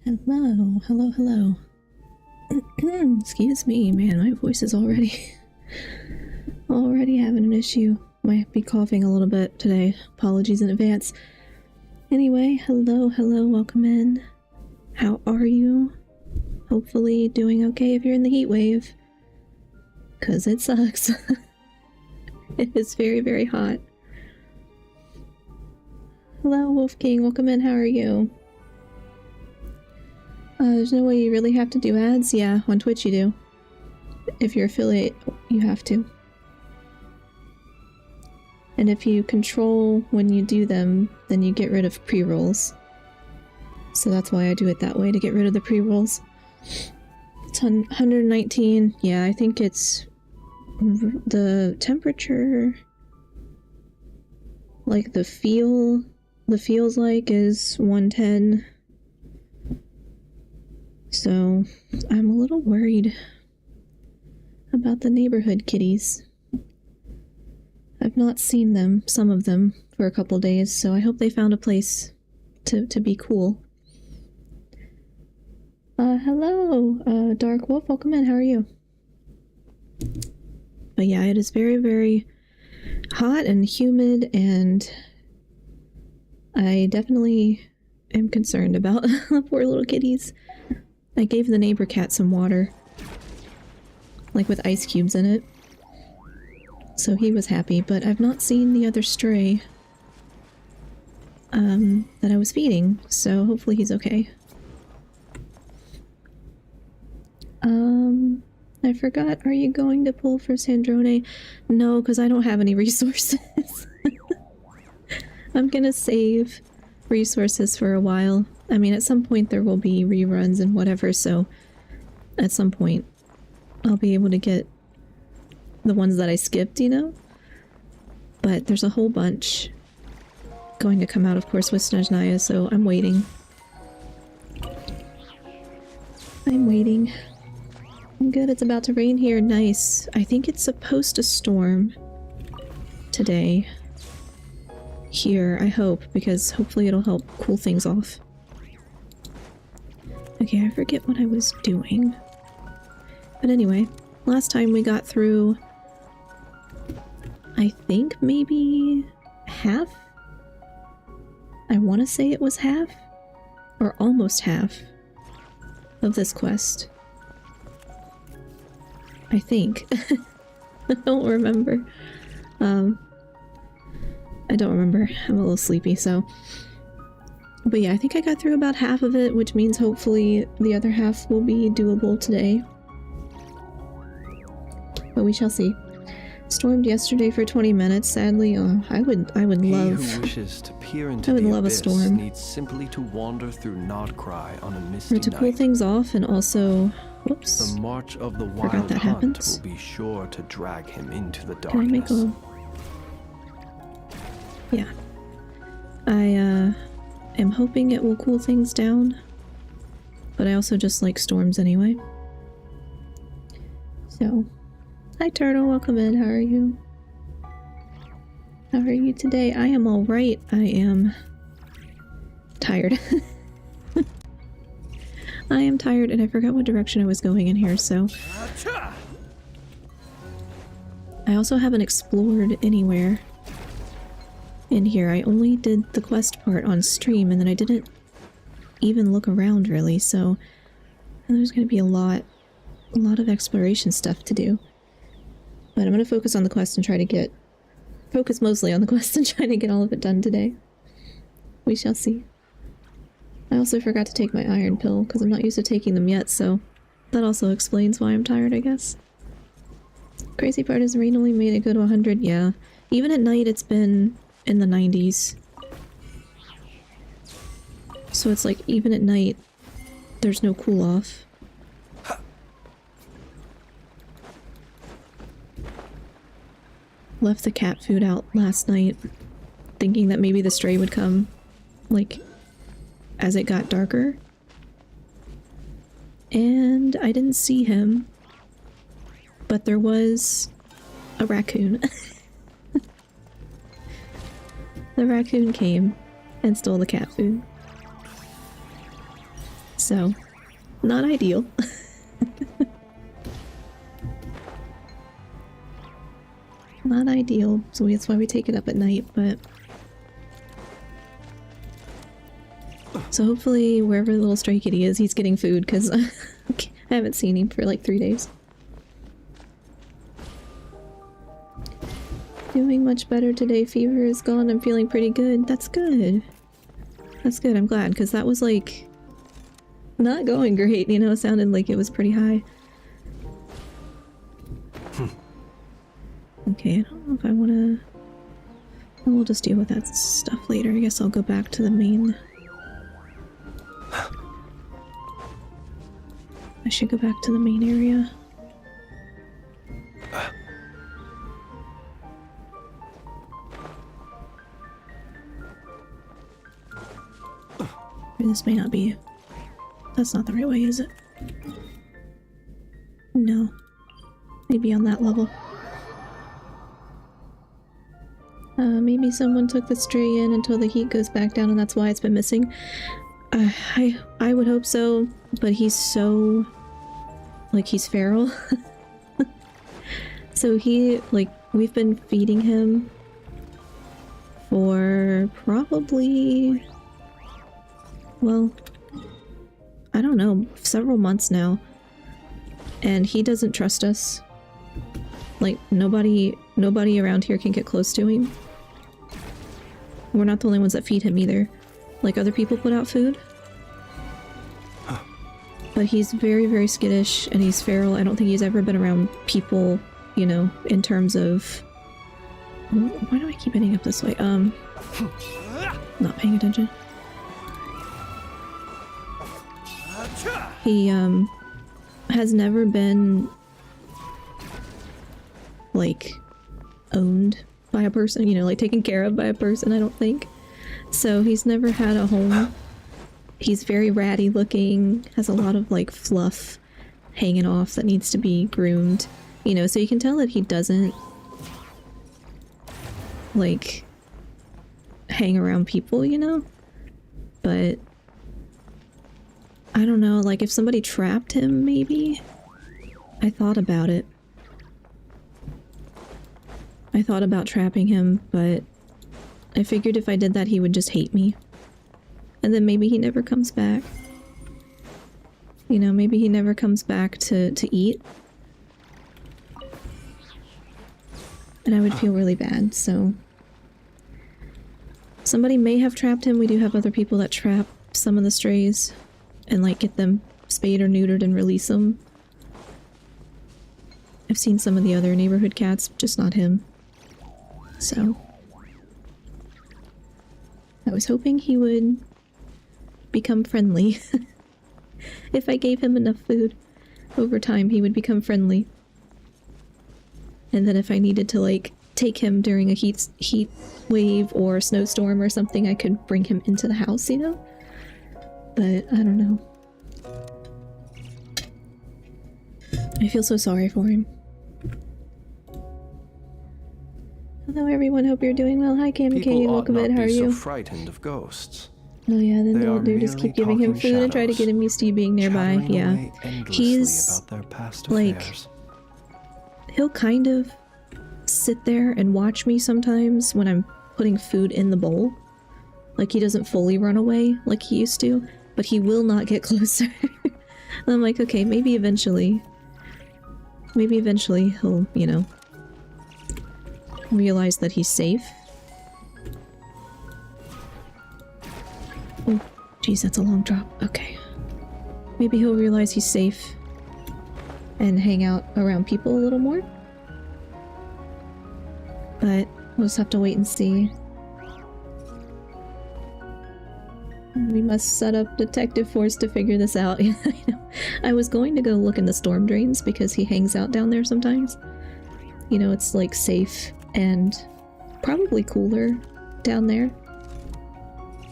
Hello, hello, hello. Excuse me, man, my voice is already having an issue. Might be coughing a little bit today. Apologies in advance. Anyway, hello, welcome in. How are you? Hopefully doing okay if you're in the heat wave. 'Cause it sucks. It is very, very hot. Hello, Wolf King, welcome in, how are you? There's no way you really have to do ads? Yeah, on Twitch you do. If you're affiliate, you have to. And if you control when you do them, then you get rid of pre-rolls. So that's why I do it that way, to get rid of the pre-rolls. It's 119. Yeah, I think it's the temperature, like the feels like is 110. So I'm a little worried about the neighborhood kitties. I've not seen them, some of them, for a couple days, so I hope they found a place to be cool. Hello, Dark Wolf, welcome in, how are you? But yeah, it is very, very hot and humid, and I definitely am concerned about the poor little kitties. I gave the neighbor cat some water, like with ice cubes in it, so he was happy, but I've not seen the other stray that I was feeding, so hopefully he's okay. I forgot, are you going to pull for Sandrone? No, because I don't have any resources. I'm gonna save resources for a while. I mean, at some point there will be reruns and whatever, so at some point I'll be able to get the ones that I skipped, you know? But there's a whole bunch going to come out, of course, with Snezhnaya, so I'm waiting. I'm waiting. Good, it's about to rain here. Nice. I think it's supposed to storm today. Here, I hope, because hopefully it'll help cool things off. Okay, I forget what I was doing. But anyway, last time we got through, I think maybe half? I want to say it was half? Or almost half of this quest. I think. I don't remember. I don't remember. I'm a little sleepy, so... But yeah, I think I got through about half of it, which means hopefully the other half will be doable today. But we shall see. Stormed yesterday for 20 minutes, sadly. I would love... He who wishes to peer into the love a abyss storm. needs simply to wander through Nodcry on a misty Or to cool night. things off, and also... Whoops. The march of the Forgot wild that hunt happens. will be sure to drag him into the Can I make darkness. a... Yeah. I, am hoping it will cool things down. But I also just like storms anyway. So... Hi Turtle, welcome in, how are you? How are you today? I am alright. I am... tired. I am tired and I forgot what direction I was going in here, so... I also haven't explored anywhere in here. I only did the quest part on stream and then I didn't even look around really, so there's gonna be a lot of exploration stuff to do. But I'm gonna focus on the quest and try to get... focus mostly on the quest and try to get all of it done today. We shall see. I also forgot to take my iron pill, because I'm not used to taking them yet, so that also explains why I'm tired, I guess. Crazy part is rain only made it go to 100, yeah. Even at night it's been in the 90s. So it's like, even at night, there's no cool off. Left the cat food out last night, thinking that maybe the stray would come, like, as it got darker. And I didn't see him, but there was a raccoon. The raccoon came and stole the cat food. So, not ideal. Not ideal, so that's why we take it up at night, but... So hopefully wherever the little stray kitty is, he's getting food, because I haven't seen him for like 3 days. Doing much better today. Fever is gone. I'm feeling pretty good. That's good. That's good. I'm glad, because that was like... not going great, you know? It sounded like it was pretty high. Okay, I don't know if I want to... We'll just deal with that stuff later. I guess I'll go back to the main... I should go back to the main area. This may not be... That's not the right way, is it? No. Maybe on that level. Maybe someone took the stray in until the heat goes back down and that's why it's been missing. I would hope so, but he's so... like, he's feral. So he, like, we've been feeding him for probably... well, I don't know, several months now. And he doesn't trust us. Like, nobody around here can get close to him. We're not the only ones that feed him either. Like, other people put out food. But he's very, very skittish, and he's feral. I don't think he's ever been around people, you know, in terms of... Why do I keep hitting up this way? Not paying attention. He, has never been, like, owned by a person, you know, like taken care of by a person, I don't think. So he's never had a home. He's very ratty looking, has a lot of like fluff hanging off that needs to be groomed, you know, so you can tell that he doesn't like hang around people, you know, but I don't know, like if somebody trapped him maybe. I thought about it. I thought about trapping him, but I figured if I did that he would just hate me. And then maybe he never comes back. You know, maybe he never comes back to eat. And I would feel really bad, so... Somebody may have trapped him. We do have other people that trap some of the strays and, like, get them spayed or neutered and release them. I've seen some of the other neighborhood cats, just not him. So... I was hoping he would become friendly. If I gave him enough food, over time he would become friendly. And then if I needed to, like, take him during a heat wave or a snowstorm or something, I could bring him into the house, you know? But I don't know. I feel so sorry for him. Hello everyone, hope you're doing well. Hi Cam and Katie, welcome in, how are you? So frightened of ghosts. Oh yeah, then they'll do just keep giving him food and try to get him used to you being nearby. Yeah. He's about their past like, affairs. He'll kind of sit there and watch me sometimes when I'm putting food in the bowl. Like he doesn't fully run away like he used to, but he will not get closer. I'm like, okay, maybe eventually he'll, you know, realize that he's safe. Oh, geez, that's a long drop. Okay. Maybe he'll realize he's safe and hang out around people a little more. But we'll just have to wait and see. We must set up detective force to figure this out. I was going to go look in the storm drains because he hangs out down there sometimes. You know, it's like safe and probably cooler down there.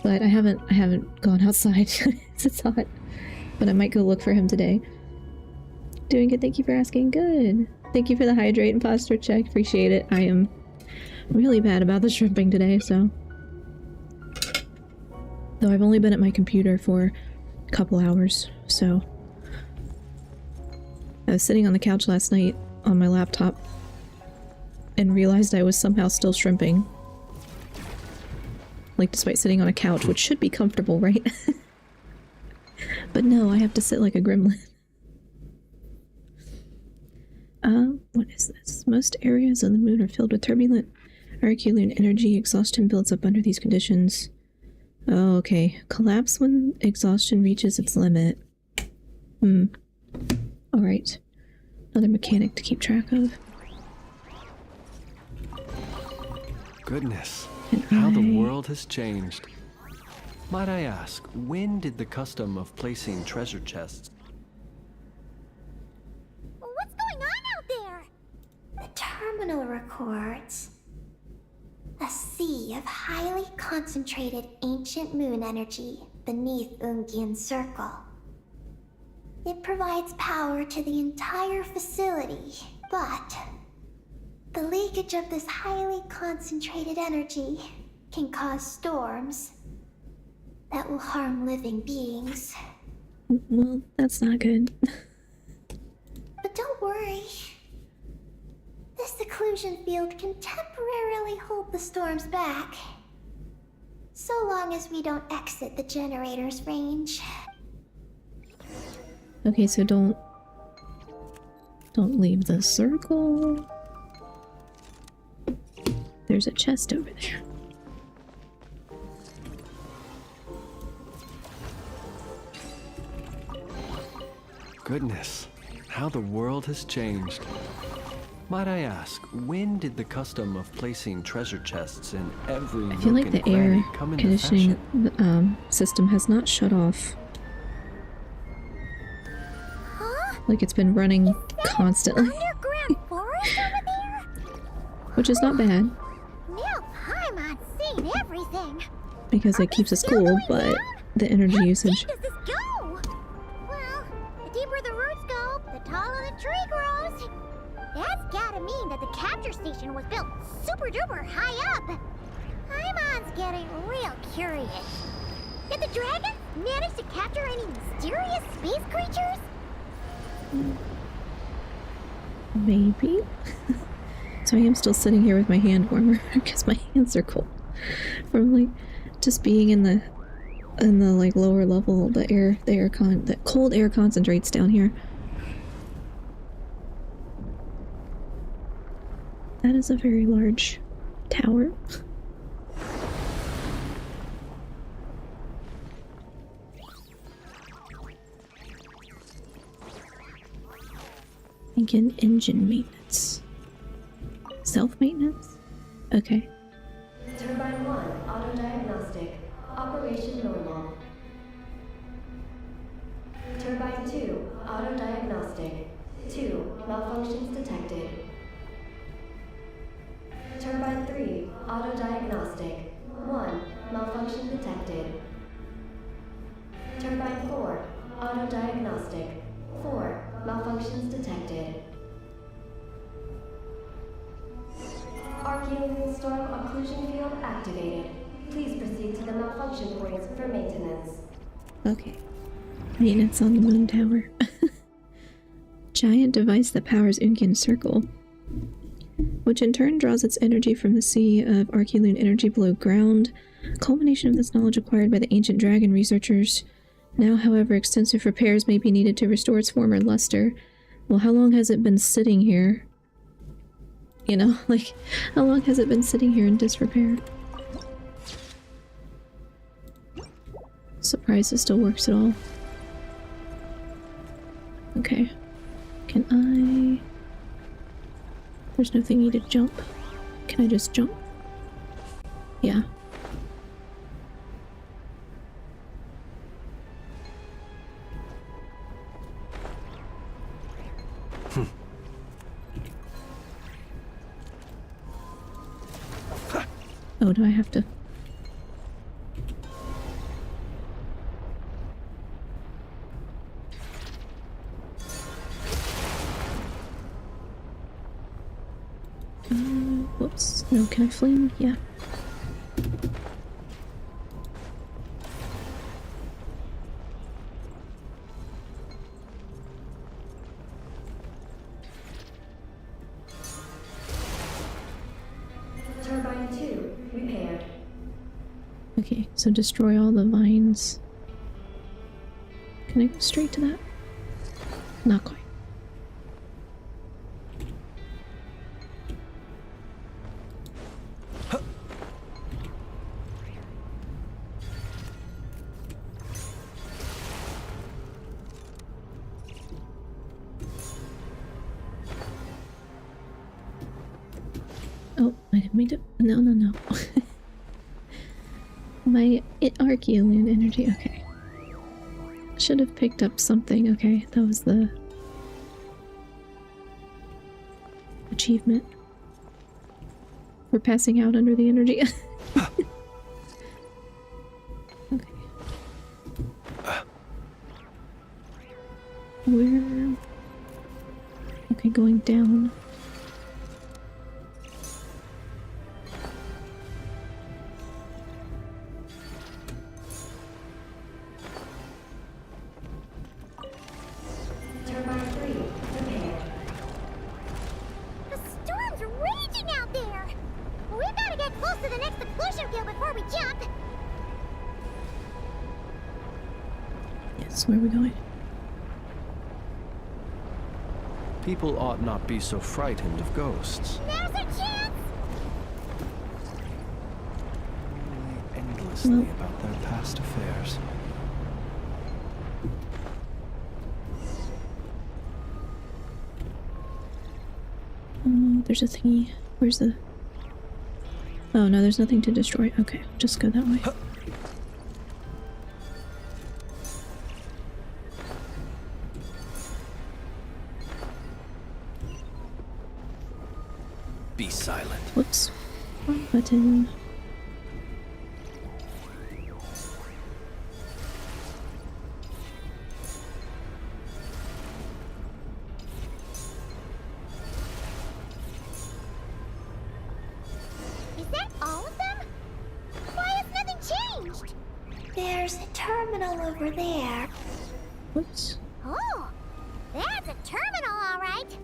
But I haven't gone outside. It's hot. But I might go look for him today. Doing good, thank you for asking. Good. Thank you for the hydrate and posture check. Appreciate it. I am really bad about the shrimping today, so. Though I've only been at my computer for couple hours, so. I was sitting on the couch last night on my laptop and realized I was somehow still shrimping. Like, despite sitting on a couch, which should be comfortable, right? But no, I have to sit like a gremlin. What is this? Most areas of the moon are filled with turbulent Herculean energy. Exhaustion builds up under these conditions. Oh, okay. Collapse when exhaustion reaches its limit. Alright. Another mechanic to keep track of. Goodness, how the world has changed. Might I ask, when did the custom of placing treasure chests? What's going on out there? The terminal records a sea of highly concentrated ancient moon energy beneath Ungian's circle. It provides power to the entire facility, but the leakage of this highly concentrated energy can cause storms that will harm living beings. Well, that's not good. But don't worry. This seclusion field can temporarily hold the storms back. So long as we don't exit the generator's range. Okay, so don't leave the circle. There's a chest over there. Goodness, how the world has changed. Might I ask, when did the custom of placing treasure chests in every I feel nook like the and air cranny come into conditioning fashion? system has not shut off. Huh? Like it's been running constantly, Underground forest over there? which is not bad Now Paimon's seen everything. because it keeps us cool, but the energy How usage. deep does this go? Well, the deeper the roots go, the taller the tree grows. That's gotta mean that the capture station was built super duper high up. Paimon's getting real curious. Did the dragon manage to capture any mysterious space creatures? Maybe. So I am still sitting here with my hand warmer because my hands are cold from like just being in the like lower level, the cold air concentrates down here. That is a very large tower. Begin engine maintenance. Self-maintenance? Okay. Turbine 1, auto diagnostic. Operation normal. Turbine 2, auto diagnostic. 2, malfunctions detected. Turbine 3, auto diagnostic. 1, malfunction detected. Turbine 4, auto diagnostic. 4, malfunctions detected. Archean storm occlusion field activated. Please proceed to the malfunction points for maintenance. Okay. Maintenance on the moon tower. Giant device that powers Ungian Circle, which in turn draws its energy from the sea of Archean energy below ground. Culmination of this knowledge acquired by the ancient dragon researchers. Now, however, extensive repairs may be needed to restore its former luster. Well, how long has it been sitting here? You know, like, how long has it been sitting here in disrepair? Surprised it still works at all. Okay. Can I... There's no thingy to jump. Can I just jump? Yeah. Oh, do I have to? Whoops. No, can I fling? Yeah. Okay, so destroy all the vines. Can I go straight to that? Not quite. Oh, I didn't mean to. No, no, no. My Archeolune energy. Okay. Should have picked up something. Okay, that was the achievement. We're passing out under the energy. Okay. Where? Okay, going down. Turbine 3, prepared. The storm's raging out there! We gotta get close to the next explosion field before we jump! Yes, where are we going? People ought not be so frightened of ghosts. Now's our chance! Worry endlessly about their past affairs. Oh, there's a thingy. Where's the... Oh, no, there's nothing to destroy. Okay, just go that way. Be silent. Whoops. Wrong button. Is that all of them? Why has nothing changed? There's a terminal over there. Whoops. Oh, that's a terminal, all right.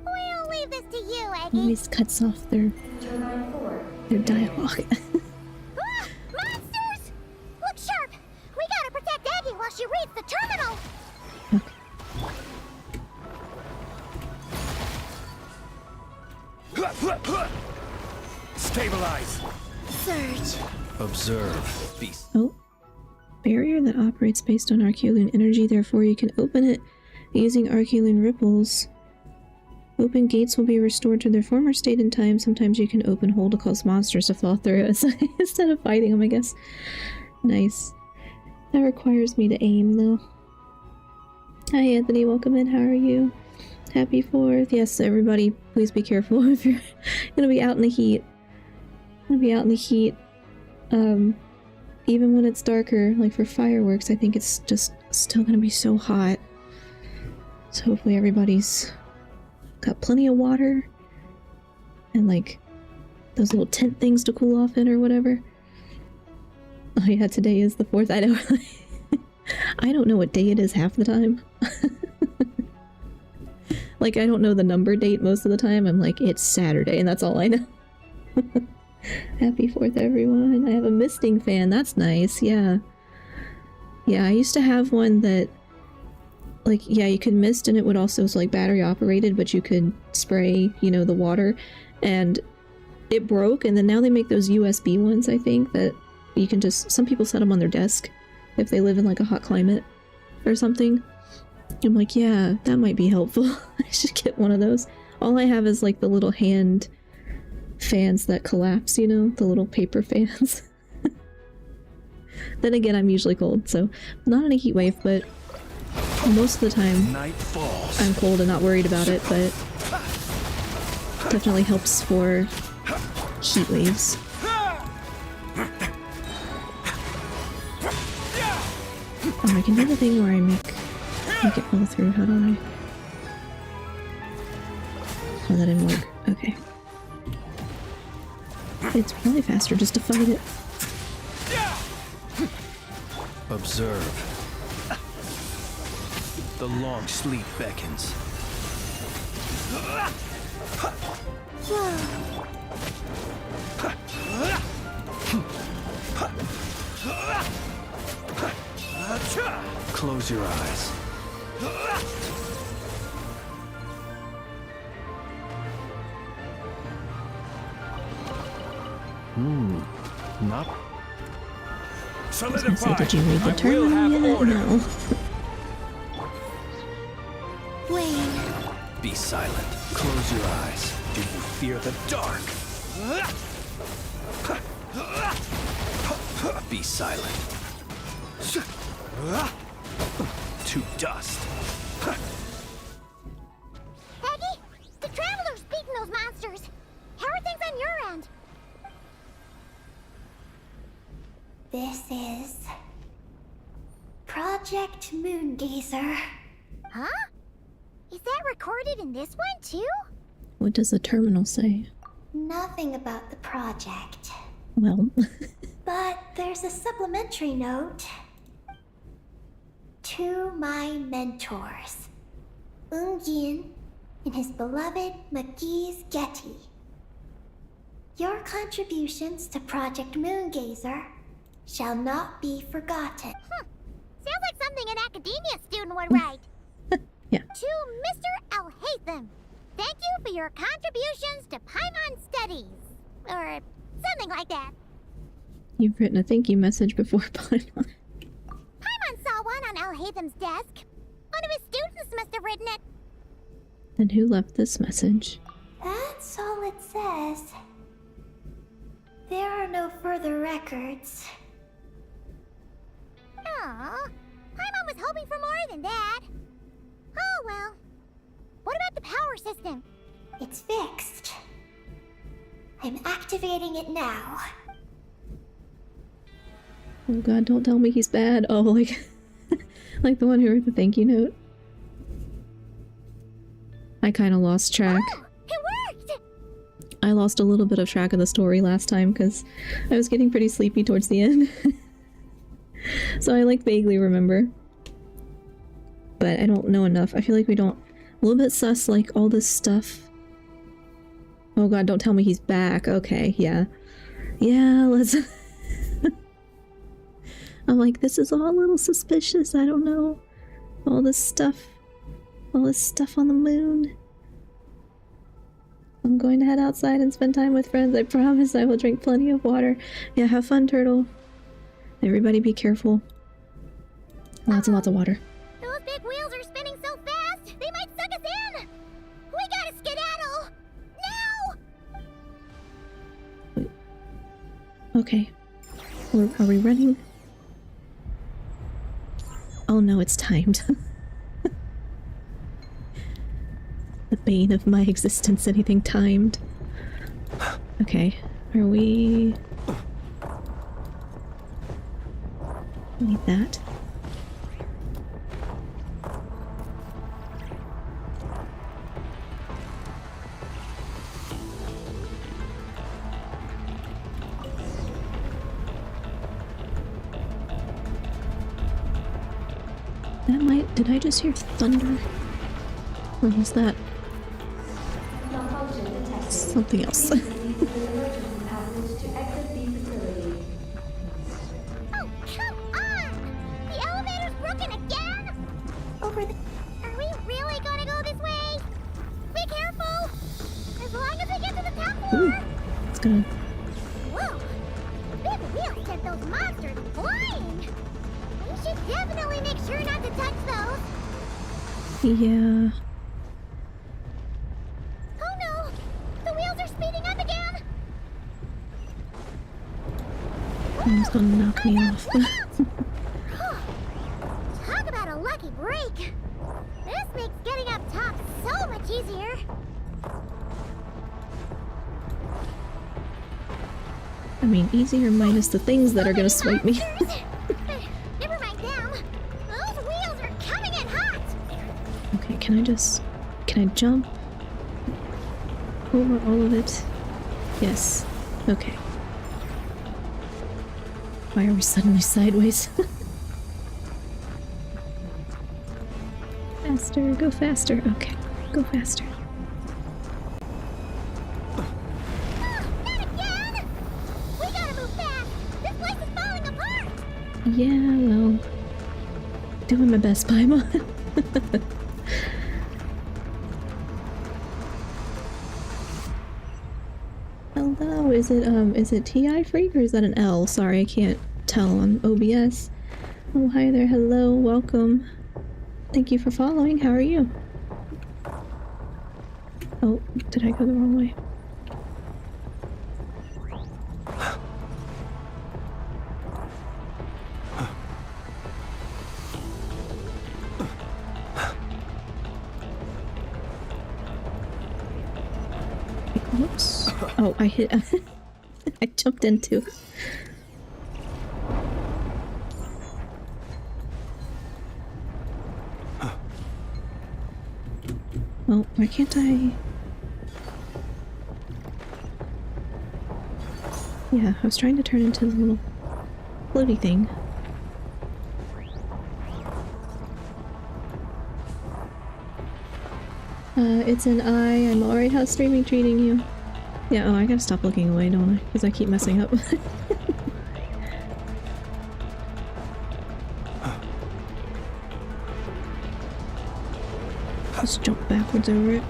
We'll leave this to you, Eggy. Always cuts off their Turbine 4, dialogue. Ah, monsters! Look sharp! We gotta protect Eggy while she reads the terminal! Stabilize. Surge. Observe. Be Oh. Barrier that operates based on Archeolune energy, therefore you can open it using Archeolune ripples. Open gates will be restored to their former state in time. Sometimes you can open hole to cause monsters to fall through instead of fighting them, I guess. Nice. That requires me to aim, though. Hi, Anthony. Welcome in. How are you? Happy 4th. Yes, everybody, please be careful if you're gonna be out in the heat. Gonna be out in the heat. Even when it's darker, like for fireworks, I think it's just still gonna be so hot. So hopefully everybody's got plenty of water and like those little tent things to cool off in or whatever. Oh yeah, today is the 4th. I know. I don't know what day it is half the time. Like, I don't know the number date most of the time. I'm like, it's Saturday, and that's all I know. Happy 4th, everyone. I have a misting fan. That's nice. Yeah. Yeah, I used to have one that, like, yeah, you could mist, and it would also, like, battery operated, but you could spray, you know, the water. And it broke, and then now they make those USB ones, I think, that you can just... Some people set them on their desk if they live in, like, a hot climate or something. I'm like, yeah, that might be helpful. I should get one of those. All I have is like the little hand fans that collapse, you know, the little paper fans. Then again, I'm usually cold, so not in a heat wave, but most of the time night falls. I'm cold and not worried about it, but definitely helps for heat waves. Oh, I can do the thing where I make it fall through. How do I? Oh, that didn't work. Okay. It's probably faster just to fight it. Observe. The long sleep beckons. Close your eyes. Not. I was gonna say, did you read the terminal yet? No. Wayne. Be silent. Close your eyes. Do you fear the dark? Be silent. To dust. Peggy, the Traveler's beaten those monsters. How are things on your end? This is Project Moongazer. Huh? Is that recorded in this one too? What does the terminal say? Nothing about the project. Well, But there's a supplementary note. To my mentors, Yin and his beloved McGee's Getty. Your contributions to Project Moongazer shall not be forgotten. Sounds like something an academia student would write. yeah. To Mr. Alhaitham, thank you for your contributions to Paimon Studies. Or something like that. You've written a thank you message before, Paimon. Paimon saw one on Alhaitham's desk. One of his students must have written it. Then who left this message? That's all it says. There are no further records. Aw, Paimon was hoping for more than that. Oh well. What about the power system? It's fixed. I'm activating it now. Oh god, don't tell me he's bad. Oh, like, like the one who wrote the thank you note. I kind of lost track. Oh, it worked! I lost a little bit of track of the story last time because I was getting pretty sleepy towards the end. So I like vaguely remember. But I don't know enough. I feel like we don't... A little bit sus, like all this stuff. Oh god, don't tell me he's back. Okay, yeah. Yeah, let's... I'm like, this is all a little suspicious. I don't know. All this stuff on the moon. I'm going to head outside and spend time with friends. I promise I will drink plenty of water. Yeah, have fun, Turtle. Everybody be careful. Lots and lots of water. Those big wheels are spinning so fast, they might suck us in! We gotta skedaddle! Now! Okay. Are we running? Oh no, it's timed. The bane of my existence, anything timed. Okay, are we... Need that. That might... Did I just hear thunder? Or was that Malfunction detected. something else? Please proceed to the emergency passage to exit the facility. Oh, come on! The elevator's broken again? Over the... Are we really gonna go this way? Be careful! As long as we get to the top floor! Ooh, it's gonna... Whoa! The big wheels sent those monsters flying! We should definitely make sure not to touch those! Yeah... Oh no! The wheels are speeding up again! Almost gonna knock me off. Talk about a lucky break! This makes getting up top so much easier! I mean, easier minus the things that are gonna swipe me. Never mind them! Those wheels are coming in hot! Okay, can I just... Can I jump over all of it? Yes. Okay. Why are we suddenly sideways? Faster, go faster. Okay, go faster. Not again! We gotta move fast! This place is falling apart! Yeah, well, doing my best, Paimon. Hello, is it TI Freak or is that an L? Sorry, I can't tell on OBS. Oh, hi there, hello, welcome. Thank you for following, how are you? Oh, did I go the wrong way? Whoops. Oh, I hit... I jumped into it. Well, why can't I... Yeah, I was trying to turn into the little floaty thing. It's an I. I'm alright. How's streaming treating you? Yeah, oh, I gotta stop looking away, don't I? Because I keep messing up. Just jump backwards over it.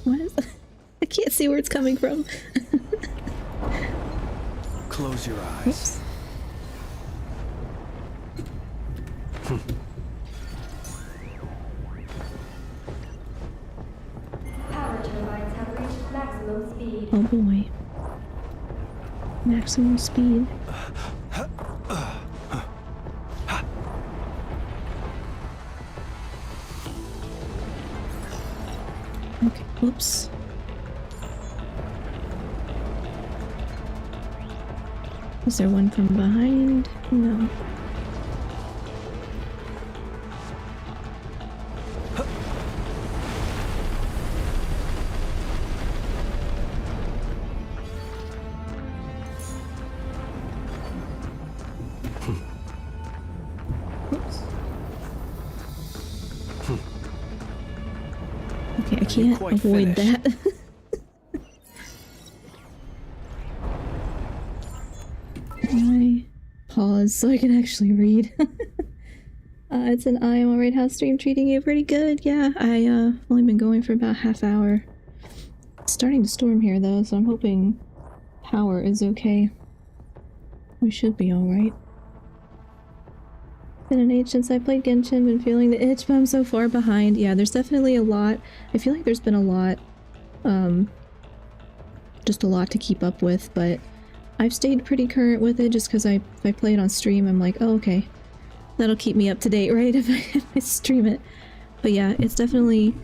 What is that? I can't see where it's coming from. Close your eyes. Oops. Power turbines have reached maximum speed. Oh boy. Maximum speed. Okay, oops. Is there one from behind? No. Oops. Okay, I can't quite avoid finished? that. I pause so I can actually read. It's an I am alright. How's stream treating you? Pretty good, yeah. I only been going for about half hour. It's starting to storm here though, so I'm hoping power is okay. We should be alright. Been an age since I played Genshin, been feeling the itch, but I'm so far behind. Yeah, there's definitely a lot. I feel like there's been a lot, just a lot to keep up with, but I've stayed pretty current with it just because if I play it on stream, I'm like, oh, okay. That'll keep me up to date, right, if I stream it. But yeah, it's definitely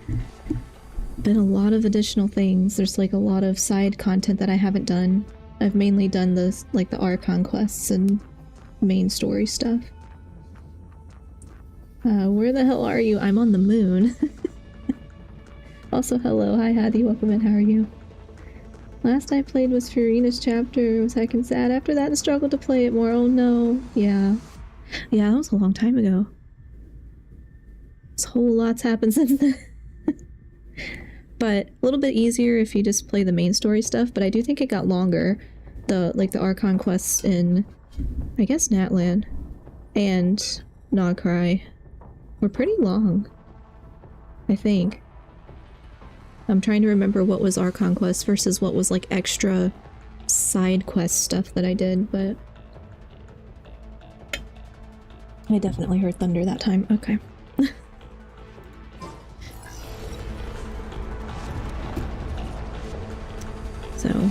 been a lot of additional things. There's like a lot of side content that I haven't done. I've mainly done the Archon quests and main story stuff. Where the hell are you? I'm on the moon. Also, hello. Hi, Hadi. Welcome in. How are you? Last I played was Furina's chapter. It was heckin' sad. After that, I struggled to play it more. Oh no. Yeah. Yeah, that was a long time ago. This whole lot's happened since then. But a little bit easier if you just play the main story stuff, but I do think it got longer. The Archon quests in, I guess, Natlan and Nogcry were pretty long, I think. I'm trying to remember what was Archon quest versus what was like extra side quest stuff that I did, but I definitely heard thunder that time. Okay. So,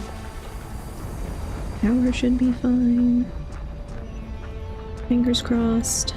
power should be fine. Fingers crossed.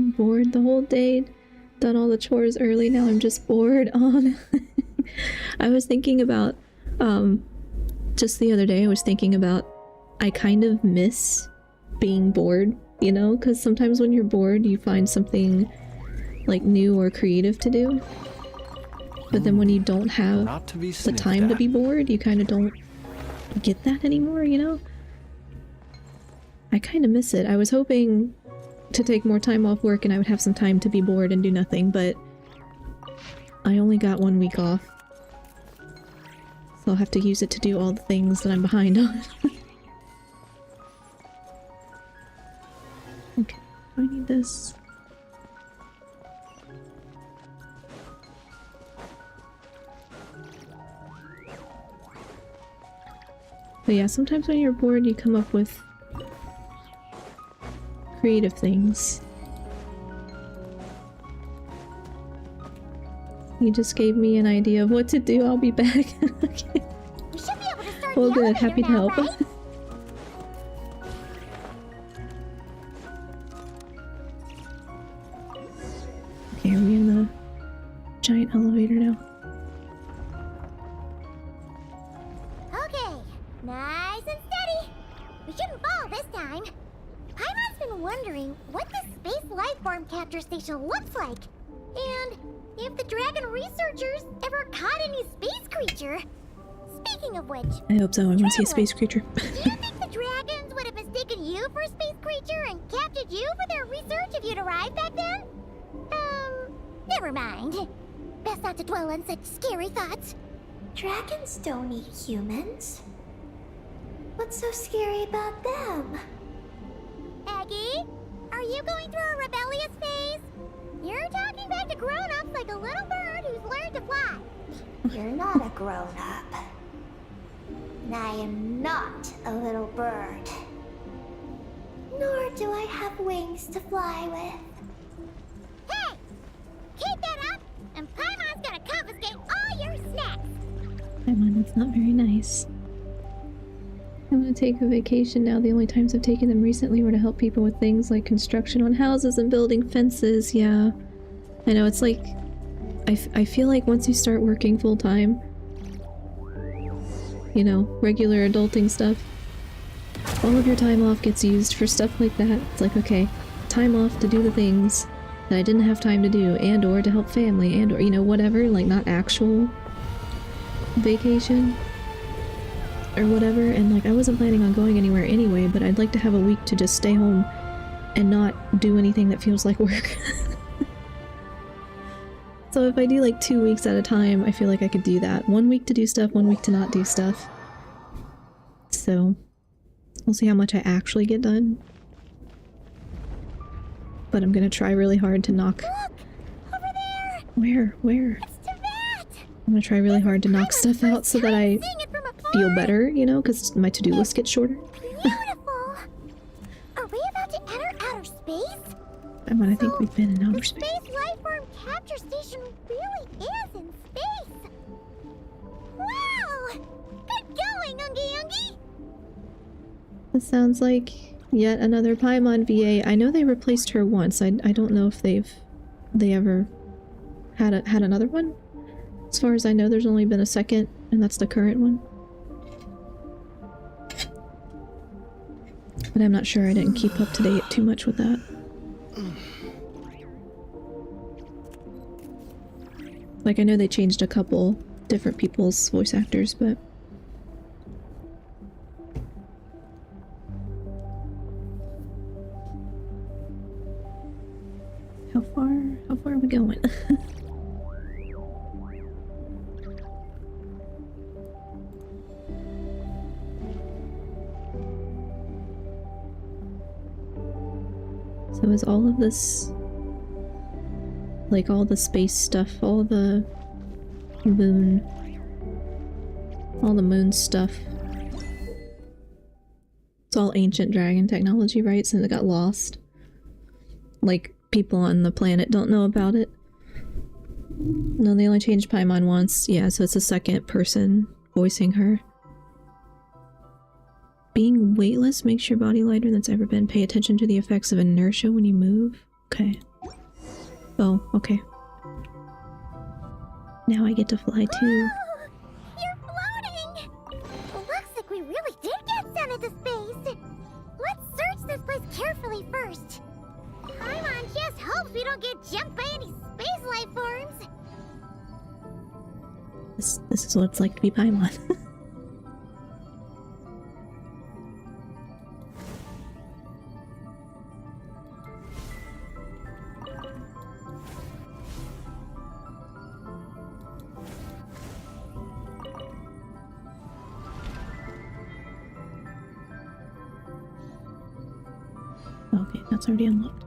been bored the whole day. Done all the chores early, now I'm just bored. Oh, I was thinking about, just the other day, I was thinking about, I kind of miss being bored, you know? Because sometimes when you're bored, you find something, like, new or creative to do. But then when you don't have the time to be bored, you kind of don't get that anymore, you know? I kind of miss it. I was hoping to take more time off work and I would have some time to be bored and do nothing, but I only got 1 week off. So I'll have to use it to do all the things that I'm behind on. Okay, I need this. But yeah, sometimes when you're bored you come up with creative things. You just gave me an idea of what to do. I'll be back. Okay. We should be able to start Well, the good. elevator Happy to now, help. right? Okay, are we in the giant elevator now? Okay, nice and steady. We shouldn't fall this time. Paimon's been wondering what the space lifeform capture station looks like. And if the dragon researchers ever caught any space creature. Speaking of which, I hope so. I want to see a space creature. do you think the dragons would have mistaken you for a space creature and captured you for their research if you'd arrived back then? Never mind. Best not to dwell on such scary thoughts. Dragons don't eat humans. What's so scary about them? Aggie, are you going through a rebellious phase? You're talking back to grown-ups like a little bird who's learned to fly. You're not a grown-up. And I am not a little bird. Nor do I have wings to fly with. Hey! Keep that up, and Paimon's gonna confiscate all your snacks! Paimon, that's not very nice. I want to take a vacation now. The only times I've taken them recently were to help people with things like construction on houses and building fences. Yeah. I know, it's like... I feel like once you start working full-time, you know, regular adulting stuff, all of your time off gets used for stuff like that. It's like, okay, time off to do the things that I didn't have time to do, and or to help family, and or, you know, whatever, like not actual vacation or whatever. And like, I wasn't planning on going anywhere anyway, but I'd like to have a week to just stay home and not do anything that feels like work. So if I do like 2 weeks at a time, I feel like I could do that. 1 week to do stuff, 1 week to not do stuff. So we'll see how much I actually get done. But I'm gonna try really hard to knock... Look! Over there! Where? It's Teyvat! I'm gonna try really hard to knock stuff out so that I Seeing it from afar. feel better, you know, because my to-do list gets shorter. Beautiful! Are we about to enter outer space? I think we've been in outer The space. space lifeform capture station really is in space. Wow! Good going, Ungi Ungi! This sounds like yet another Paimon VA. I know they replaced her once. I don't know if they ever had another one. As far as I know, there's only been a second, and that's the current one. But I'm not sure. I didn't keep up to date too much with that. Like, I know they changed a couple different people's voice actors, but... How far are we going? So is all of this... like all the space stuff, all the moon stuff. It's all ancient dragon technology, right? Since it got lost. Like, people on the planet don't know about it. No, they only changed Paimon once. Yeah, so it's a second person voicing her. Being weightless makes your body lighter than it's ever been. Pay attention to the effects of inertia when you move. Okay. Oh, okay. Now I get to fly too. Oh, you're floating! Looks like we really did get sent into space. Let's search this place carefully first. Paimon just hopes we don't get jumped by any space life forms. This is what it's like to be Paimon. Okay, that's already unlocked.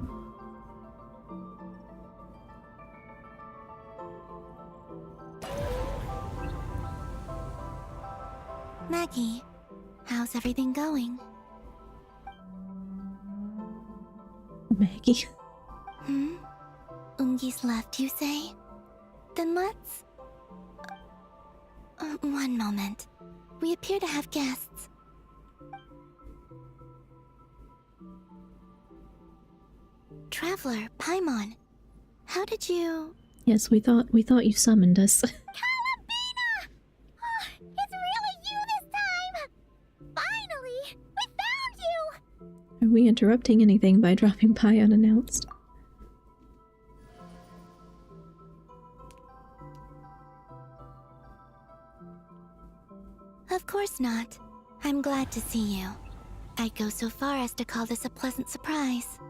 Maggie, how's everything going? Maggie. Ungi's left, you say? Then let's... one moment. We appear to have guests. Traveler, Paimon, how did you... Yes, we thought you summoned us. Calabina! It's really you this time! Finally! We found you! Are we interrupting anything by dropping by unannounced? Of course not. I'm glad to see you. I'd go so far as to call this a pleasant surprise.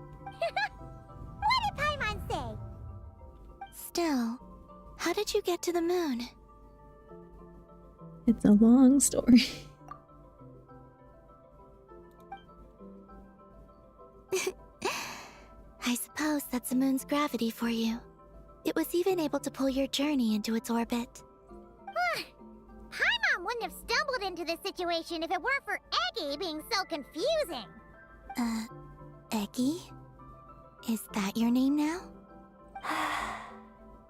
What did Paimon say? Still, how did you get to the moon? It's a long story. I suppose that's the moon's gravity for you. It was even able to pull your journey into its orbit. Paimon wouldn't have stumbled into this situation if it weren't for Eggy being so confusing. Eggy? Is that your name now?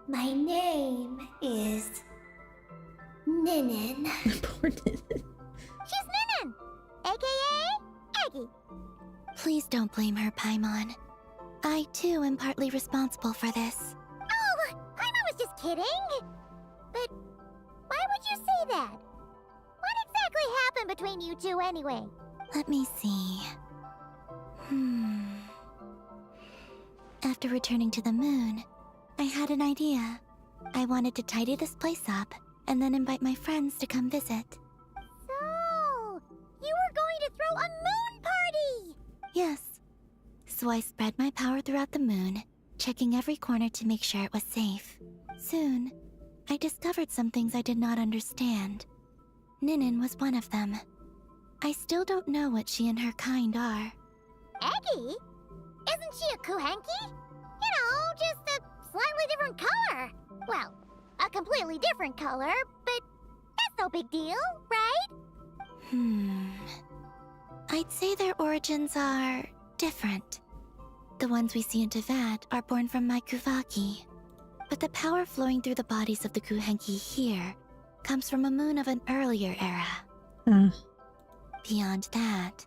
My name is... Ninin. Poor Ninin. She's Ninin! AKA Eggy. Please don't blame her, Paimon. I, too, am partly responsible for this. Oh, Paimon was just kidding! But why would you say that? What exactly happened between you two, anyway? Let me see. After returning to the moon, I had an idea. I wanted to tidy this place up, and then invite my friends to come visit. So, you were going to throw a moon party! Yes. So I spread my power throughout the moon, checking every corner to make sure it was safe. Soon, I discovered some things I did not understand. Ninin was one of them. I still don't know what she and her kind are. Eggy? Isn't she a Kuhenki? You know, just a slightly different color. Well, a completely different color, but that's no big deal, right? I'd say their origins are different. The ones we see in Teyvat are born from my Kuvaki. But the power flowing through the bodies of the Kuhenki here comes from a moon of an earlier era. Beyond that,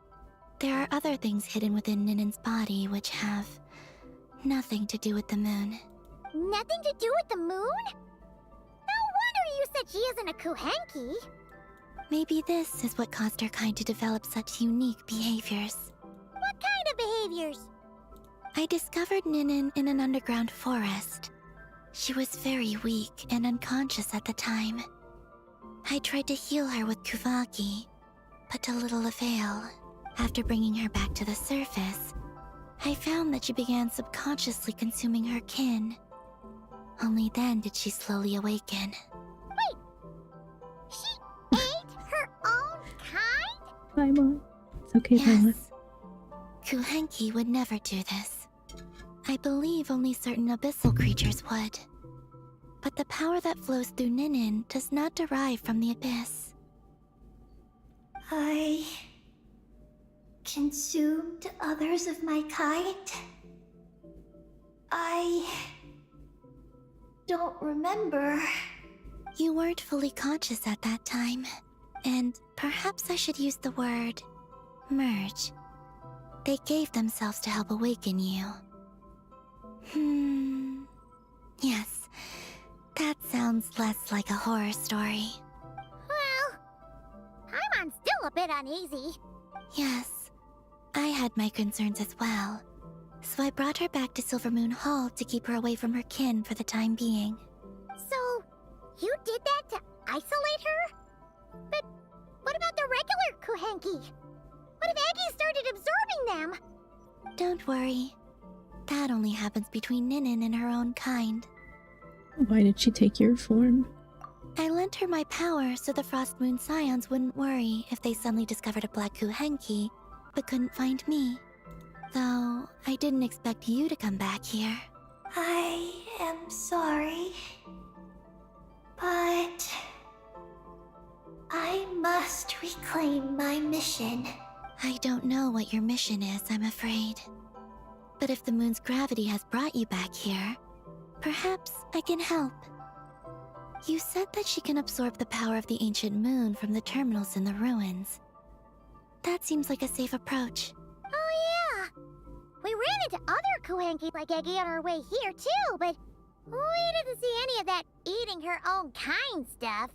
there are other things hidden within Ninin's body which have nothing to do with the moon. Nothing to do with the moon? No wonder you said she isn't a Kuhenki. Maybe this is what caused her kind to develop such unique behaviors. What kind of behaviors? I discovered Ninin in an underground forest. She was very weak and unconscious at the time. I tried to heal her with Kuvaki, but to little avail. After bringing her back to the surface, I found that she began subconsciously consuming her kin. Only then did she slowly awaken. Wait! She ate her own kind? Paimon. It's okay, Paimon. Yes. Kuhenki would never do this. I believe only certain abyssal creatures would. But the power that flows through Ninin does not derive from the abyss. I consumed others of my kind? I don't remember. You weren't fully conscious at that time, and perhaps I should use the word merge. They gave themselves to help awaken you. Yes, that sounds less like a horror story. Well, Paimon's still a bit uneasy. Yes, I had my concerns as well. So I brought her back to Silvermoon Hall to keep her away from her kin for the time being. So, you did that to isolate her? But what about the regular Kuhenki? What if Aggie started absorbing them? Don't worry. That only happens between Ninin and her own kind. Why did she take your form? I lent her my power so the Frost Moon Scions wouldn't worry if they suddenly discovered a Black Kuhenki, but couldn't find me. Though, I didn't expect you to come back here. I am sorry, but I must reclaim my mission. I don't know what your mission is, I'm afraid. But if the moon's gravity has brought you back here, perhaps I can help. You said that she can absorb the power of the ancient moon from the terminals in the ruins. That seems like a safe approach. Oh yeah! We ran into other Kuhenki like Eggie on our way here too, but we didn't see any of that eating her own kind stuff.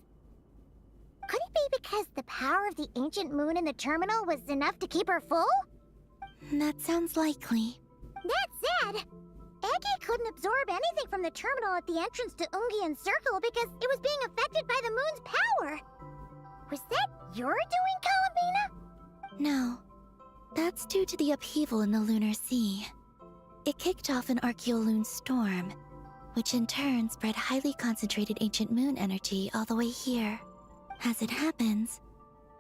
Could it be because the power of the ancient moon in the terminal was enough to keep her full? That sounds likely. That said, Eggie couldn't absorb anything from the terminal at the entrance to Ungian Circle because it was being affected by the moon's power. Was that your doing, Columbina? No. That's due to the upheaval in the lunar sea. It kicked off an Archeoloon storm, which in turn spread highly concentrated ancient moon energy all the way here. As it happens,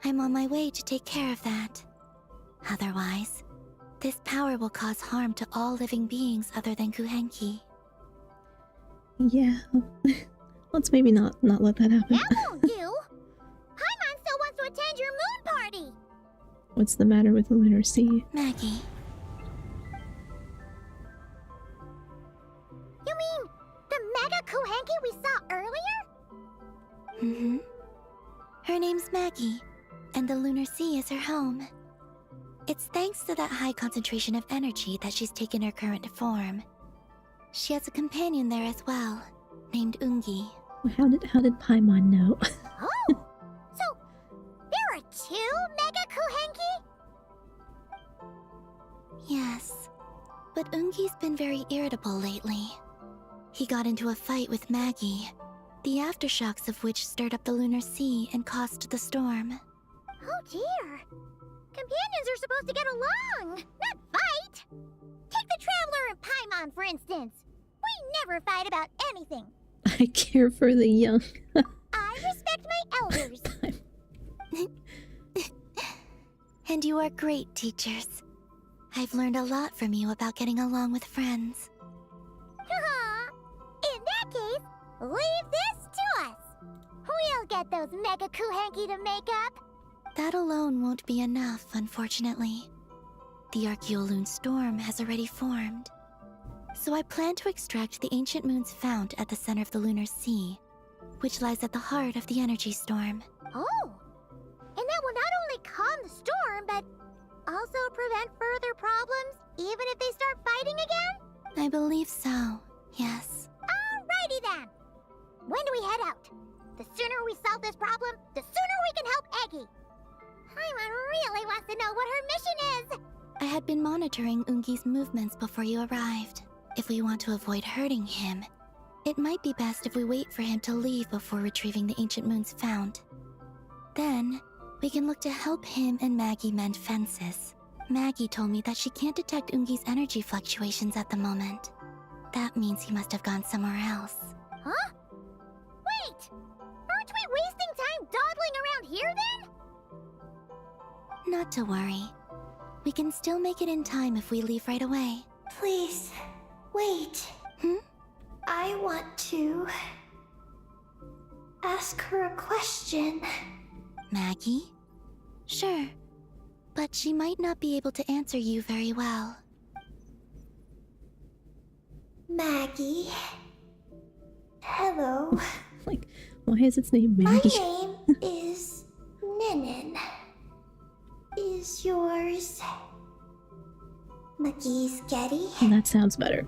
I'm on my way to take care of that. Otherwise, this power will cause harm to all living beings other than Kuhenki. Yeah. Let's maybe not let that happen. That won't do! Paimon still wants to attend your moon party! What's the matter with the lunar sea? Maggie. You mean the Mega Kuhenki we saw earlier? Mm-hmm. Her name's Maggie, and the lunar sea is her home. It's thanks to that high concentration of energy that she's taken her current form. She has a companion there as well, named Ungi. How did Paimon know? Oh! So, there are two Mega Kuhenki? Yes, but Ungi's been very irritable lately. He got into a fight with Maggie, the aftershocks of which stirred up the lunar sea and caused the storm. Oh dear. Companions are supposed to get along, not fight. Take the Traveler and Paimon, for instance. We never fight about anything. I care for the young. I respect my elders. And you are great teachers. I've learned a lot from you about getting along with friends. In that case, leave this to us. We'll get those Mega Kuhenki to make up. That alone won't be enough, unfortunately. The Archeoloon storm has already formed. So I plan to extract the ancient moon's fount at the center of the lunar sea, which lies at the heart of the energy storm. Oh! And that will not only calm the storm, but also prevent further problems, even if they start fighting again? I believe so, yes. Alrighty then! When do we head out? The sooner we solve this problem, the sooner we can help Eggie! Paimon really wants to know what her mission is! I had been monitoring Ungi's movements before you arrived. If we want to avoid hurting him, it might be best if we wait for him to leave before retrieving the ancient moon's fount. Then, we can look to help him and Maggie mend fences. Maggie told me that she can't detect Ungi's energy fluctuations at the moment. That means he must have gone somewhere else. Huh? Wait! Aren't we wasting time dawdling around here then? Not to worry. We can still make it in time if we leave right away. Please, wait. I want to ask her a question. Maggie? Sure, but she might not be able to answer you very well. Maggie. Hello. Like, why is its name My Maggie? name is Ninin. Is yours Maggie's Getty? That sounds better.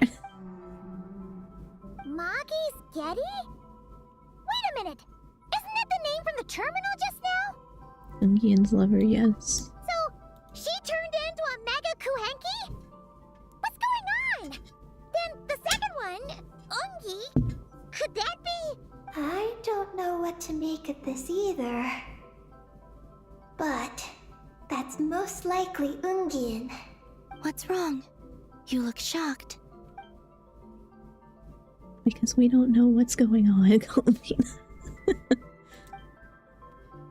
Maggie? spaghetti? Wait a minute! Isn't that the name from the terminal just now? Ungian's lover, yes. So, she turned into a Mega Kuhenki? What's going on? Then the second one, Ungi, could that be? I don't know what to make of this either. But that's most likely Ungian. What's wrong? You look shocked. Because we don't know what's going on, Columbine.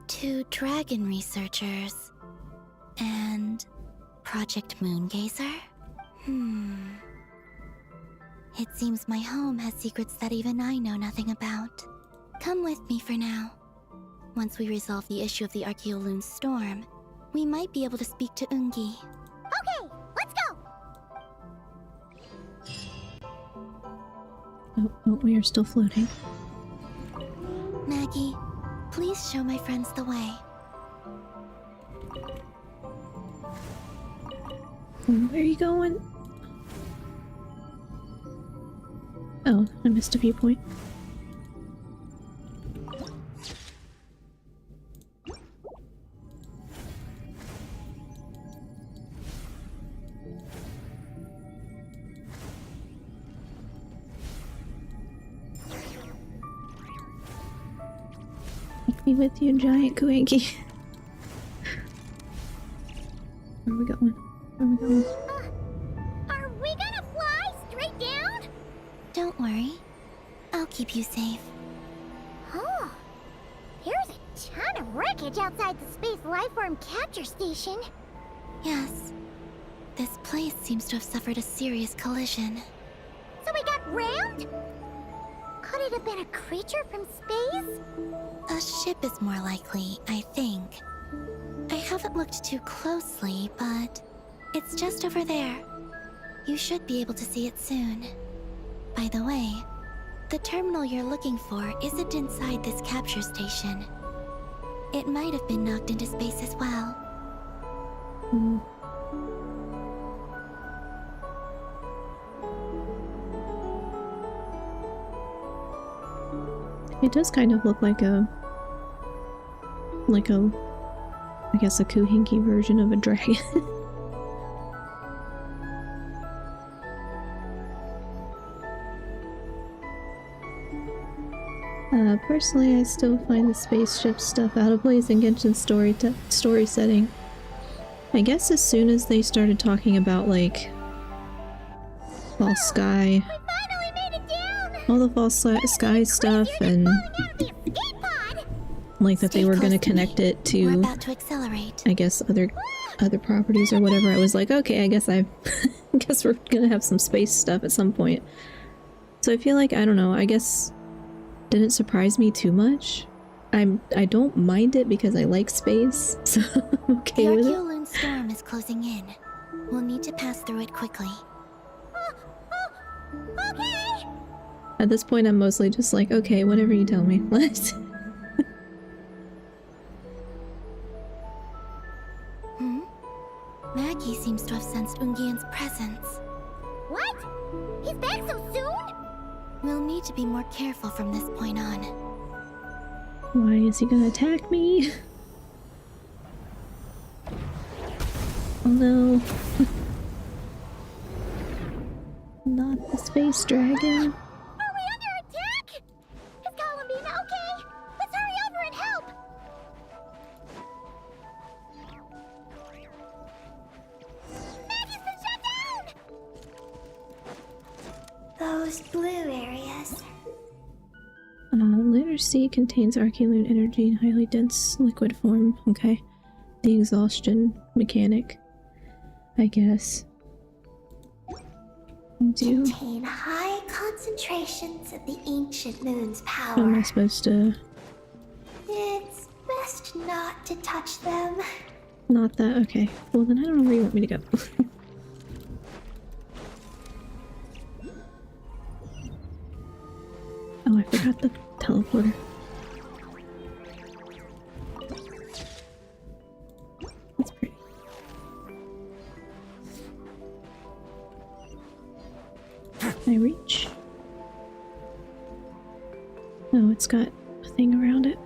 Two dragon researchers and Project Moongazer? It seems my home has secrets that even I know nothing about. Come with me for now. Once we resolve the issue of the Archaeoloon storm, we might be able to speak to Ungi. Okay, let's go! Oh, we are still floating. Maggie, please show my friends the way. Where are you going? Oh, I missed a viewpoint. Take me with you, giant Kuenki. Where are we going? Where are we going? Are we gonna fly straight down? Don't worry. I'll keep you safe. Oh, here's a ton of wreckage outside the Space Lifeform Capture Station. Yes. This place seems to have suffered a serious collision. So we got rammed? Could it have been a creature from space? A ship is more likely, I think. I haven't looked too closely, but it's just over there. You should be able to see it soon. By the way, the terminal you're looking for isn't inside this capture station. It might have been knocked into space as well. It does kind of look like a, I guess a Kuhinki version of a dragon. Personally, I still find the spaceship stuff out of place in Genshin story setting. I guess as soon as they started talking about, like, false sky, We finally made it down! all the false sky stuff, and Falling out of the escape pod! like that they Stay were close gonna to me. connect it We're to, about to accelerate. I guess, other properties or whatever. I was like, okay, I guess I guess we're gonna have some space stuff at some point. So I feel like, I don't know, I guess didn't surprise me too much. I don't mind it because I like space, so I'm okay The with it. Archaeoloon storm is closing in. We'll need to pass through it quickly. Okay! At this point, I'm mostly just like, okay, whatever you tell me. Let's. Maggie seems to have sensed Ungian's presence. What? He's back so soon? We'll need to be more careful from this point on. Why is he gonna attack me? Oh no. Not the space dragon. Are we under attack? Is Columbine okay? Let's hurry over and help! Maggie's been shut down! Those blue areas. Lunar Sea contains Archaeoloon energy in highly dense liquid form. Okay. The exhaustion mechanic, I guess. Do. Contain high concentrations of the ancient moon's How am I power. supposed to. It's best not to touch them. Not that? Okay. Well, then I don't know where you want me to go. Oh, I forgot the teleporter. That's pretty. I reach. Oh, it's got a thing around it.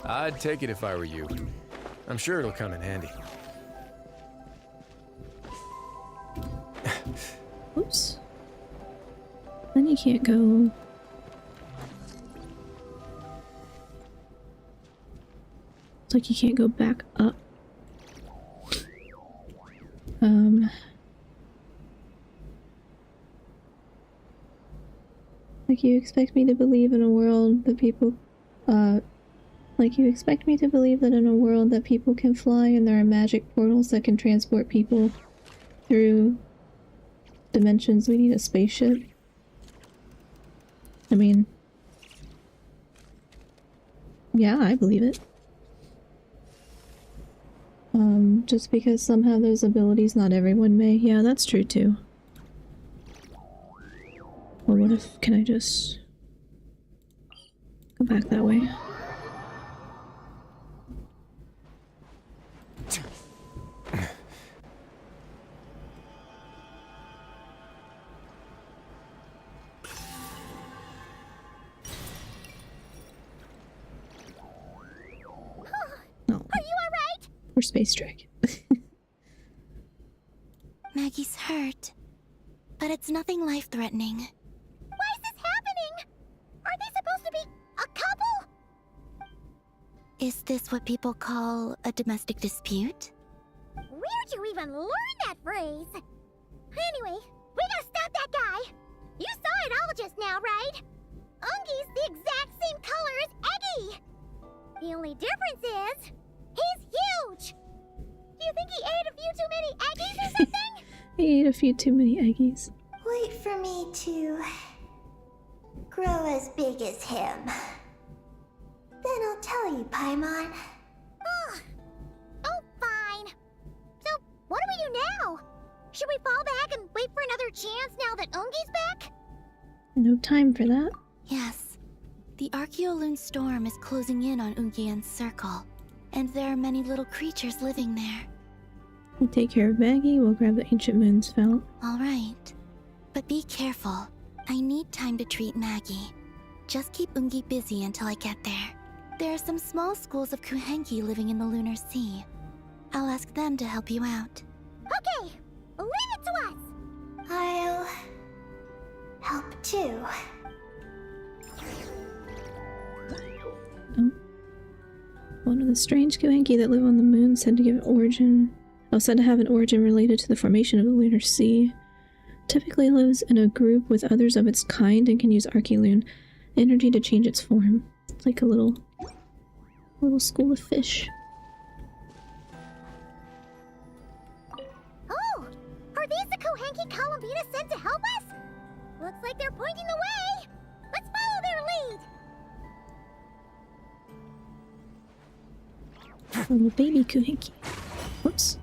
I'd take it if I were you. I'm sure it'll come in handy. Oops. Then you can't go. It's like you can't go back up. Like you expect me to believe in a world that people, like you expect me to believe that in a world that people can fly and there are magic portals that can transport people through dimensions, we need a spaceship? I mean, yeah, I believe it. Just because some have those abilities, not everyone may. Yeah, that's true too. Well, what if, can I just go back that way? No. Are you alright? Poor space dragon. Maggie's hurt, but it's nothing life-threatening. Why is this happening? Are they supposed to be a couple? Is this what people call a domestic dispute? Where'd you even learn that phrase? Anyway, we gotta stop that guy. You saw it all just now, right? Ungi's the exact same color as Eggy. The only difference is, he's huge. Do you think he ate a few too many Eggies or something? He ate a few too many eggies. Wait for me to grow as big as him. Then I'll tell you, Paimon. Oh, fine. So, what do we do now? Should we fall back and wait for another chance now that Ungi's back? No time for that. Yes. The Archeoloon storm is closing in on Ungian's circle, and there are many little creatures living there. We'll take care of Maggie, we'll grab the Ancient Moon's fount. Alright. But be careful. I need time to treat Maggie. Just keep Ungi busy until I get there. There are some small schools of Kuhenki living in the Lunar Sea. I'll ask them to help you out. Okay, leave it to us. I'll help too. Oh. One of the strange Kuhenki that live on the moon said to have an origin related to the formation of the Lunar Sea. Typically lives in a group with others of its kind and can use Archeoloon energy to change its form. It's like a little school of fish. Oh, are these the Kuhenki Columbina sent to help us? Looks like they're pointing the way. Let's follow their lead. Little baby Kuhenki. Whoops.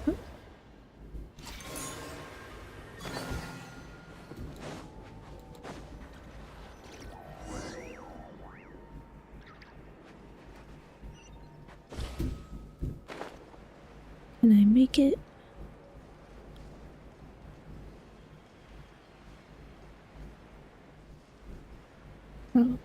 Oh. Can I make it? Oh.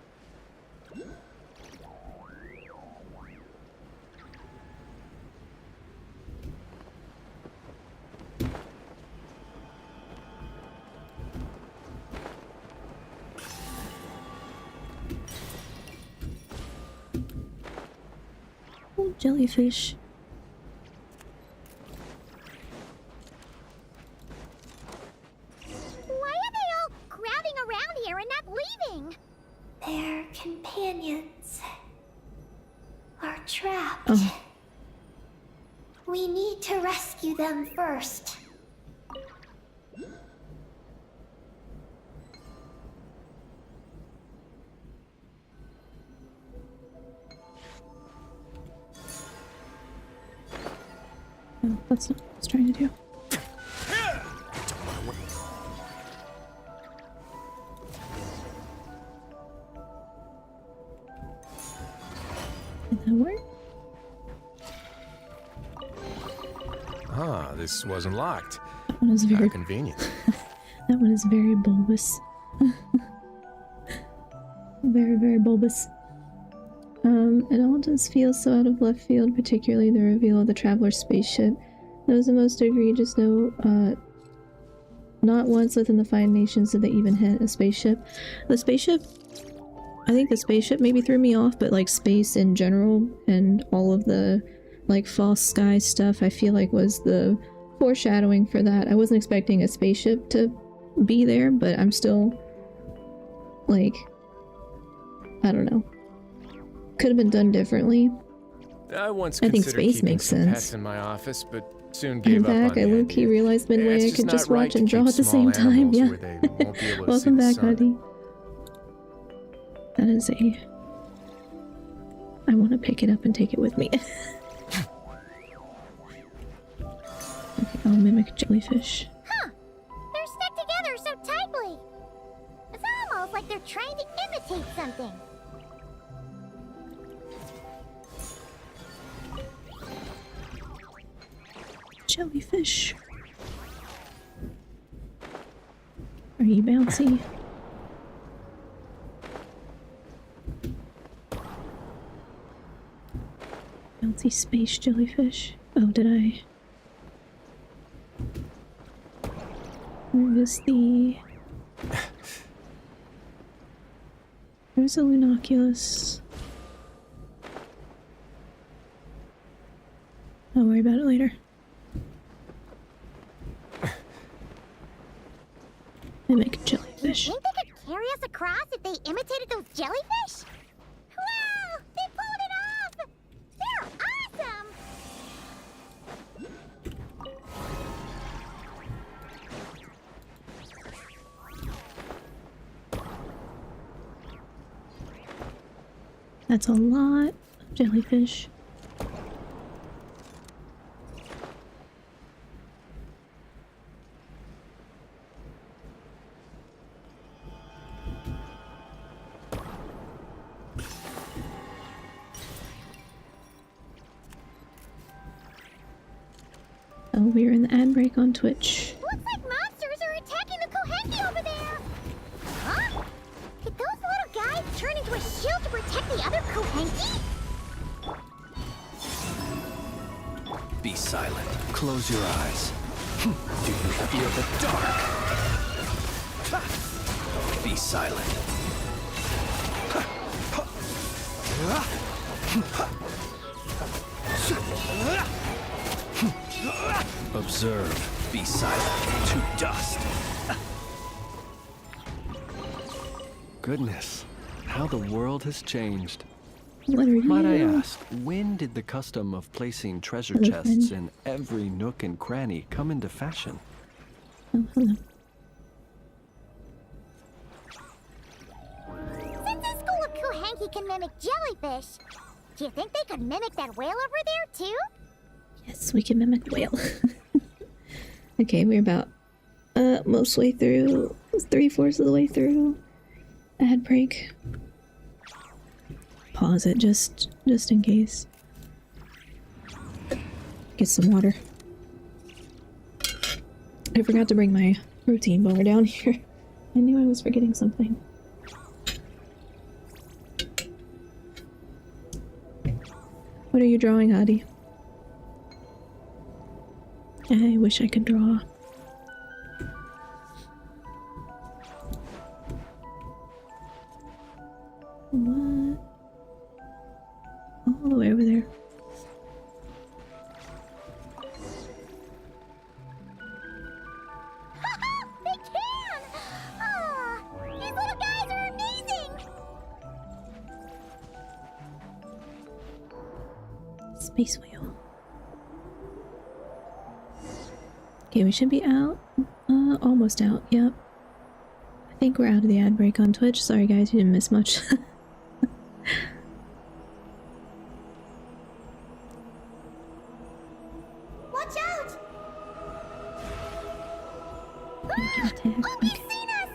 Oh, jellyfish. Why are they all crowding around here and not leaving? Their companions are trapped. Oh. We need to rescue them first. Oh, that's not what I was trying to do. Huh, this wasn't locked. That one is How very convenient. that one is very bulbous. Very, very bulbous. It all just feels so out of left field, particularly the reveal of the Traveler spaceship. That was the most egregious note. Not once within the Five Nations did they even hint a spaceship. The spaceship, I think the spaceship maybe threw me off, but like space in general and all of the like false sky stuff, I feel like was the foreshadowing for that. I wasn't expecting a spaceship to be there, but I'm still like, I don't know. Could have been done differently. I once I think considered space keeping makes some sense. pets in my office, but soon I'm gave up on back. the I low-key idea. realized midway It's I could not just right watch to and draw keep at the small same time. animals Yeah. where they won't be able to see Welcome the back, sun. Huddy. That is a... I want to pick it up and take it with me. Okay, I'll mimic jellyfish. Huh! They're stuck together so tightly! It's almost like they're trying to imitate something. Jellyfish. Are you bouncy? Bouncy space jellyfish. Oh, did I? Where is the... There's a Lunoculus. I'll worry about it later. Mimic jellyfish. Think they could carry us across if they imitated those jellyfish? Wow! They pulled it off! They're awesome! That's a lot of jellyfish. Oh, we're in the ad break on Twitch. Looks like monsters are attacking the Kohenki over there! Huh? Did those little guys turn into a shield to protect the other Kohenki? Be silent. Close your eyes. Do you feel the dark? Be silent. Observe. Be silent. To dust. Goodness, how the world has changed. What are you? Might I ask, when did the custom of placing treasure Hello, chests friend. in every nook and cranny come into fashion? Oh, hello. Since the school of Kohenki can mimic jellyfish, do you think they could mimic that whale over there, too? Yes, we can mimic whale. Okay, we're about most way through, 3/4 of the way through. Ad break. Pause it just in case. Get some water. I forgot to bring my protein bar down here. I knew I was forgetting something. What are you drawing, Hadi? I wish I could draw. What? All the way over there. They can! Ah, these little guys are amazing! Space wheel. Okay, we should be out. Almost out, yep. I think we're out of the ad break on Twitch. Sorry guys, you didn't miss much. Watch out! Get attacked. He's Okay. seen us!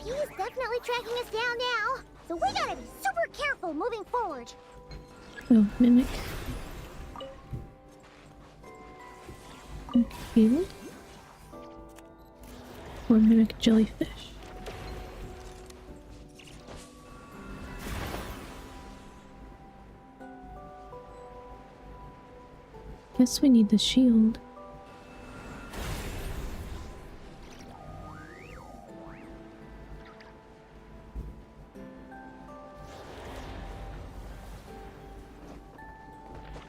He's definitely tracking us down now, so we gotta be super careful moving forward. Oh, mimic. Field? Or mimic jellyfish. Guess we need the shield.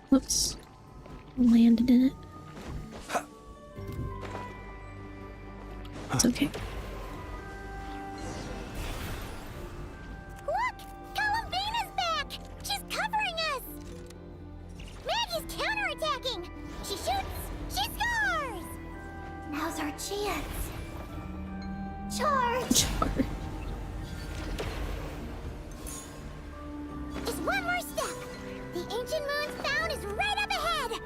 Whoops. Landed in it. It's okay. Look! Columbina's back! She's covering us! Maggie's counterattacking! She shoots! She scores! Now's our chance. Charge! Charge. Just one more step! The ancient moon's found is right up ahead!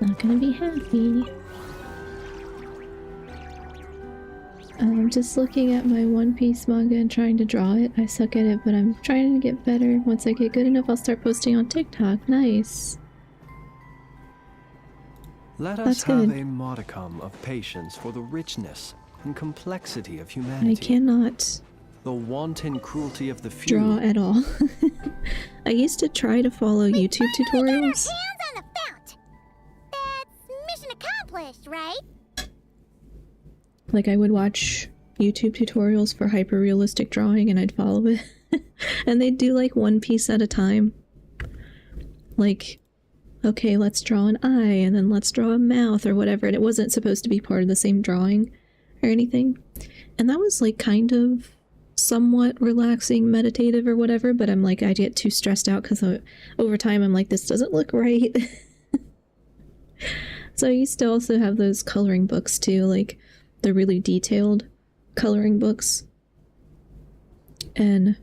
Not gonna be happy. I'm just looking at my One Piece manga and trying to draw it. I suck at it, but I'm trying to get better. Once I get good enough, I'll start posting on TikTok. Nice. Let That's us have good. a modicum of patience for the richness and complexity of humanity. I cannot The wanton cruelty of the few. draw at all. I used to try to follow YouTube tutorials. Hands on the fount! That's mission accomplished, right? Like, I would watch YouTube tutorials for hyper-realistic drawing and I'd follow it. And they'd do like one piece at a time. Like, okay, let's draw an eye and then let's draw a mouth or whatever. And it wasn't supposed to be part of the same drawing or anything. And that was like kind of somewhat relaxing, meditative or whatever. But I'm like, I get too stressed out because over time I'm like, this doesn't look right. So I used to also have those coloring books too, like the really detailed coloring books and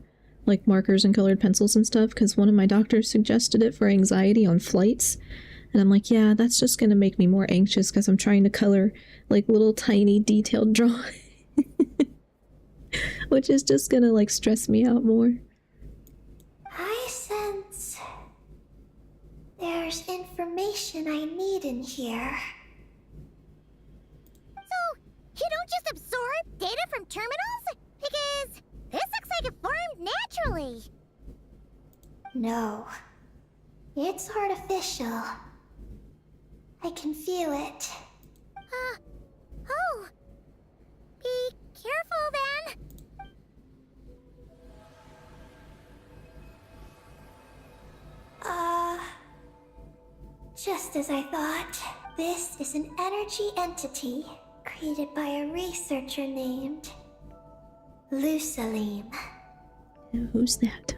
like markers and colored pencils and stuff, because one of my doctors suggested it for anxiety on flights, and I'm like, yeah, that's just gonna make me more anxious because I'm trying to color like little tiny detailed drawing which is just gonna like stress me out more. I sense there's information I need in here. So, you don't just absorb data from terminals? Because this looks like it formed naturally. No. It's artificial. I can feel it. Oh. Be careful then. Just as I thought. This is an energy entity created by a researcher named Lusalim. Who's that?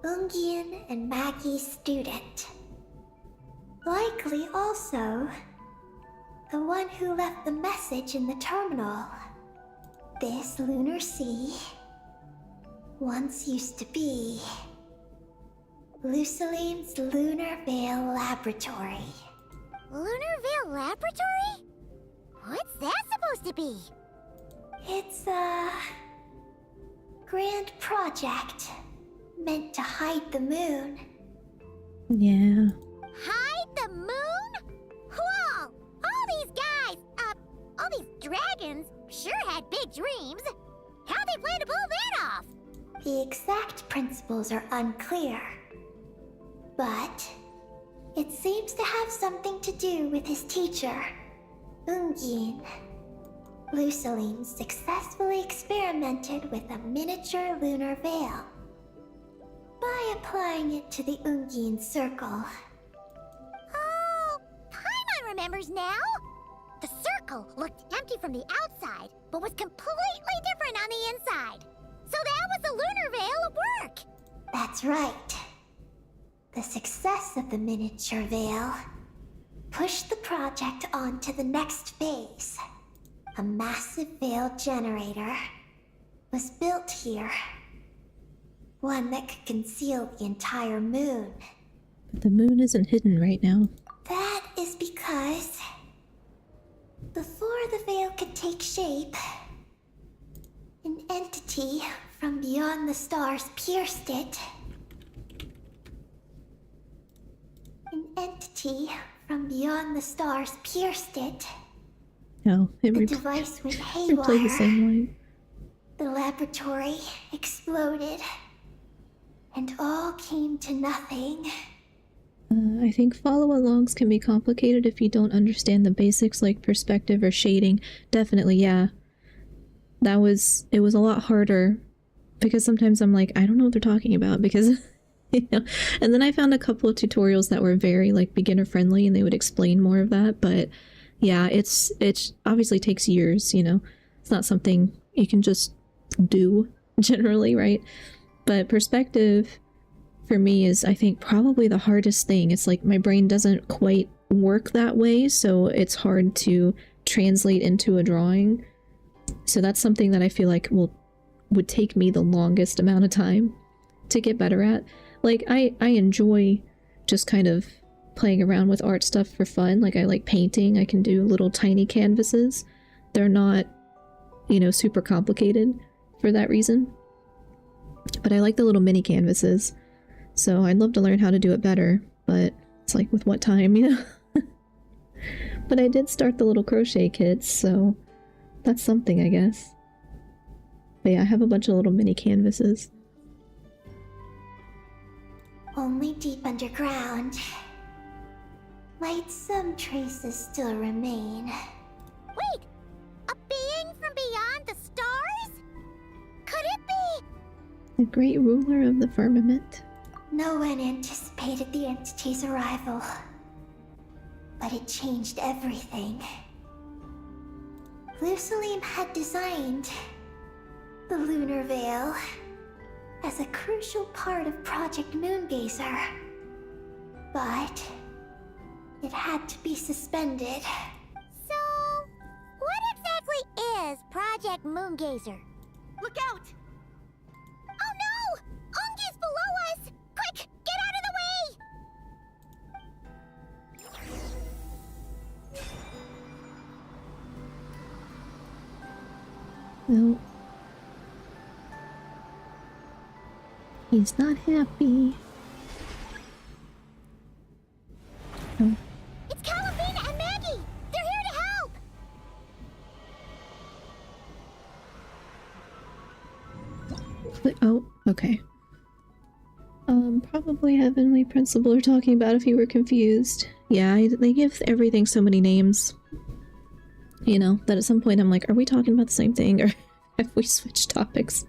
Ungian and Maggie's student. Likely also the one who left the message in the terminal. This lunar sea once used to be Lusalim's Lunar Veil Laboratory. Lunar Veil Laboratory? What's that supposed to be? It's a grand project meant to hide the moon. Yeah. Hide the moon? Whoa! All these guys, all these dragons sure had big dreams. How'd they plan to pull that off? The exact principles are unclear. But it seems to have something to do with his teacher, Ungin. Lusalim successfully experimented with a miniature lunar veil by applying it to the Ungin circle. Oh, Paimon remembers now! The circle looked empty from the outside, but was completely different on the inside. So that was the lunar veil at work! That's right. The success of the miniature veil pushed the project on to the next phase. A massive veil generator was built here. One that could conceal the entire moon. But the moon isn't hidden right now. That is because before the veil could take shape, entity from beyond the stars pierced it. An entity from beyond the stars pierced it. No, it The device went replayed the haywire. same line. The laboratory exploded. And all came to nothing. I think follow-alongs can be complicated if you don't understand the basics like perspective or shading. Definitely, yeah. It was a lot harder because sometimes I'm like, I don't know what they're talking about because, you know. And then I found a couple of tutorials that were very like beginner friendly and they would explain more of that. But yeah, it obviously takes years, you know. It's not something you can just do generally, right? But perspective for me is, I think, probably the hardest thing. It's like my brain doesn't quite work that way, so it's hard to translate into a drawing. So that's something that I feel like would take me the longest amount of time to get better at. Like, I enjoy just kind of playing around with art stuff for fun. Like, I like painting. I can do little tiny canvases. They're not, you know, super complicated for that reason. But I like the little mini canvases. So I'd love to learn how to do it better, but it's like with what time, you know? But I did start the little crochet kits, so that's something, I guess. But yeah, I have a bunch of little mini canvases. Only deep underground. Might some traces still remain? Wait! A being from beyond the stars? Could it be? The great ruler of the firmament. No one anticipated the entity's arrival. But it changed everything. Lucilim had designed the Lunar Veil as a crucial part of Project Moongazer. But it had to be suspended. So, what exactly is Project Moongazer? Look out! Oh no! Ungi's below us! Quick, get out of the way! Well, he's not happy. Oh. It's Calabina and Maggie! They're here to help! Oh, okay. Probably Heavenly Principal are talking about if you were confused. Yeah, they give everything so many names. You know, that at some point I'm like, are we talking about the same thing, or have we switched topics?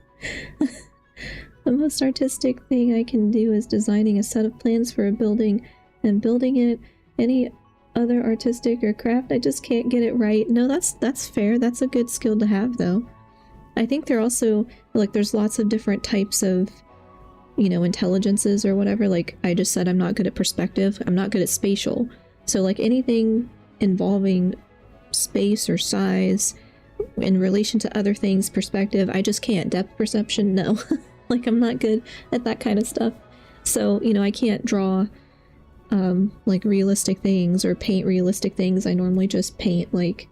The most artistic thing I can do is designing a set of plans for a building and building it. Any other artistic or craft, I just can't get it right. No, that's fair. That's a good skill to have, though. I think they're also, like, there's lots of different types of, you know, intelligences or whatever. Like, I just said I'm not good at perspective. I'm not good at spatial. So, like, anything involving space or size in relation to other things, perspective, I just can't. Depth perception, no. Like, I'm not good at that kind of stuff. So, you know, I can't draw, like, realistic things or paint realistic things. I normally just paint, like,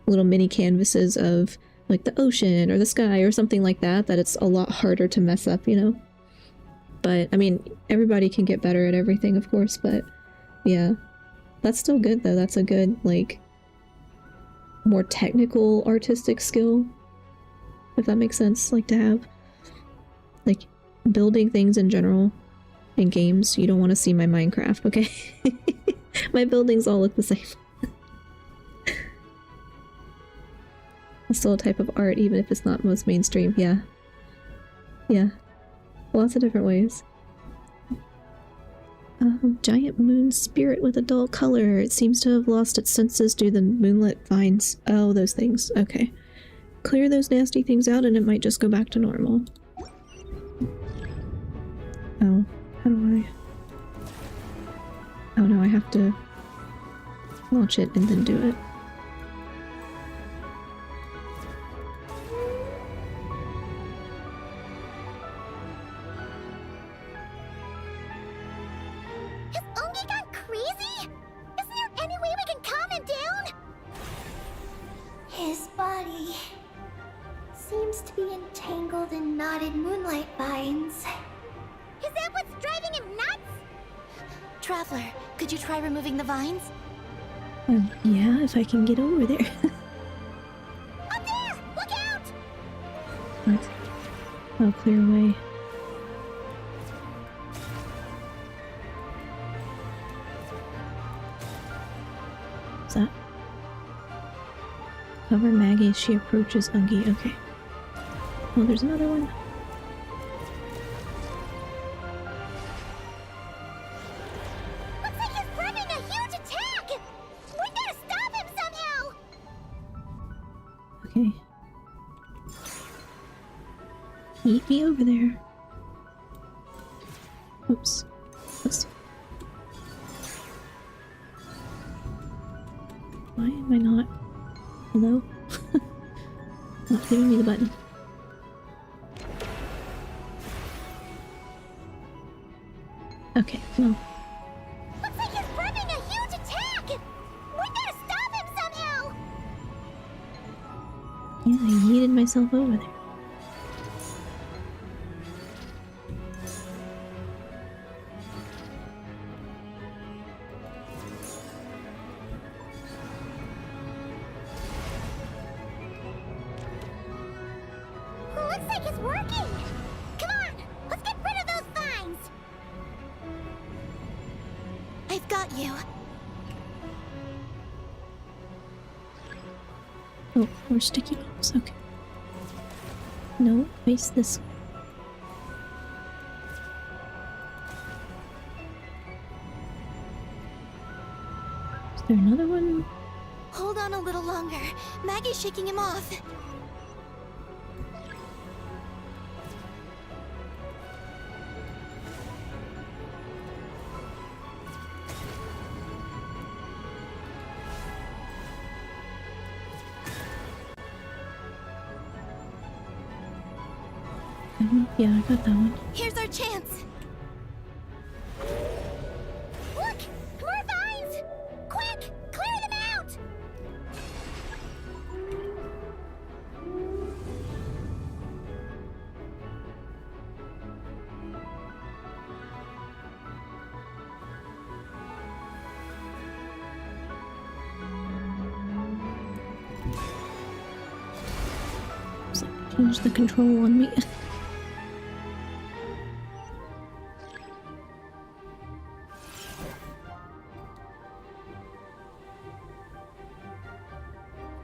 little mini canvases of, like, the ocean or the sky or something like that, that it's a lot harder to mess up, you know? But, I mean, everybody can get better at everything, of course, but, yeah. That's still good, though. That's a good, like, more technical artistic skill, if that makes sense, like, to have. Like, building things in general in games. You don't want to see my Minecraft, okay? My buildings all look the same. It's still a type of art, even if it's not most mainstream. Yeah. Yeah. Lots of different ways. Giant moon spirit with a dull color. It seems to have lost its senses due to the moonlit vines. Oh, those things. Okay. Clear those nasty things out and it might just go back to normal. Oh, how do I... Oh no, I have to launch it and then do it. Has Ungi gone crazy? Isn't there any way we can calm him down? His body seems seems to be entangled in knotted moonlight vines. Is that what's driving him nuts? Traveler, could you try removing the vines? Yeah, if I can get over there. Up there! Look out! What? I'll clear away. What's that? Cover Maggie as she approaches Ungi. Okay. Oh, there's another one. Looks like he's running a huge attack! We gotta stop him somehow! Okay. Meet me over there. Oops. Oops. Why am I not? Hello? Not giving me the button. Okay, well. Looks like he's running a huge attack! We gotta stop him somehow! Yeah, I yeeted myself over there. Looks like it's working! Come on, let's get rid of those vines! I've got you. Oh, more sticky balls. Okay. No, face this way. Is there another one? Hold on a little longer. Maggie's shaking him off. Yeah, I got that one. Here's our chance. Look! More vines! Quick! Clear them out! It's like change the control on me.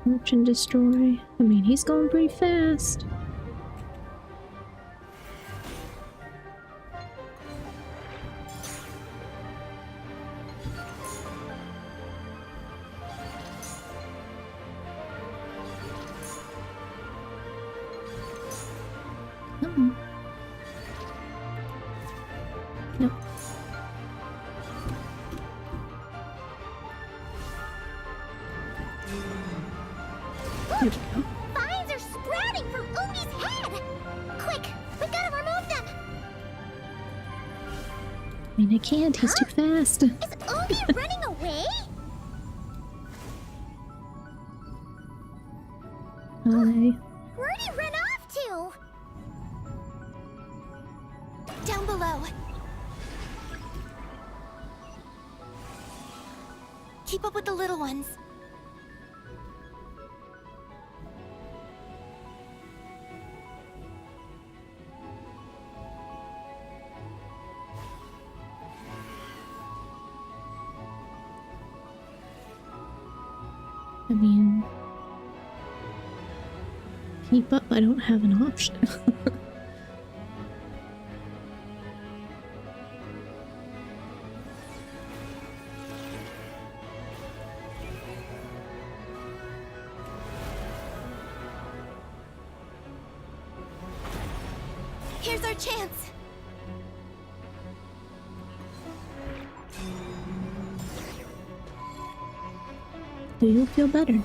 Search and destroy. I mean, he's going pretty fast. Come on. Nope. There we go. Vines are sprouting from Umi's head! Quick! We gotta remove them! I mean, I can't. He's too fast. Is Umi running away? Hi. Where'd he run off to? Down below. Keep up with the little ones. I mean, keep up. I don't have an option. Here's our chance. Do you feel better now?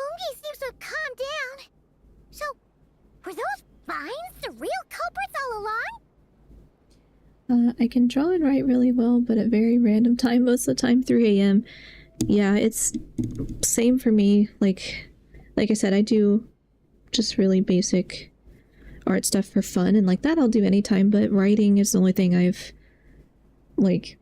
Ungi seems to I can draw and write really well, but at very random time, most of the time 3 a.m. Yeah, it's same for me. Like I said, I do just really basic art stuff for fun, and like that I'll do anytime, but writing is the only thing I've like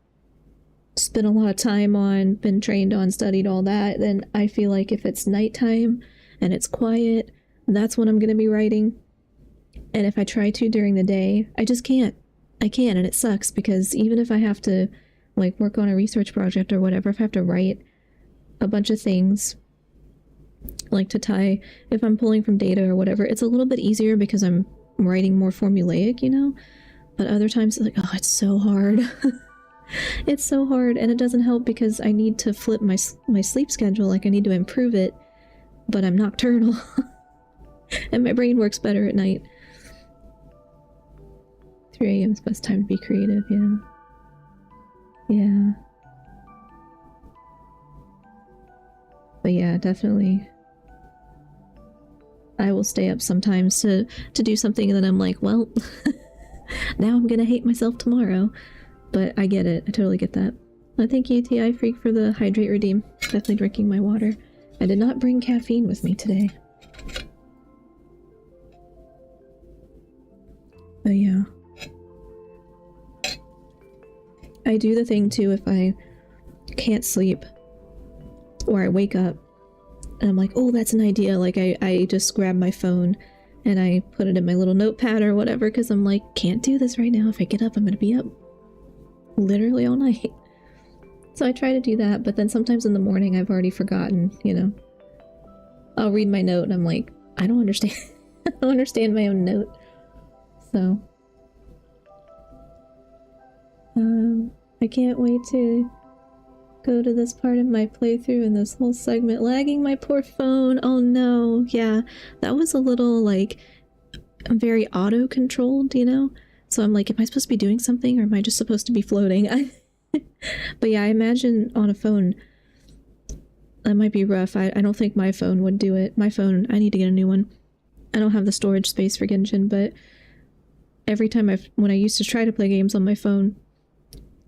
spent a lot of time on, been trained on, studied all that. Then I feel like if it's nighttime and it's quiet, that's when I'm going to be writing. And if I try to during the day, I just can't. I can't, and it sucks because even if I have to like work on a research project or whatever, if I have to write a bunch of things like to tie, if I'm pulling from data or whatever, it's a little bit easier because I'm writing more formulaic, you know? But other times it's like, oh, it's so hard. It's so hard, and it doesn't help because I need to flip my sleep schedule, like I need to improve it, but I'm nocturnal. And my brain works better at night. 3 a.m. is the best time to be creative, yeah. Yeah. But yeah, definitely. I will stay up sometimes to do something and then I'm like, well, now I'm gonna hate myself tomorrow. But I get it. I totally get that. Thank you, TI Freak, for the Hydrate Redeem. Definitely drinking my water. I did not bring caffeine with me today. But yeah. I do the thing too if I can't sleep or I wake up and I'm like, oh, that's an idea. Like I just grab my phone and I put it in my little notepad or whatever because I'm like, can't do this right now. If I get up, I'm gonna be up literally all night. So I try to do that, but then sometimes in the morning I've already forgotten, you know. I'll read my note and I'm like, I don't understand. I don't understand my own note. So I can't wait to go to this part of my playthrough and this whole segment. Lagging my poor phone. Oh no. Yeah, that was a little like very auto-controlled, you know? So I'm like, am I supposed to be doing something or am I just supposed to be floating? But yeah, I imagine on a phone that might be rough. I don't think my phone would do it. My phone, I need to get a new one. I don't have the storage space for Genshin, but every time when I used to try to play games on my phone,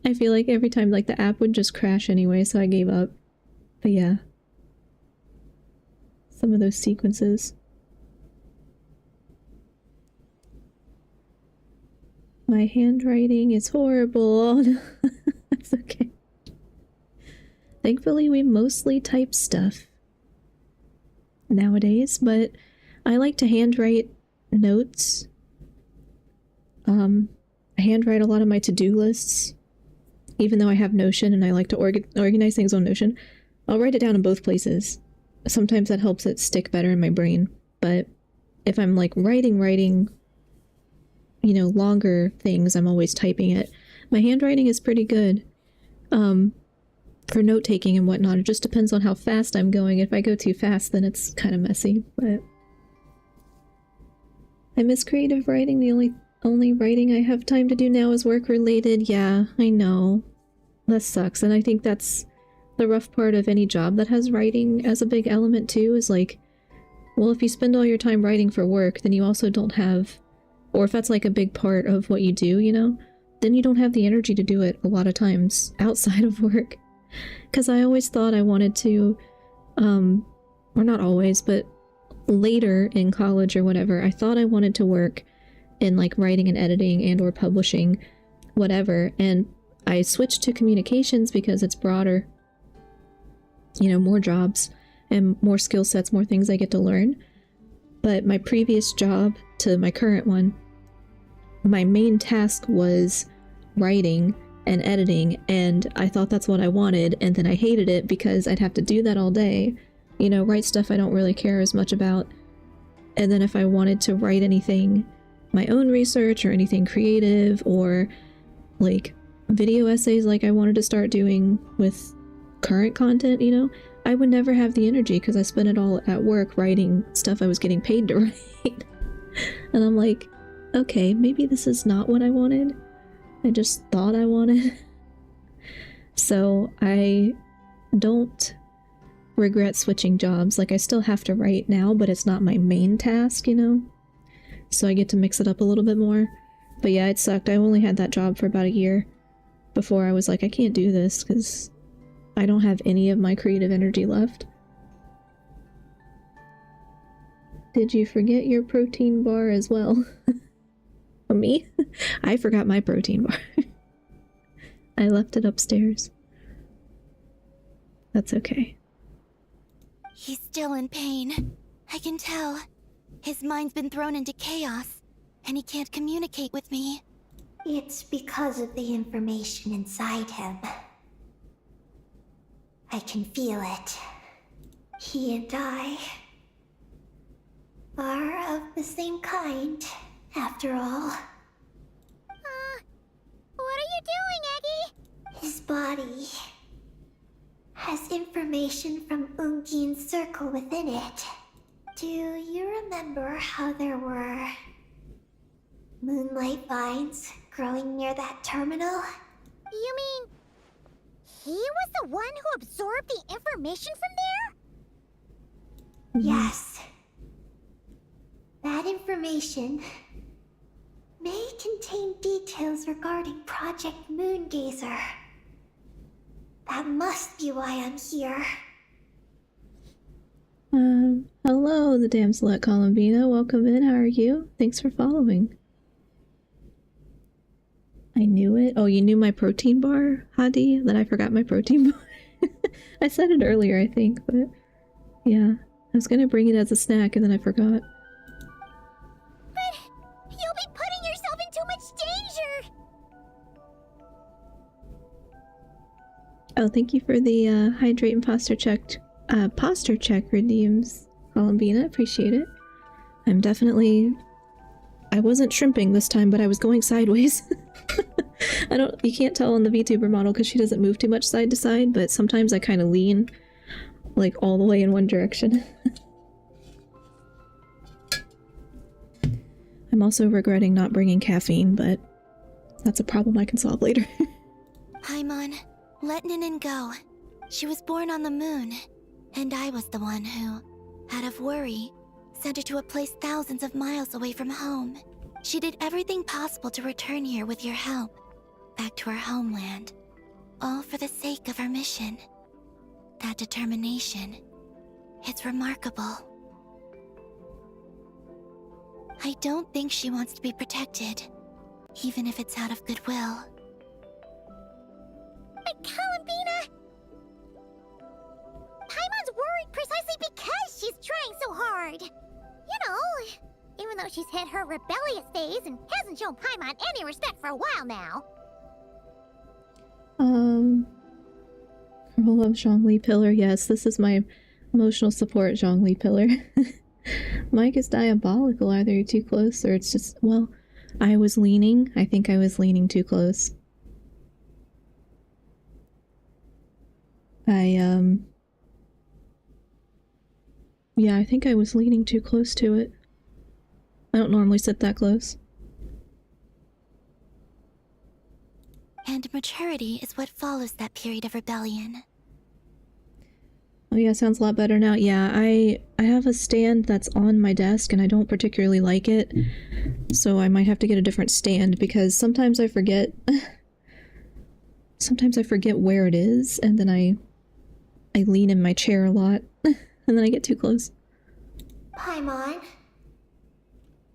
I feel like every time like the app would just crash anyway, so I gave up. But yeah. Some of those sequences. My handwriting is horrible. It's okay. Thankfully, we mostly type stuff nowadays, but I like to handwrite notes. I handwrite a lot of my to-do lists, even though I have Notion and I like to organize things on Notion. I'll write it down in both places. Sometimes that helps it stick better in my brain, but if I'm like writing, you know, longer things, I'm always typing it. My handwriting is pretty good for note-taking and whatnot. It just depends on how fast I'm going. If I go too fast, then it's kind of messy, but I miss creative writing. The only writing I have time to do now is work-related. Yeah, I know. That sucks, and I think that's the rough part of any job that has writing as a big element too, is like, well, if you spend all your time writing for work, then you also don't have, or if that's like a big part of what you do, you know, then you don't have the energy to do it a lot of times outside of work. Because I always thought I wanted to, or not always, but later in college or whatever, I thought I wanted to work in like writing and editing and or publishing, whatever, and I switched to communications because it's broader, you know, more jobs and more skill sets, more things I get to learn. But my previous job to my current one, my main task was writing and editing, and I thought that's what I wanted, and then I hated it because I'd have to do that all day, you know, write stuff I don't really care as much about. And then if I wanted to write anything, my own research or anything creative, or like video essays like I wanted to start doing with current content, you know, I would never have the energy because I spent it all at work writing stuff I was getting paid to write. And I'm like, okay, maybe this is not what I wanted. I just thought I wanted. So I don't regret switching jobs. Like, I still have to write now, but it's not my main task, you know? So I get to mix it up a little bit more. But yeah, it sucked. I only had that job for about a year before I was like, I can't do this because I don't have any of my creative energy left. Did you forget your protein bar as well? Me? I forgot my protein bar. I left it upstairs. That's okay. He's still in pain. I can tell. His mind's been thrown into chaos, and he can't communicate with me. It's because of the information inside him. I can feel it. He and I are of the same kind, after all. What are you doing, Eggy? His body has information from Ungin's circle within it. Do you remember how there were moonlight vines growing near that terminal? You mean he was the one who absorbed the information from there? Yes. That information may contain details regarding Project Moongazer. That must be why I'm here. Hello, the damsel at Columbina. Welcome in. How are you? Thanks for following. I knew it. Oh, you knew my protein bar, Hadi? That I forgot my protein bar? I said it earlier, I think, but yeah. I was gonna bring it as a snack and then I forgot. But you'll be putting yourself in too much danger! Oh, thank you for the hydrate and posture check redeems, Columbina. Appreciate it. I'm definitely... I wasn't shrimping this time, but I was going sideways. You can't tell on the VTuber model because she doesn't move too much side to side, but sometimes I kind of lean, like, all the way in one direction. I'm also regretting not bringing caffeine, but that's a problem I can solve later. Paimon, let Ninin go. She was born on the moon, and I was the one who, out of worry, sent her to a place thousands of miles away from home. She did everything possible to return here with your help, back to her homeland, all for the sake of her mission. That determination, it's remarkable. I don't think she wants to be protected, even if it's out of goodwill. But Columbina! Paimon's worried precisely because she's trying so hard. You know, even though she's hit her rebellious phase and hasn't shown Paimon any respect for a while now. Girl of Zhongli Pillar. Yes, this is my emotional support, Zhongli Pillar. Mike is diabolical. Either you're too close or it's just, well, I was leaning. I think I was leaning too close. Yeah, I think I was leaning too close to it. I don't normally sit that close. And maturity is what follows that period of rebellion. Oh yeah, sounds a lot better now. Yeah, I have a stand that's on my desk and I don't particularly like it. So I might have to get a different stand because sometimes I forget. Sometimes I forget where it is and then I lean in my chair a lot and then I get too close. Paimon,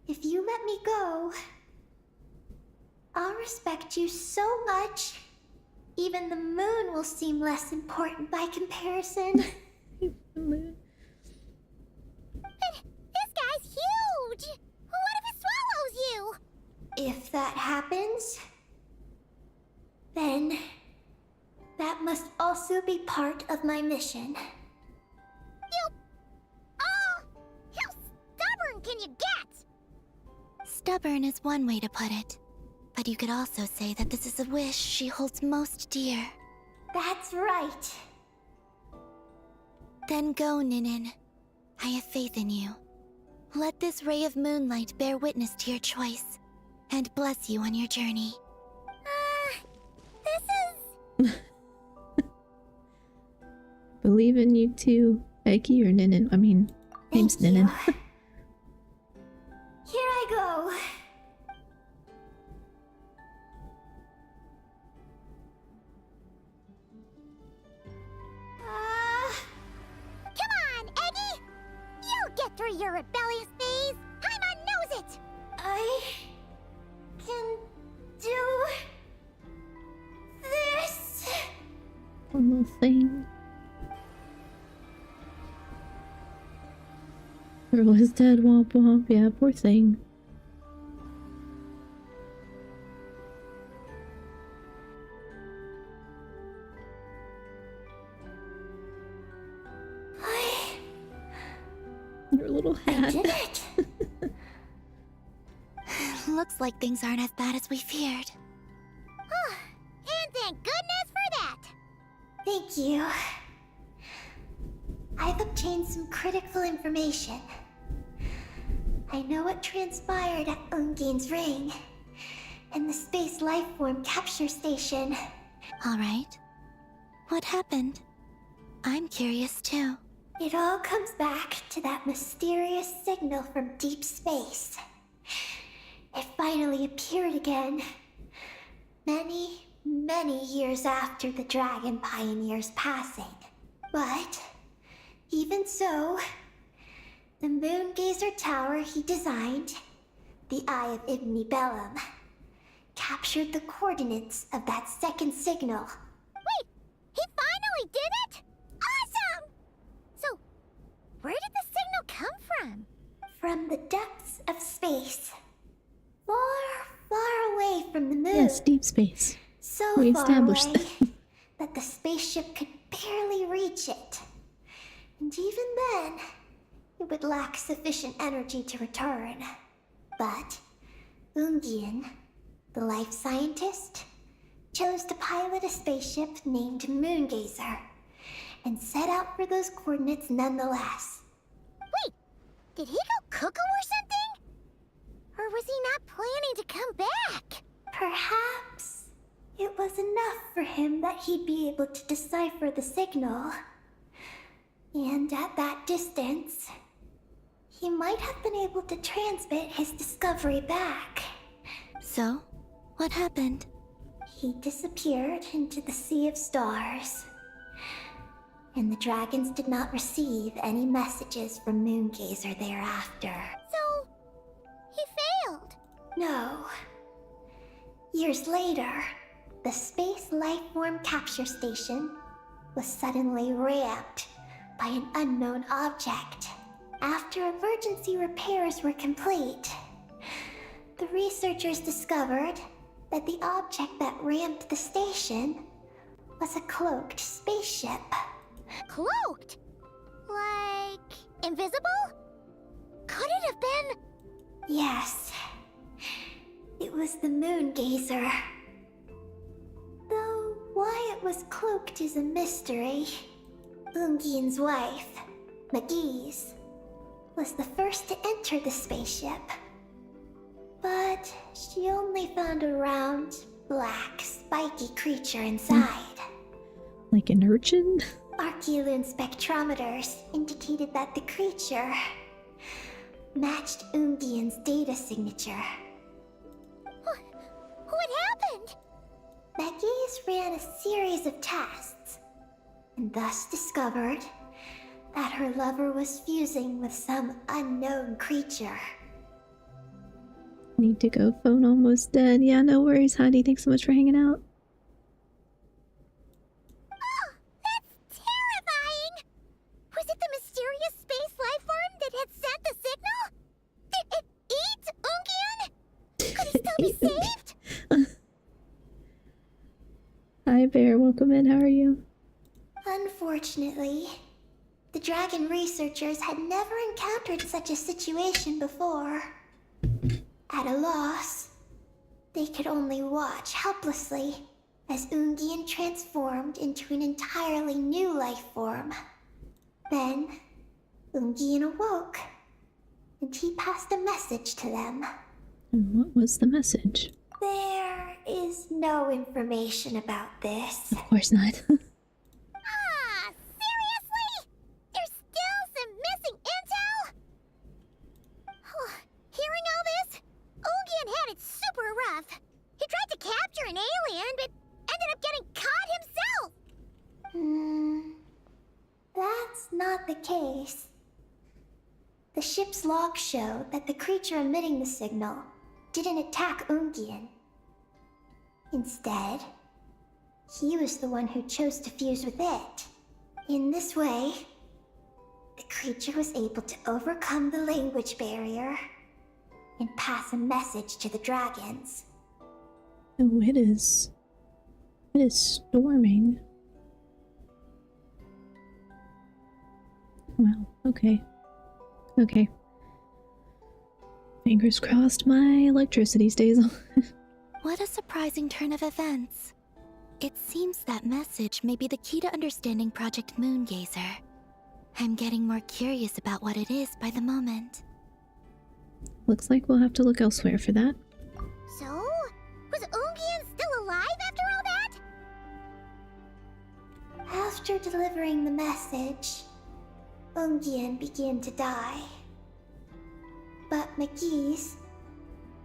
if you let me go, I'll respect you so much. Even the moon will seem less important by comparison. But this guy's huge! What if it swallows you? If that happens, then that must also be part of my mission. How stubborn can you get? Stubborn is one way to put it. But you could also say that this is a wish she holds most dear. That's right. Then go, Ninin. I have faith in you. Let this ray of moonlight bear witness to your choice, and bless you on your journey. This is... Believe in you too, Eki or Ninin. I mean, name's Thank you. Ninin. Here I go. get through your rebellious phase. Paimon knows it! I can do this. One little thing. Girl is dead, womp womp. Yeah, poor thing. Your little hat. Did it? Looks like things aren't as bad as we feared. And thank goodness for that! Thank you. I've obtained some critical information. I know what transpired at Ungain's ring and the space lifeform capture station. Alright. What happened? I'm curious too. It all comes back to that mysterious signal from deep space. It finally appeared again. Many years after the Dragon Pioneer's passing. But, even so, the Moon Gazer Tower he designed, the Eye of Ibni Bellum, captured the coordinates of that second signal. Wait! He finally did it? Awesome! So, where did the signal come from? From the depths of space. Far away from the moon. Yes, deep space. So We far established away that. that the spaceship could barely reach it. And even then, it would lack sufficient energy to return. But Ungian, the life scientist, chose to pilot a spaceship named Moongazer and set out for those coordinates nonetheless. Wait, did he go cuckoo or something? Or was he not planning to come back? Perhaps it was enough for him that he'd be able to decipher the signal. And at that distance, he might have been able to transmit his discovery back. So, what happened? He disappeared into the sea of stars. And the dragons did not receive any messages from Moongazer thereafter. So, he failed. No. Years later, the Space Lifeform Capture Station was suddenly ramped by an unknown object. After emergency repairs were complete, the researchers discovered that the object that ramped the station was a cloaked spaceship. Cloaked? Like, invisible? Could it have been... Yes, it was the Moongazer. Though why it was cloaked is a mystery. Ungian's wife, McGee's, was the first to enter the spaceship. But she only found a round, black, spiky creature inside. Like an urchin? Archeloon spectrometers indicated that the creature matched Ungian's data signature. What happened? Maggie's ran a series of tests, and thus discovered that her lover was fusing with some unknown creature. Need to go, phone almost dead. Yeah, no worries, Heidi. Thanks so much for hanging out. Oh, that's terrifying! Was it the mysterious space lifeform that had sent the signal? Did it eat Ungian? Could he still be saved? Hi, Bear. Welcome in. How are you? Unfortunately, the dragon researchers had never encountered such a situation before. At a loss, they could only watch helplessly as Ungian transformed into an entirely new life form. Then, Ungian awoke, and he passed a message to them. And what was the message? There is no information about this. Of course not. Ah, seriously? There's still some missing intel? Hearing all this, Ungian had it super rough. He tried to capture an alien, but ended up getting caught himself. That's not the case. The ship's logs show that the creature emitting the signal didn't attack Ungian. Instead, he was the one who chose to fuse with it. In this way, the creature was able to overcome the language barrier and pass a message to the dragons. Oh, it is. It is storming. Wow, okay. Okay. Fingers crossed my electricity stays on. What a surprising turn of events. It seems that message may be the key to understanding Project Moongazer. I'm getting more curious about what it is by the moment. Looks like we'll have to look elsewhere for that. So, was Ungian still alive after all that? After delivering the message, Ungian began to die. But McGee's,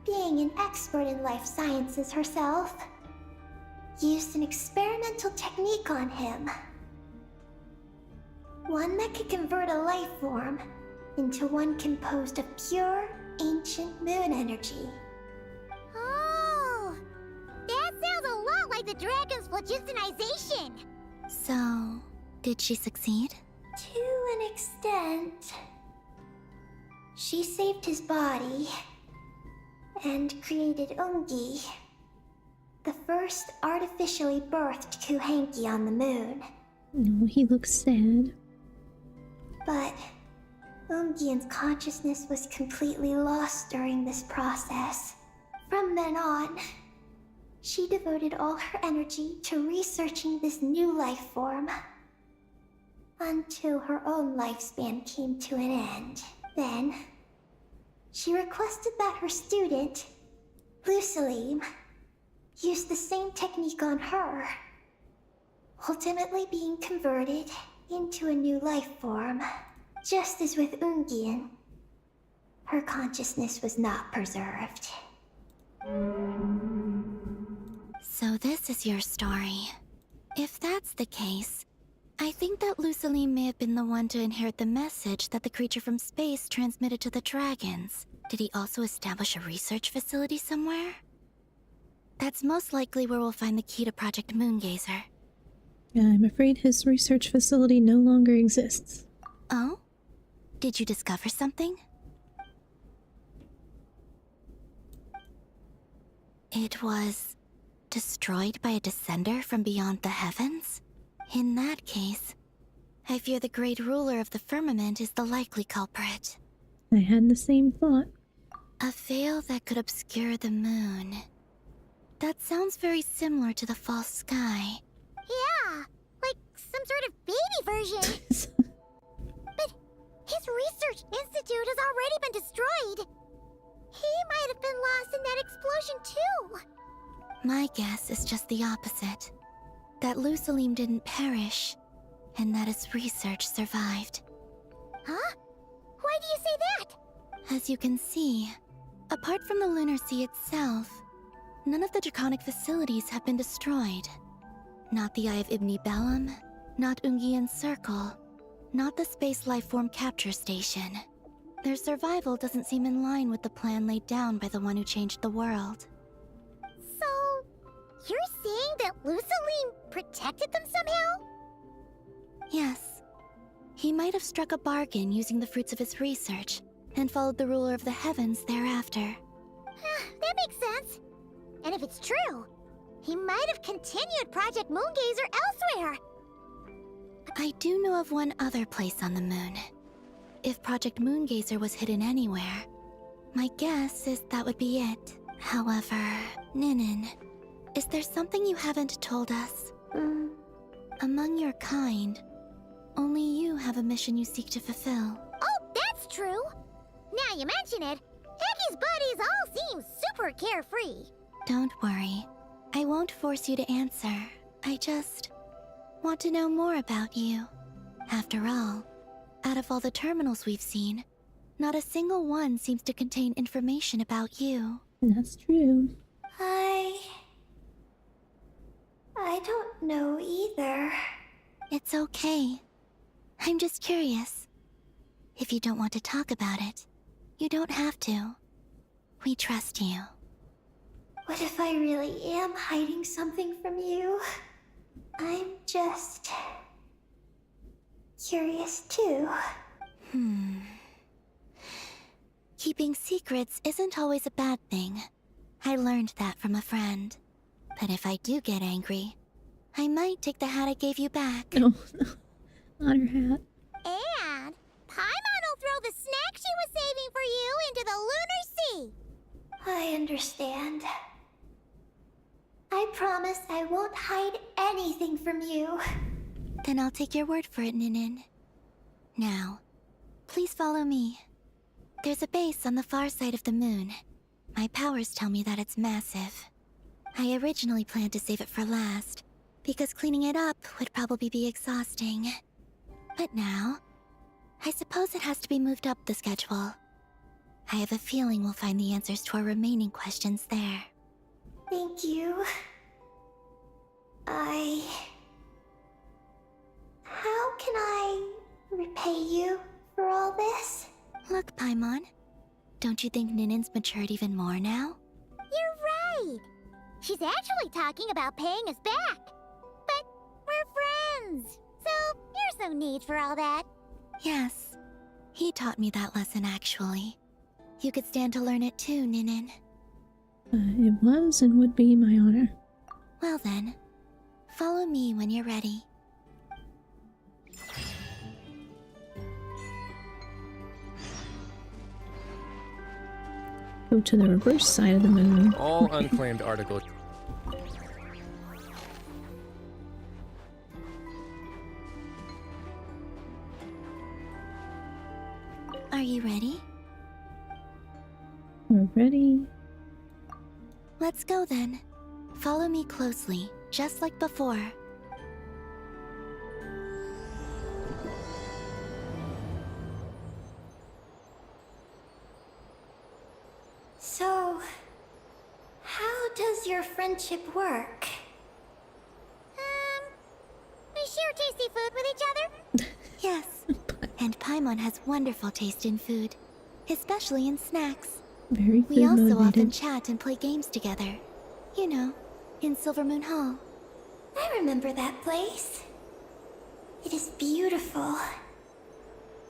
being an expert in life sciences herself, used an experimental technique on him. One that could convert a life form into one composed of pure, ancient moon energy. Oh, that sounds a lot like the dragon's phlogistonization. So, did she succeed? To an extent. She saved his body and created Ungi, the first artificially birthed Kuhanki on the moon. Oh, he looks sad. But Ungian's consciousness was completely lost during this process. From then on, she devoted all her energy to researching this new life form, until her own lifespan came to an end. Then, she requested that her student, Lusalim, use the same technique on her, ultimately being converted into a new life form. Just as with Ungian, her consciousness was not preserved. So this is your story. If that's the case, I think that Lusaline may have been the one to inherit the message that the creature from space transmitted to the dragons. Did he also establish a research facility somewhere? That's most likely where we'll find the key to Project Moongazer. I'm afraid his research facility no longer exists. Oh? Did you discover something? It was destroyed by a descender from beyond the heavens? In that case, I fear the great ruler of the firmament is the likely culprit. I had the same thought. A veil that could obscure the moon. That sounds very similar to the false sky. Yeah, like some sort of baby version. But his research institute has already been destroyed. He might have been lost in that explosion too. My guess is just the opposite. That Lusalim didn't perish, and that his research survived. Huh? Why do you say that? As you can see, apart from the Lunar Sea itself, none of the draconic facilities have been destroyed. Not the Eye of Ibn Bellum, not Ungian's Circle, not the Space Lifeform Capture Station. Their survival doesn't seem in line with the plan laid down by the one who changed the world. So, you're saying that Lusaline protected them somehow? Yes. He might have struck a bargain using the fruits of his research, and followed the ruler of the heavens thereafter. That makes sense. And if it's true, he might have continued Project Moongazer elsewhere. I do know of one other place on the moon. If Project Moongazer was hidden anywhere, my guess is that would be it. However, Ninin, is there something you haven't told us? Among your kind, only you have a mission you seek to fulfill. Oh, that's true. Now you mention it, Ecky's buddies all seem super carefree. Don't worry. I won't force you to answer. I just want to know more about you. After all, out of all the terminals we've seen, not a single one seems to contain information about you. That's true. I don't know either. It's okay. I'm just curious. If you don't want to talk about it, you don't have to. We trust you. What if I really am hiding something from you? I'm just curious too. Keeping secrets isn't always a bad thing. I learned that from a friend. But if I do get angry, I might take the hat I gave you back. No, not her hat. And Paimon will throw the snack she was saving for you into the Lunar Sea. I understand. I promise I won't hide anything from you. Then I'll take your word for it, Ninin. Now, please follow me. There's a base on the far side of the moon. My powers tell me that it's massive. I originally planned to save it for last, because cleaning it up would probably be exhausting. But now, I suppose it has to be moved up the schedule. I have a feeling we'll find the answers to our remaining questions there. Thank you. How can I repay you for all this? Look, Paimon. Don't you think Ninin's matured even more now? You're right. She's actually talking about paying us back. But we're friends, so there's no need for all that. Yes. He taught me that lesson, actually. You could stand to learn it too, Ninin. It was and would be my honor. Well then, follow me when you're ready. Go to the reverse side of the moon. All unclaimed articles. Are you ready? We're ready. Let's go then. Follow me closely, just like before. So, how does your friendship work? We share tasty food with each other. Yes. And Paimon has wonderful taste in food, especially in snacks. Very food We also motivated. often chat and play games together. You know, in Silvermoon Hall. I remember that place. It is beautiful.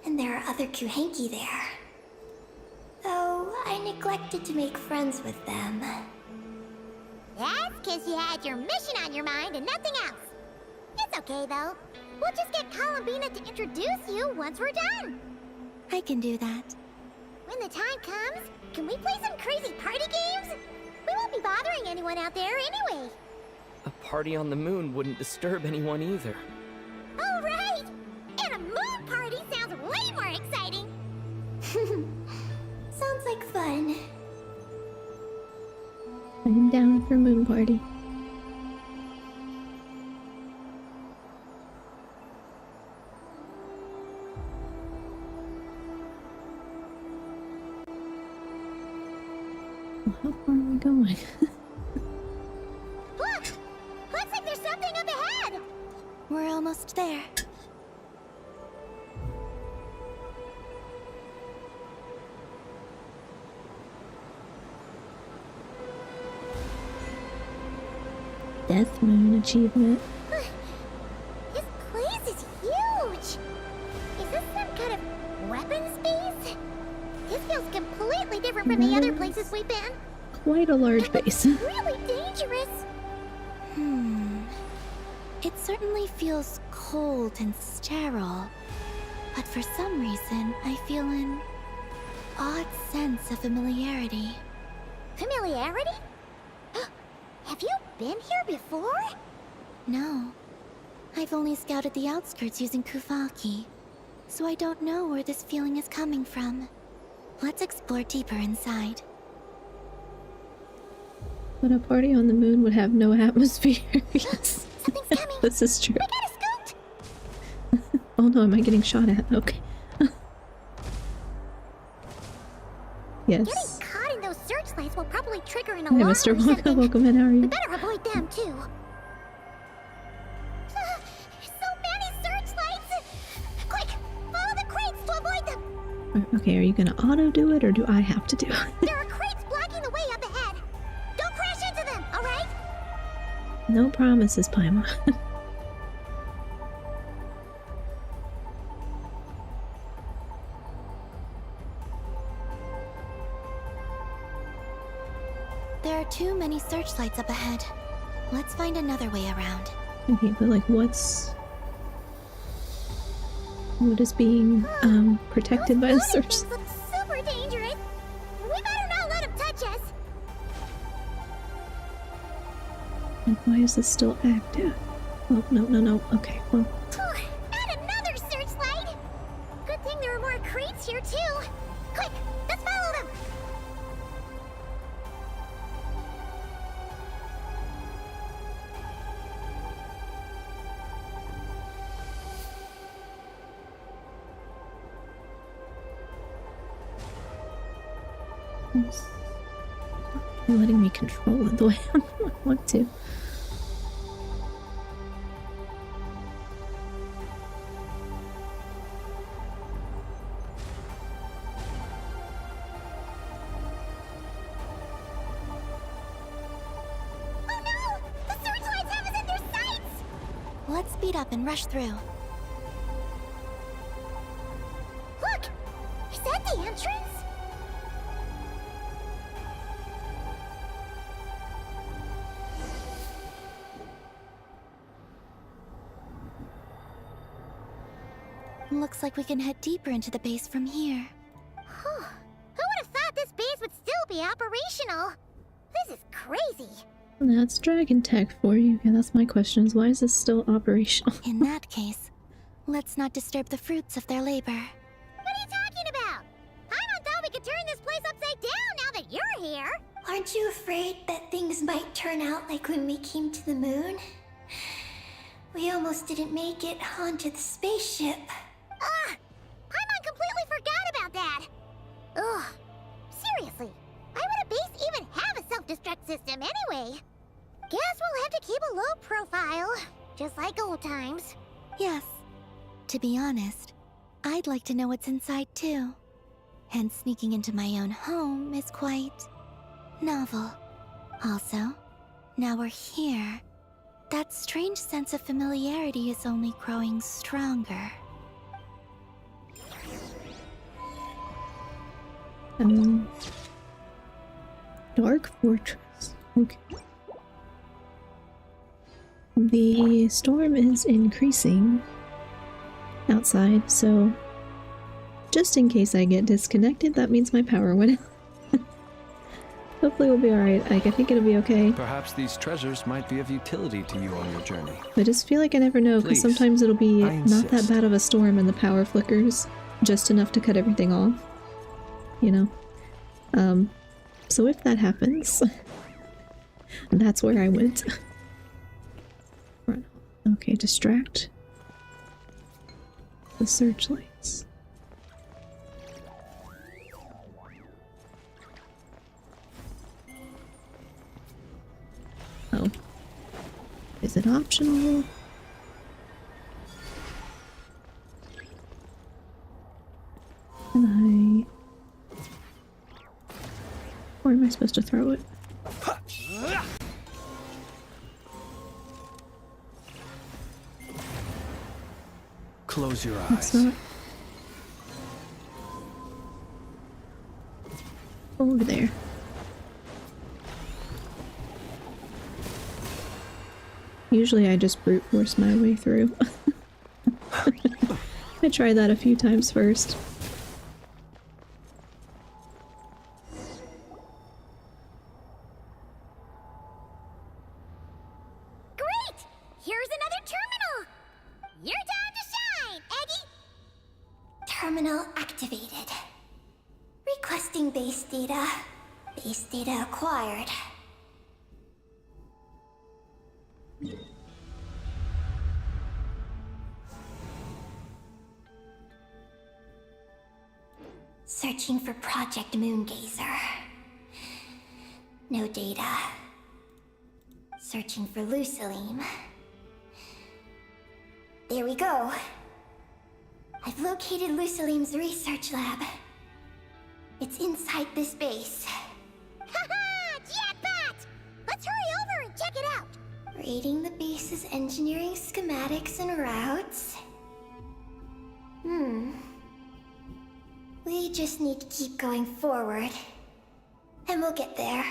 And there are other Kuhenki there. Though I neglected to make friends with them. That's because you had your mission on your mind and nothing else. It's okay, though. We'll just get Columbina to introduce you once we're done. I can do that. When the time comes, can we play some crazy party games? We won't be bothering anyone out there anyway. A party on the moon wouldn't disturb anyone either. All right! And a moon party sounds way more exciting. Sounds like fun. I'm down for moon party. Well, how far are we going? Look! Looks like there's something up ahead! We're almost there. Death Moon achievement. This place is huge! Is this some kind of weapons base? This feels completely different from the other places we've been. Quite a large base. Really dangerous! It certainly feels cold and sterile. But for some reason, I feel an odd sense of familiarity. Familiarity? Have you been here before? No. I've only scouted the outskirts using Kuvaki, so I don't know where this feeling is coming from. Let's explore deeper inside. But a party on the moon would have no atmosphere. Yes. Something's coming! This is true. We gotta scoot! Oh no, am I getting shot at? Okay. Getting Yes. caught in those searchlights will probably trigger an Hey, alarm Mr. or Wonka, something. welcome in. How are We you? better avoid them, too. So many searchlights! Quick! Follow the crates to avoid them! Okay, are you gonna auto do it or do I have to do it? There are crates blocking the way up ahead. Don't crash into them, alright? No promises, Paimon. There are too many searchlights up ahead. Let's find another way around. Okay, but like what is being protected by the Those search? things look super dangerous. We better not let them touch us. And why is this still active? Oh, no. Okay, well. And another searchlight. Good thing there are more crates here too. Quick, let's follow them. You're letting me control it the way I want to. Oh no! The searchlights have us in their sights! Let's speed up and rush through. Look! Is that the entrance? Looks like we can head deeper into the base from here. Who would have thought this base would still be operational? This is crazy. That's dragon tech for you. Yeah, that's my question is why is this still operational? In that case, let's not disturb the fruits of their labor. What are you talking about? I thought we could turn this place upside down now that you're here. Aren't you afraid that things might turn out like when we came to the moon? We almost didn't make it onto the spaceship. Paimon completely forgot about that. Ugh. Seriously, why would a base even have a self-destruct system anyway? Guess we'll have to keep a low profile, just like old times. Yes. To be honest, I'd like to know what's inside too. And sneaking into my own home is quite novel. Also, now we're here. That strange sense of familiarity is only growing stronger. Dark Fortress. Okay. The storm is increasing outside, so just in case I get disconnected, that means my power went out. Hopefully we'll be alright. I think it'll be okay. Perhaps these treasures might be of utility to you on your journey. I just feel like I never know, because Please, sometimes it'll be I not that insist. bad of a storm and the power flickers just enough to cut everything off. You know? So if that happens, that's where I went. Run. Okay, distract the searchlights. Oh. Is it optional? Can I... Where am I supposed to throw it? Close your It's eyes. not... Over there. Usually I just brute force my way through. I tried that a few times first. Great! Here's another terminal! Your time to shine, Eggy! Terminal activated. Requesting base data. Base data acquired. Searching for Project Moongazer. No data. Searching for Lucilim. There we go. I've located Lucilim's research lab. It's inside this base. Haha! Jackpot! Let's hurry over and check it out! Reading the base's engineering schematics and routes. We just need to keep going forward. And we'll get there.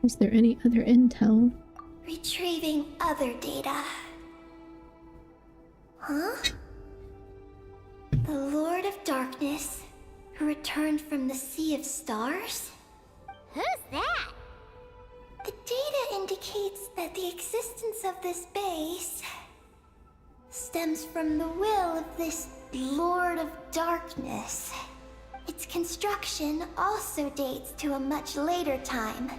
Is there any other intel? Retrieving other data. Huh? The Lord of Darkness, who returned from the Sea of Stars? Who's that? The data indicates that the existence of this base stems from the will of this Lord of Darkness. Its construction also dates to a much later time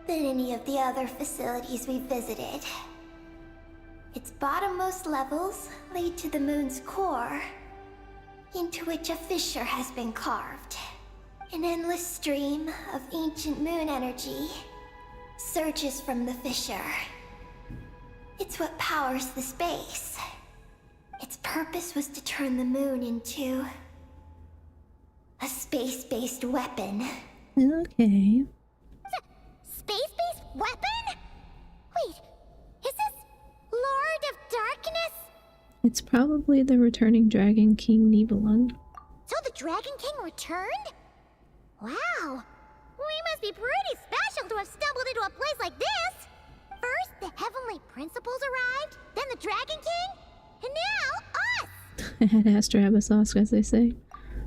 than any of the other facilities we visited. Its bottommost levels lead to the moon's core, into which a fissure has been carved. An endless stream of ancient moon energy surges from the fissure. It's what powers the space. Its purpose was to turn the moon into a space-based weapon. Okay. Space-based weapon? Wait, is this Lord of Darkness? It's probably the returning Dragon King Nibelung. So the Dragon King returned? Wow. We must be pretty special to have stumbled into a place like this. First, the Heavenly Principles arrived, then the Dragon King, and now us! I had Astraba sauce, as they say.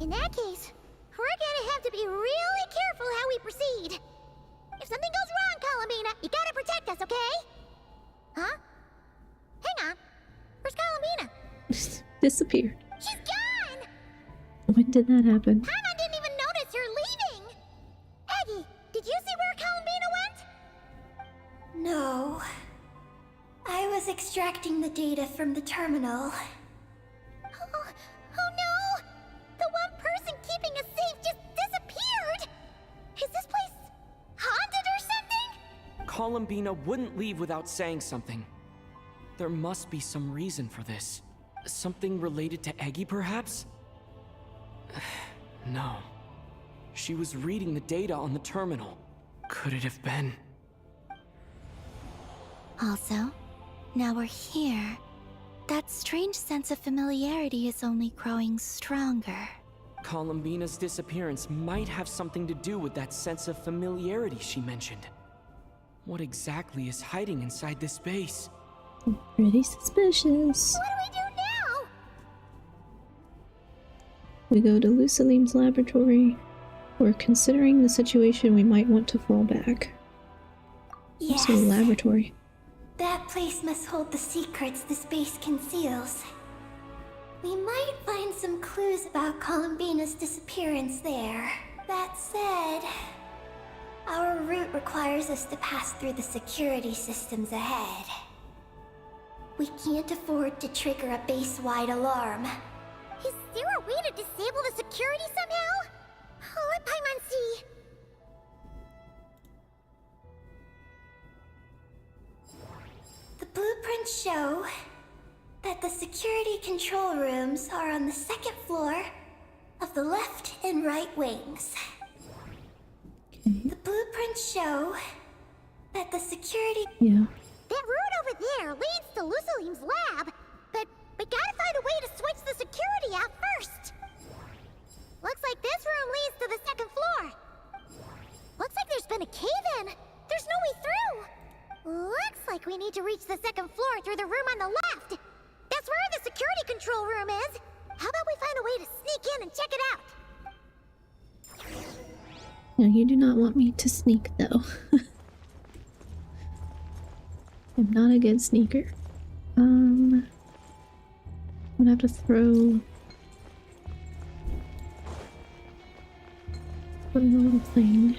In that case, we're gonna have to be really careful how we proceed. If something goes wrong, Columbina, you gotta protect us, okay? Huh? Hang on. Where's Columbina? Disappeared. She's gone! When did that happen? Paimon didn't even notice her leaving! Eggy, did you see where Columbina went? No. I was extracting the data from the terminal. Oh no! The one person keeping us safe just disappeared! Is this place haunted or something? Columbina wouldn't leave without saying something. There must be some reason for this. Something related to Eggy, perhaps? No. She was reading the data on the terminal. Could it have been? Also, now we're here. That strange sense of familiarity is only growing stronger. Columbina's disappearance might have something to do with that sense of familiarity she mentioned. What exactly is hiding inside this base? Pretty suspicious. What do we do now? We go to Lucilim's laboratory. We're considering the situation, we might want to fall back. Yes. So, laboratory. That place must hold the secrets the space conceals. We might find some clues about Columbina's disappearance there. That said, our route requires us to pass through the security systems ahead. We can't afford to trigger a base-wide alarm. Is there a way to disable the security somehow? Let Paimon see. The blueprints show that the security control rooms are on the second floor of the left and right wings. The blueprints show that the security... Yeah. That route over there leads to Lucilim's lab, but we gotta find a way to switch the security out first. Looks like this room leads to the second floor. Looks like there's been a cave-in. There's no way through. Looks like we need to reach the second floor through the room on the left. That's where the security control room is. How about we find a way to sneak in and check it out? No, you do not want me to sneak, though. I'm not a good sneaker. I'm gonna have to throw a little thing.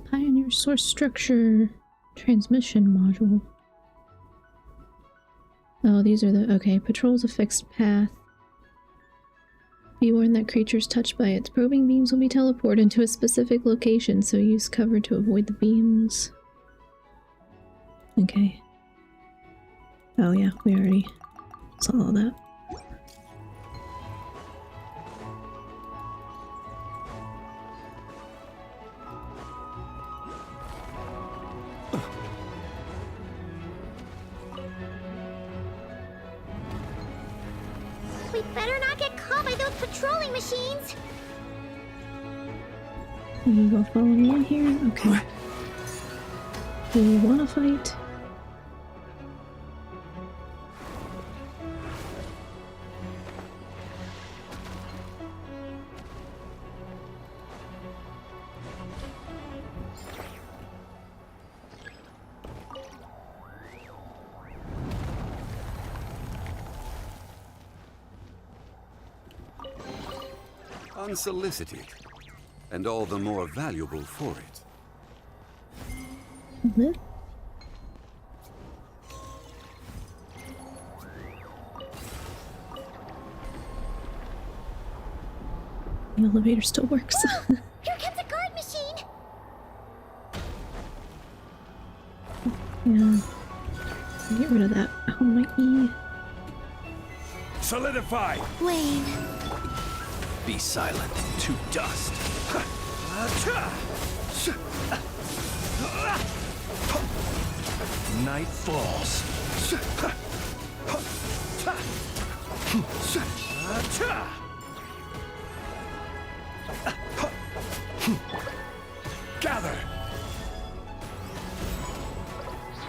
Pioneer source structure transmission module. Oh, these are the... Okay, patrols a fixed path. Be warned that creatures touched by its probing beams will be teleported to a specific location, so use cover to avoid the beams. Okay. Oh yeah, we already saw all that. We better not get caught by those patrolling machines. You go follow me in here? Okay. Do you wanna fight? Unsolicited, and all the more valuable for it. Live? The elevator still works. Here comes a guard machine. Yeah. Get rid of that. Oh my E. Solidify! Wayne, Be silent. To dust. Night falls. Gather!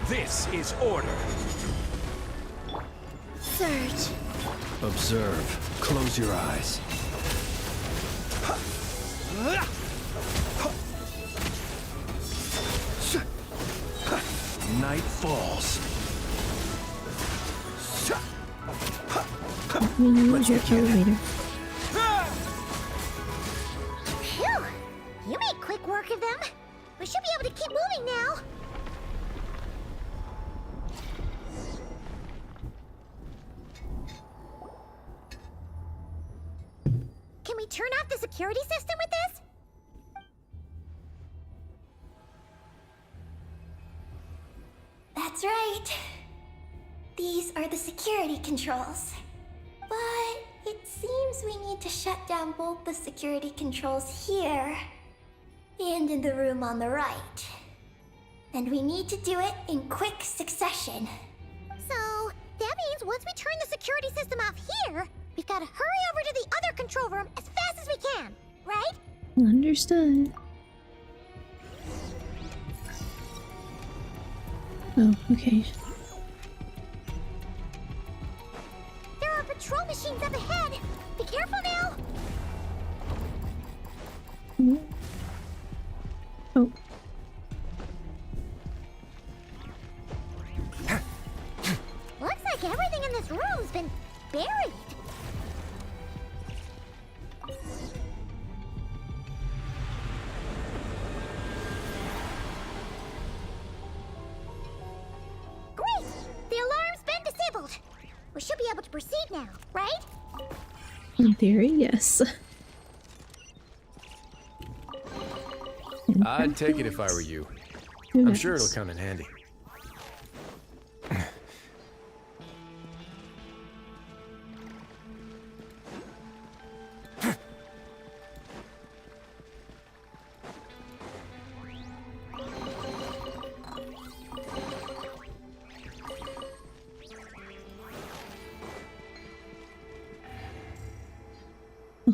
This is order. Surge. Observe. Close your eyes. Night falls. We need your elevator. Phew! You made quick work of them. We should be able to keep moving now. Can we turn off the security system with this? That's right. These are the security controls. But it seems we need to shut down both the security controls here and in the room on the right. And we need to do it in quick succession. So, that means once we turn the security system off here, we've got to hurry over to the other control room as fast as we can, right? Understood. Oh, okay. There are patrol machines up ahead. Be careful now. Oh. Looks like everything in this room's been buried. Great! The alarm's been disabled. We should be able to proceed now, right? In theory, yes. In I'd take it practice, if I were you. who I'm sure it'll knows? come in handy.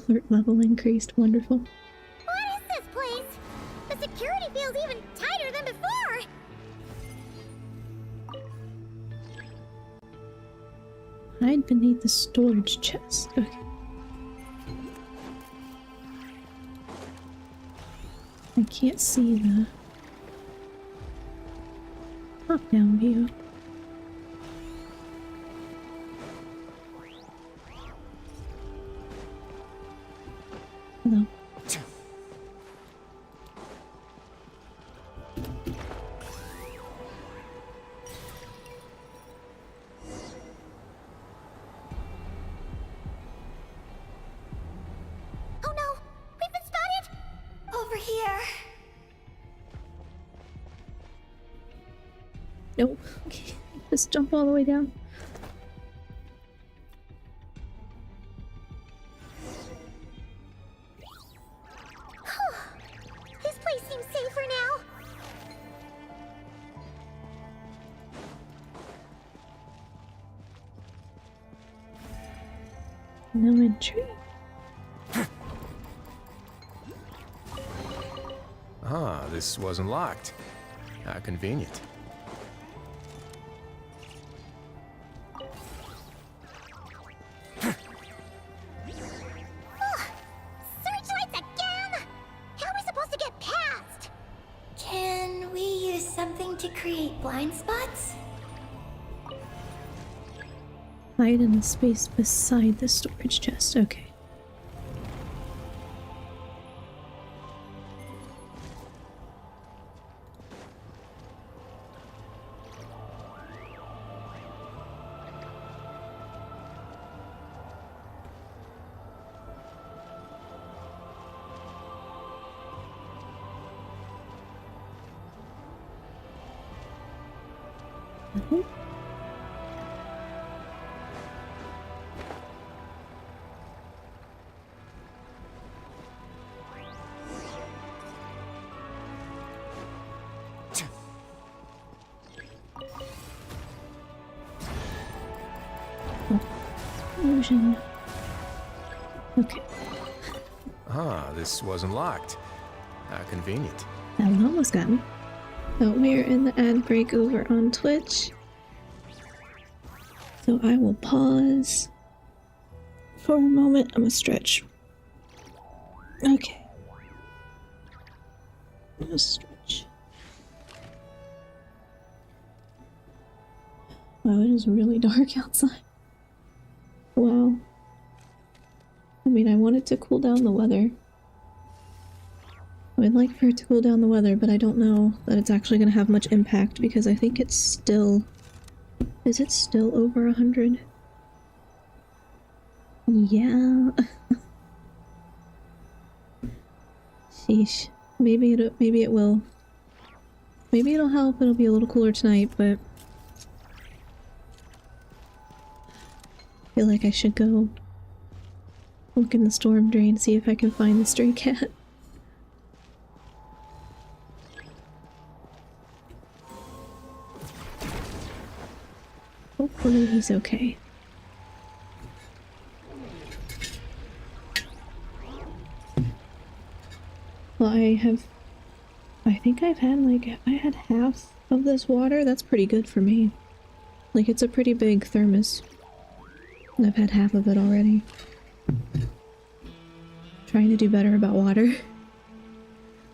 Alert level increased. Wonderful. What is this place? The security feels even tighter than before. Hide beneath the storage chest. Okay. I can't see the top-down view. Hello. No. Okay. Just jump all the way down. This place seems safer now. No entry. Ah, this wasn't locked. How convenient. Searchlights again! How are we supposed to get past? Can we use something to create blind spots? Hide in the space beside the storage chest. Okay. Mhm. Illusion. Okay. Ah, this wasn't locked. How convenient. That one almost got me. So we're in the ad break over on Twitch. So I will pause for a moment. I'm gonna stretch. Okay. I'm gonna stretch. Wow, it is really dark outside. Wow. I mean, I wanted to cool down the weather. I would like for it to cool down the weather, but I don't know that it's actually going to have much impact because I think it's still... Is it still over 100? Yeah. Sheesh. Maybe it will. Maybe it'll help. It'll be a little cooler tonight, but I feel like I should go look in the storm drain, see if I can find the stray cat. Hopefully he's okay. Well, I think I've had like, if I had half of this water, that's pretty good for me. Like, it's a pretty big thermos. And I've had half of it already. Trying to do better about water.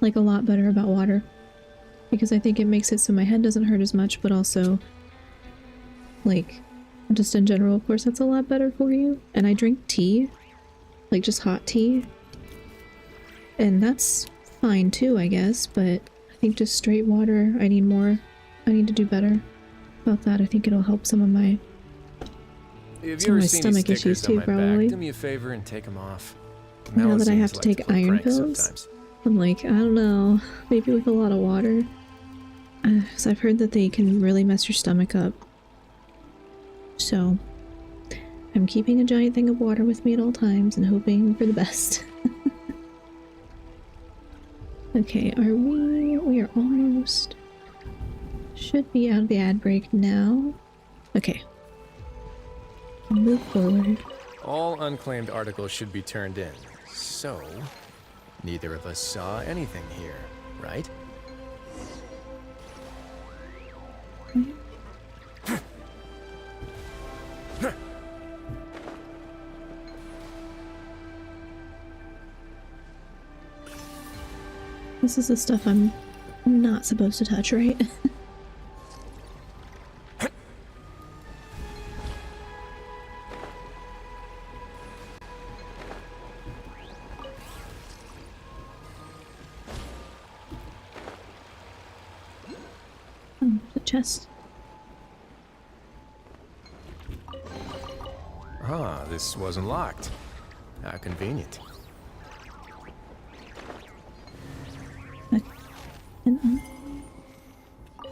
Like, a lot better about water. Because I think it makes it so my head doesn't hurt as much, but also, like, just in general, of course, that's a lot better for you. And I drink tea. Like, just hot tea. And that's fine too, I guess, but I think just straight water, I need more. I need to do better about that. I think it'll help some of my stomach issues too, probably. Do me a favor and take them off. Now that I have to take iron pills, sometimes. I'm like, I don't know, maybe with a lot of water. So I've heard that they can really mess your stomach up. So I'm keeping a giant thing of water with me at all times and hoping for the best. Okay, we are almost, should be out of the ad break now. Okay. I'll move forward. All unclaimed articles should be turned in. So, neither of us saw anything here, right? This is the stuff I'm not supposed to touch, right? Oh, the chest. Ah, this wasn't locked. How convenient.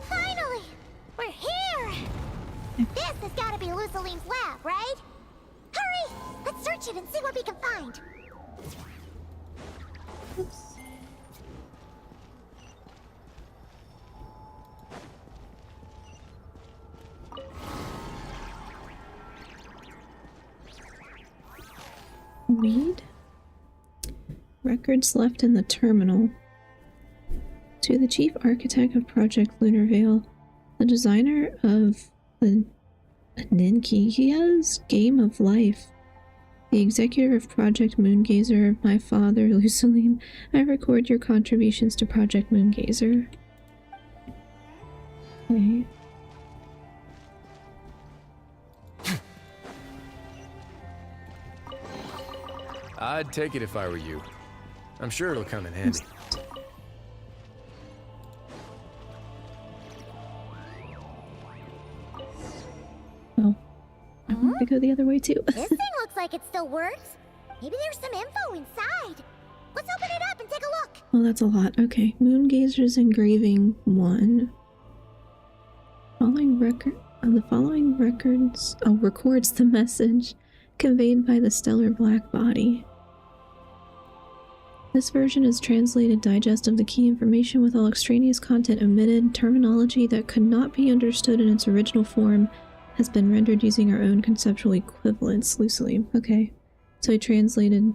Finally! We're here! Lusalim's lab, right? Hurry! Let's search it and see what we can find. Oops. Read? Records left in the terminal. To the chief architect of Project Lunar Veil, the designer of the Ninkikia's Game of Life, the executor of Project Moongazer, my father, Lusalim, I record your contributions to Project Moongazer. Okay. I'd take it if I were you. I'm sure it'll come in handy. Oh. I want to go the other way too. This thing looks like it still works. Maybe there's some info inside. Let's open it up and take a look. Well, that's a lot. Okay. Moongazer's engraving 1. The following records records the message conveyed by the stellar black body. This version is translated digest of the key information with all extraneous content omitted. Terminology that could not be understood in its original form has been rendered using our own conceptual equivalents. Loosely. Okay. So I translated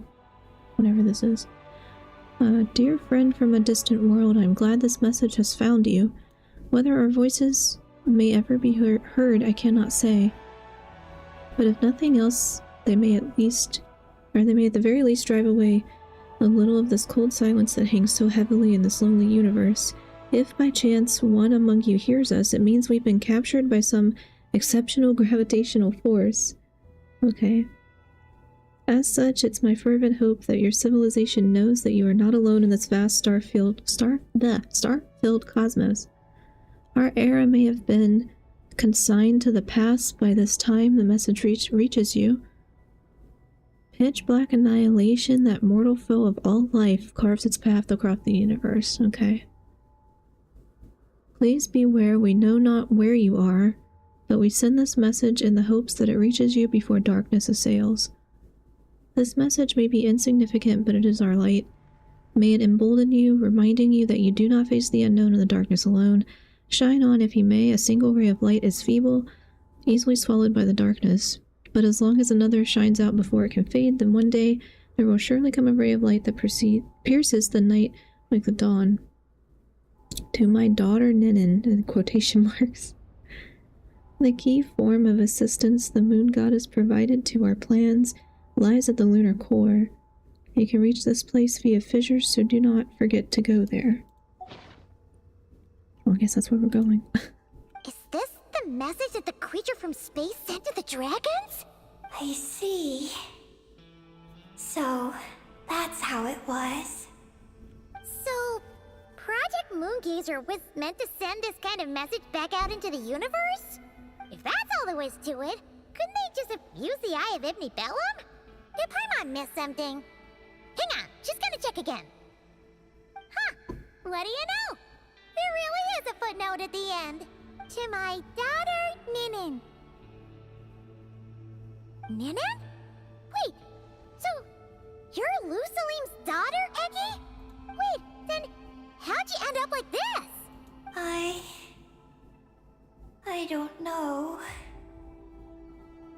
whatever this is. Dear friend from a distant world, I'm glad this message has found you. Whether our voices may ever be heard, I cannot say. But if nothing else, they may at the very least drive away a little of this cold silence that hangs so heavily in this lonely universe. If by chance one among you hears us, it means we've been captured by some exceptional gravitational force. Okay. As such, it's my fervent hope that your civilization knows that you are not alone in this vast star-filled cosmos. Our era may have been consigned to the past by this time the message reaches you. Pitch black annihilation, that mortal foe of all life, carves its path across the universe. Okay. Please beware, we know not where you are, but we send this message in the hopes that it reaches you before darkness assails. This message may be insignificant, but it is our light. May it embolden you, reminding you that you do not face the unknown in the darkness alone. Shine on if you may, a single ray of light is feeble, easily swallowed by the darkness. But as long as another shines out before it can fade, then one day there will surely come a ray of light that pierces the night like the dawn. To my daughter Ninin, in quotation marks. The key form of assistance the moon goddess provided to our plans lies at the lunar core. You can reach this place via fissures, so do not forget to go there. Well, I guess that's where we're going. Is this the message that the creature from space sent to the dragons? I see. So, that's how it was. So, Project Moongazer was meant to send this kind of message back out into the universe? If that's all there was to it, couldn't they just have used the Eye of Ibn Bellum? Did Paimon miss something? Hang on, just gonna check again. Huh, what do you know? There really is a footnote at the end. To my daughter, Ninin. Ninin? Wait, so you're Lusalim's daughter, Eggy? Wait, then how'd you end up like this? I don't know.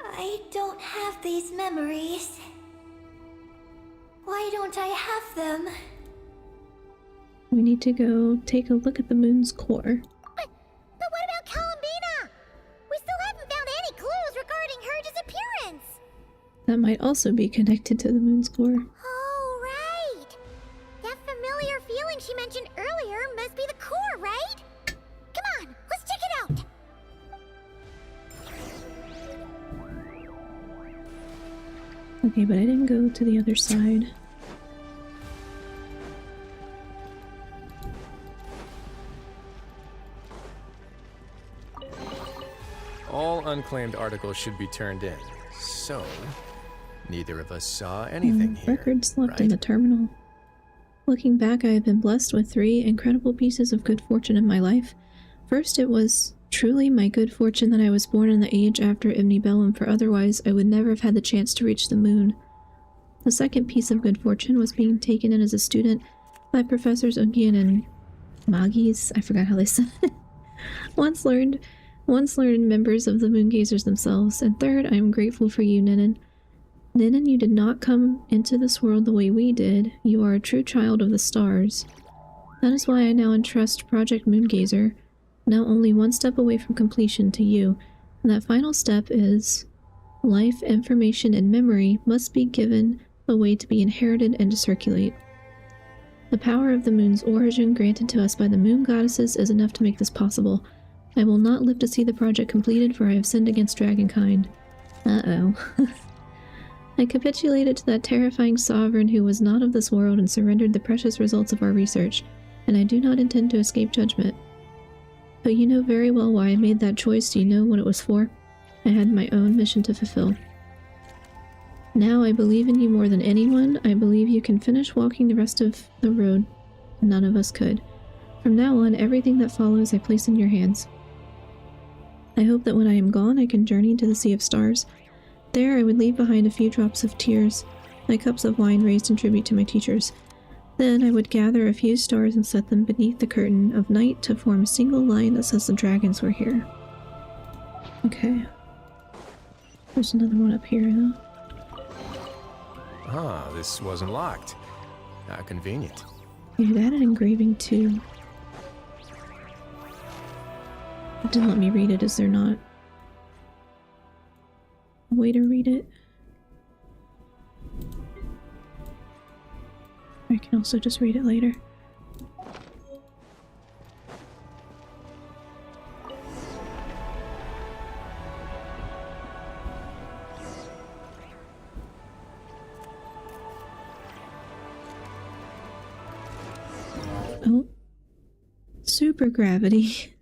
I don't have these memories. Why don't I have them? We need to go take a look at the moon's core. But what about Columbina? We still haven't found any clues regarding her disappearance. That might also be connected to the moon's core. Oh, right. That familiar feeling she mentioned earlier must be the core, right? Come on, let's check it out. Okay, but I didn't go to the other side. All unclaimed articles should be turned in. So, neither of us saw anything here. Records left right? in the terminal. Looking back, I have been blessed with 3 incredible pieces of good fortune in my life. First, it was Truly my good fortune that I was born in the age after Ibni Bellum, for otherwise I would never have had the chance to reach the moon. The second piece of good fortune was being taken in as a student by Professors Ungian and Magis, I forgot how they said it, once learned members of the Moongazers themselves. And third, I am grateful for you, Ninin. Ninin, you did not come into this world the way we did. You are a true child of the stars. That is why I now entrust Project Moongazer, now only one step away from completion, to you. And that final step is life, information, and memory must be given a way to be inherited and to circulate. The power of the moon's origin granted to us by the moon goddesses is enough to make this possible. I will not live to see the project completed, for I have sinned against dragonkind. Uh-oh. I capitulated to that terrifying sovereign who was not of this world and surrendered the precious results of our research, and I do not intend to escape judgment. But you know very well why I made that choice. Do you know what it was for? I had my own mission to fulfill. Now I believe in you more than anyone. I believe you can finish walking the rest of the road. None of us could. From now on, everything that follows I place in your hands. I hope that when I am gone, I can journey into the Sea of Stars. There I would leave behind a few drops of tears, my cups of wine raised in tribute to my teachers. Then I would gather a few stars and set them beneath the curtain of night to form a single line that says the dragons were here. Okay. There's another one up here, though. Ah, this wasn't locked. How convenient. It added engraving too. It didn't let me read it. Is there not a way to read it? I can also just read it later. Oh. Super gravity.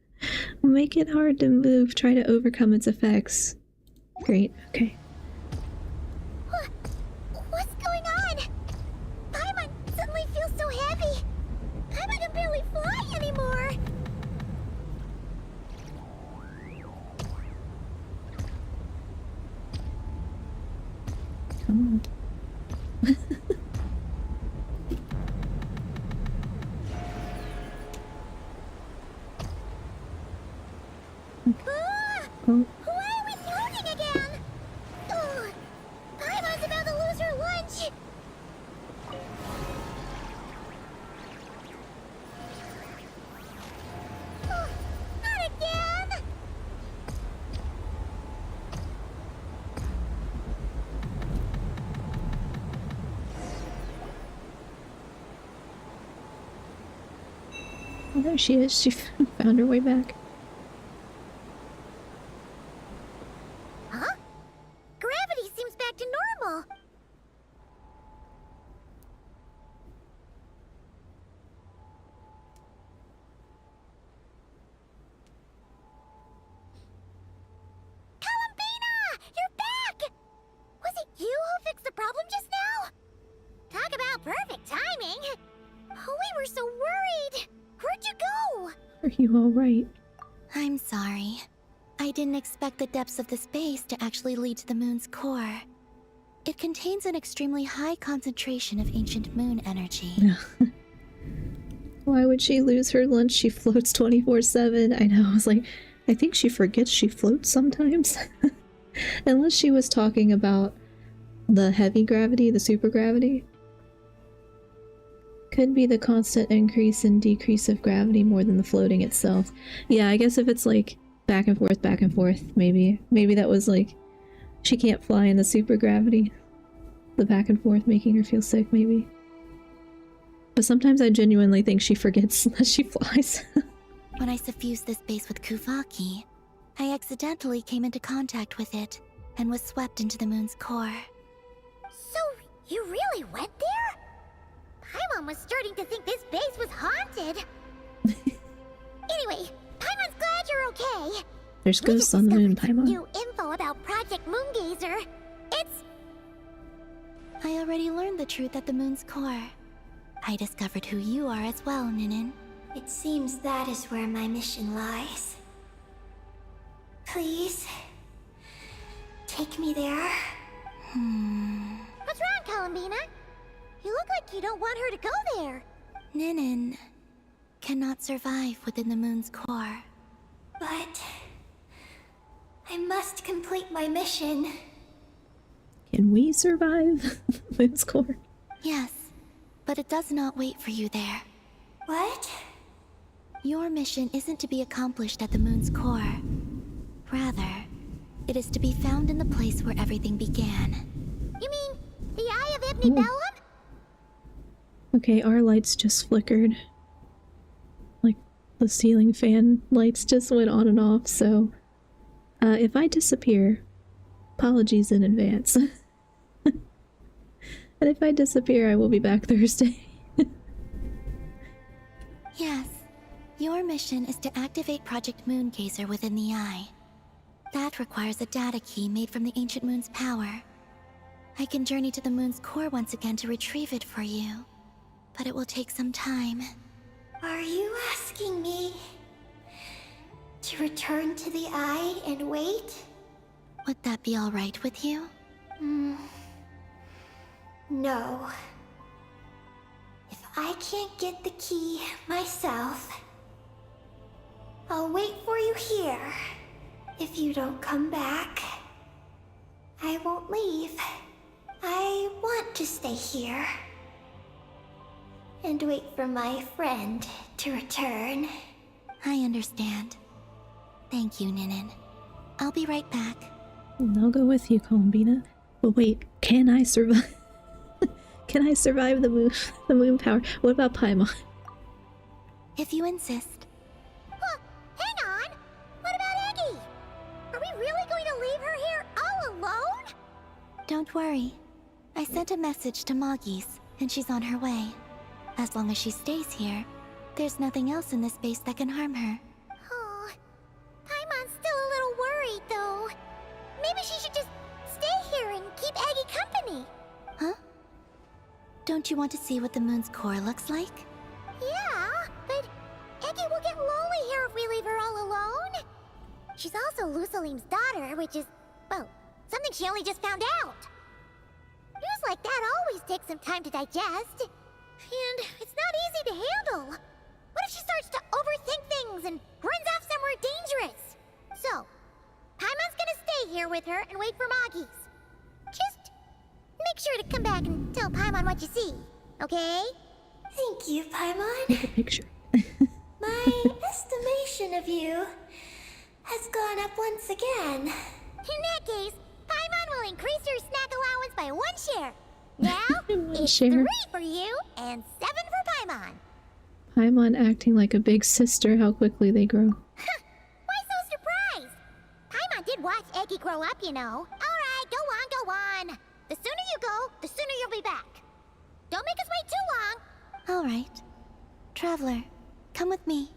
Make it hard to move. Try to overcome its effects. Great, okay. What's going on? Paimon suddenly feels so heavy. Paimon can barely fly anymore. Come on. Oh. Why are we floating again? Oh, Paimon's about to lose her lunch. Oh, not again! Oh, there she is. She found her way back. Huh? Gravity seems back to normal. Columbina! You're back! Was it you who fixed the problem just now? Talk about perfect timing! Oh, we were so worried! Where'd you go? Are you alright? I'm sorry. I didn't expect the depths of the space to actually lead to the moon's core. It contains an extremely high concentration of ancient moon energy. Why would she lose her lunch? She floats 24/7. I know, I was like, I think she forgets she floats sometimes. Unless she was talking about the heavy gravity, the supergravity. Could be the constant increase and decrease of gravity more than the floating itself. Yeah, I guess if it's like back and forth, maybe. Maybe that was like, she can't fly in the supergravity. The back and forth making her feel sick, maybe. But sometimes I genuinely think she forgets that she flies. When I suffused this base with Kuvaki, I accidentally came into contact with it and was swept into the moon's core. So, you really went there? Paimon was starting to think this base was haunted. Anyway, Paimon's glad you're okay. There's ghosts on the moon, Paimon. New info about Project Moongazer. It's... I already learned the truth at the moon's core. I discovered who you are as well, Ninin. It seems that is where my mission lies. Please. Take me there. What's wrong, Columbina? You look like you don't want her to go there. Ninin cannot survive within the moon's core. But... I must complete my mission. Can we survive Moon's core? Yes, but it does not wait for you there. What? Your mission isn't to be accomplished at the moon's core. Rather, it is to be found in the place where everything began. You mean the Eye of Ibn Bellum? Okay, our lights just flickered. Like, the ceiling fan lights just went on and off, so... if I disappear, apologies in advance. And if I disappear, I will be back Thursday. Yes, your mission is to activate Project Moongazer within the Eye. That requires a data key made from the Ancient Moon's power. I can journey to the moon's core once again to retrieve it for you, but it will take some time. Are you asking me to return to the Eye and wait? Would that be all right with you? No. If I can't get the key myself, I'll wait for you here. If you don't come back, I won't leave. I want to stay here and wait for my friend to return. I understand. Thank you, Ninin. I'll be right back. I'll go with you, Columbina. But wait, can I survive? Can I survive the moon power? What about Paimon? If you insist. Huh, hang on! What about Eggy? Are we really going to leave her here all alone? Don't worry. I sent a message to Moggy's, and she's on her way. As long as she stays here, there's nothing else in this space that can harm her. Oh, Paimon's still a little worried, though. Maybe she should just stay here and keep Eggy company. Huh? Don't you want to see what the moon's core looks like? Yeah, but Eggy will get lonely here if we leave her all alone. She's also Lusalim's daughter, which is, well, something she only just found out. News like that always takes some time to digest. And it's not easy to handle. What if she starts to overthink things and runs off somewhere dangerous? So, Paimon's gonna stay here with her and wait for Moggy's. Just make sure to come back and tell Paimon what you see, okay? Thank you, Paimon. Take a picture. My estimation of you has gone up once again. In that case, Paimon will increase your snack allowance by 1 share. Now, One it's share. 3 for you and 7 for Paimon. Paimon acting like a big sister, how quickly they grow. Why so surprised? Paimon did watch Eggy grow up, you know. Alright, go on. The sooner you go, the sooner you'll be back. Don't make us wait too long. All right. Traveler, come with me.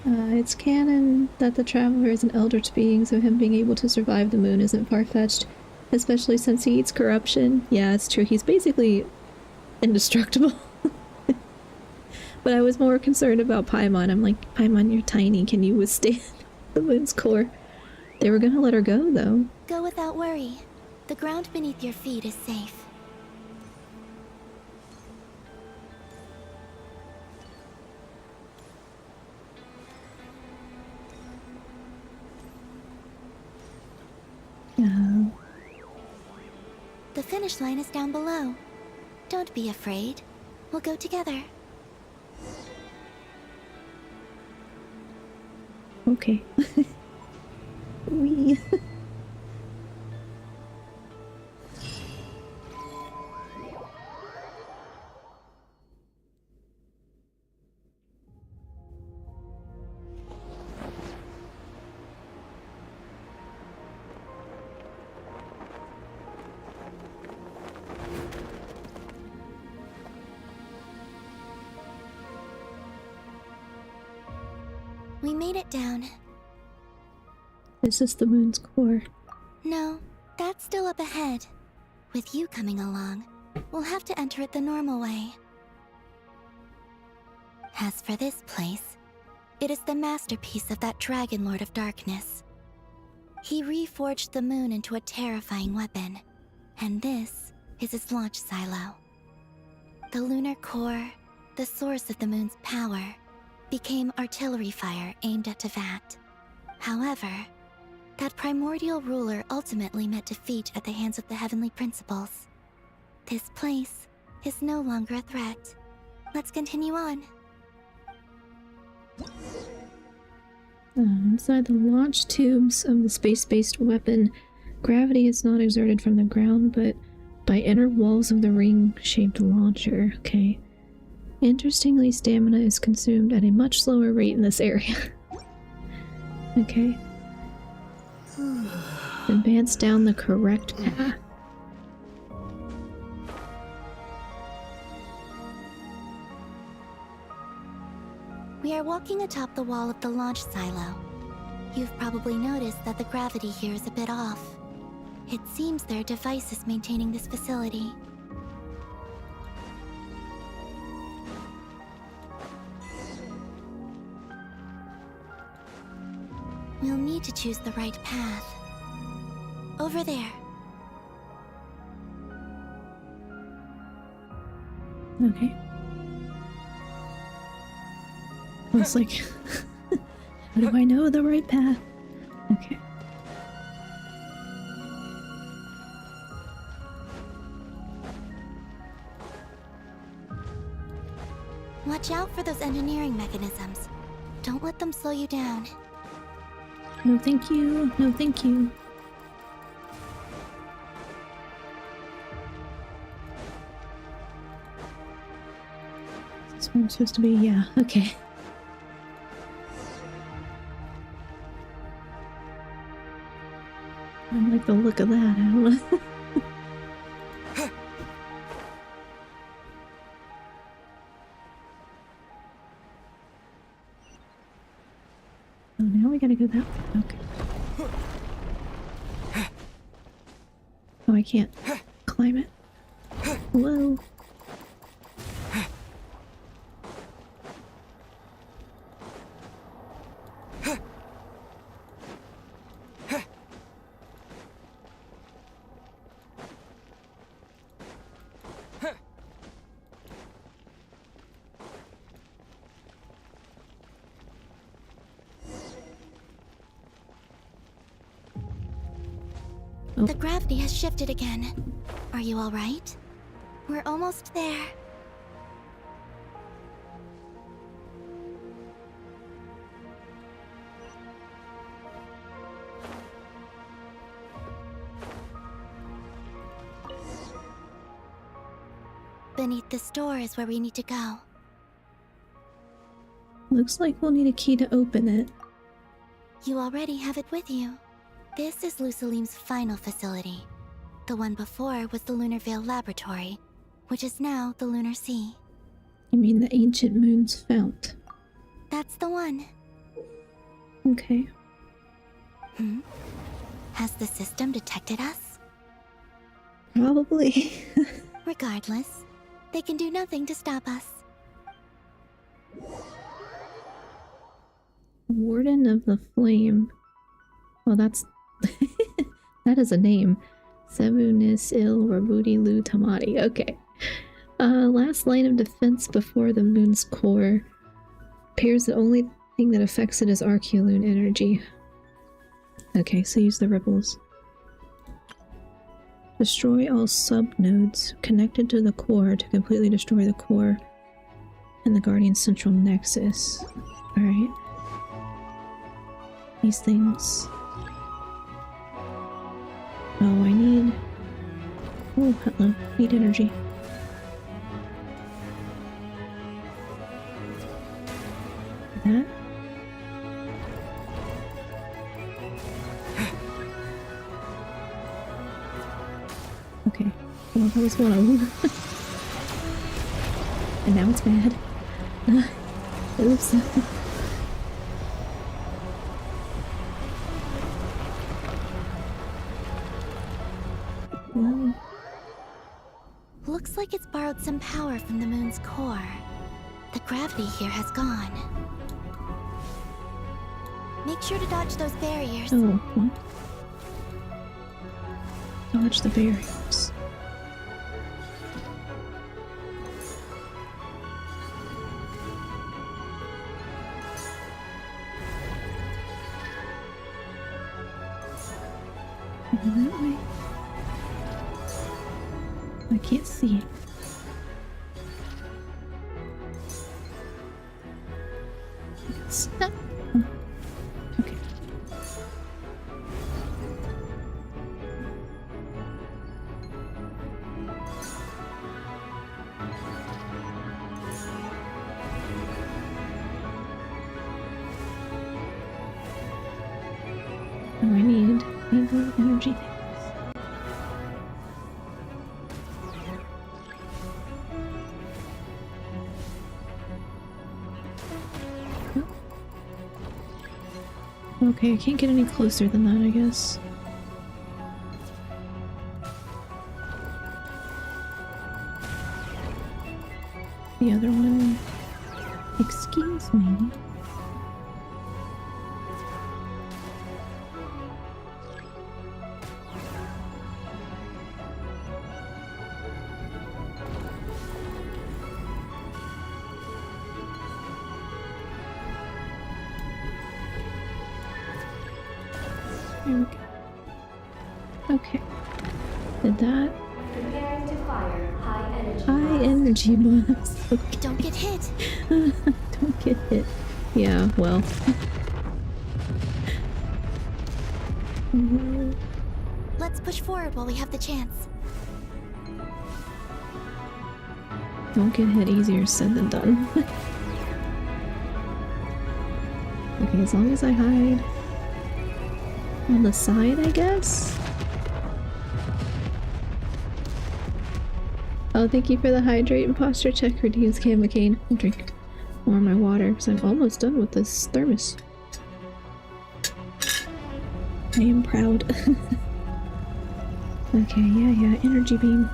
It's canon that the Traveler is an eldritch being, so him being able to survive the moon isn't far-fetched. Especially since he eats corruption. Yeah, it's true. He's basically indestructible. But I was more concerned about Paimon. I'm like, Paimon, you're tiny. Can you withstand the moon's core? They were gonna let her go, though. Go without worry. The ground beneath your feet is safe. The finish line is down below. Don't be afraid. We'll go together. Okay. Wee. We made it down. Is this the moon's core? No, that's still up ahead. With you coming along, we'll have to enter it the normal way. As for this place, It is the masterpiece of that Dragon Lord of Darkness. He reforged the moon into a terrifying weapon, and this is his launch silo. The lunar core, the source of the moon's power, became artillery fire aimed at Tevat. However, that primordial ruler ultimately met defeat at the hands of the heavenly principles. This place is no longer a threat. Let's continue on. Inside the launch tubes of the space-based weapon, gravity is not exerted from the ground, but by inner walls of the ring-shaped launcher. Okay. Interestingly, stamina is consumed at a much slower rate in this area. Okay. Advance down the correct path. We are walking atop the wall of the launch silo. You've probably noticed that the gravity here is a bit off. It seems there are devices maintaining this facility. We'll need to choose the right path. Over there. Okay. I was like, how do I know the right path? Okay. Watch out for those engineering mechanisms. Don't let them slow you down. No thank you, no thank you. Is this where I'm supposed to be? Yeah, okay. I don't like the look of that, I don't know. Oh, now we gotta go that way. Okay. Oh, I can't climb it. Whoa. The gravity has shifted again. Are you all right? We're almost there. Beneath this door is where we need to go. Looks like we'll need a key to open it. You already have it with you. This is Lucilim's final facility. The one before was the Lunar Veil Laboratory, which is now the Lunar Sea. You mean the ancient moon's fount? That's the one. Okay. Has the system detected us? Probably. Regardless, they can do nothing to stop us. Warden of the Flame. Well, that's... that is a name. Sevunis Il Rabuti Lu Tamati. Okay. Last line of defense before the moon's core. Appears the only thing that affects it is Archeoloon energy. Okay, so use the ripples. Destroy all sub-nodes connected to the core to completely destroy the core and the Guardian Central Nexus. Alright. These things... Oh, I need... Oh, hello. Need energy. That? Okay. Well, that was one of them. And now it's bad. Oops. Well. Looks like it's borrowed some power from the moon's core. The gravity here has gone. Make sure to dodge those barriers. Oh, what? Dodge the barriers. Over that way. I can't see it. It's not. Oh, okay. Oh, I need the energy things. Okay, I can't get any closer than that, I guess. The other one. Excuse me. There we go. Okay. Did that. Preparing to fire high energy. High energy bombs. Okay. Don't get hit. Don't get hit. Yeah, well. Let's push forward while we have the chance. Don't get hit, easier said than done. Okay, as long as I hide on the side, I guess? Oh, thank you for the hydrate and posture check. Redeems Gamma Cane. I'll drink more of my water because I'm almost done with this thermos. I am proud. Okay, yeah, energy beam.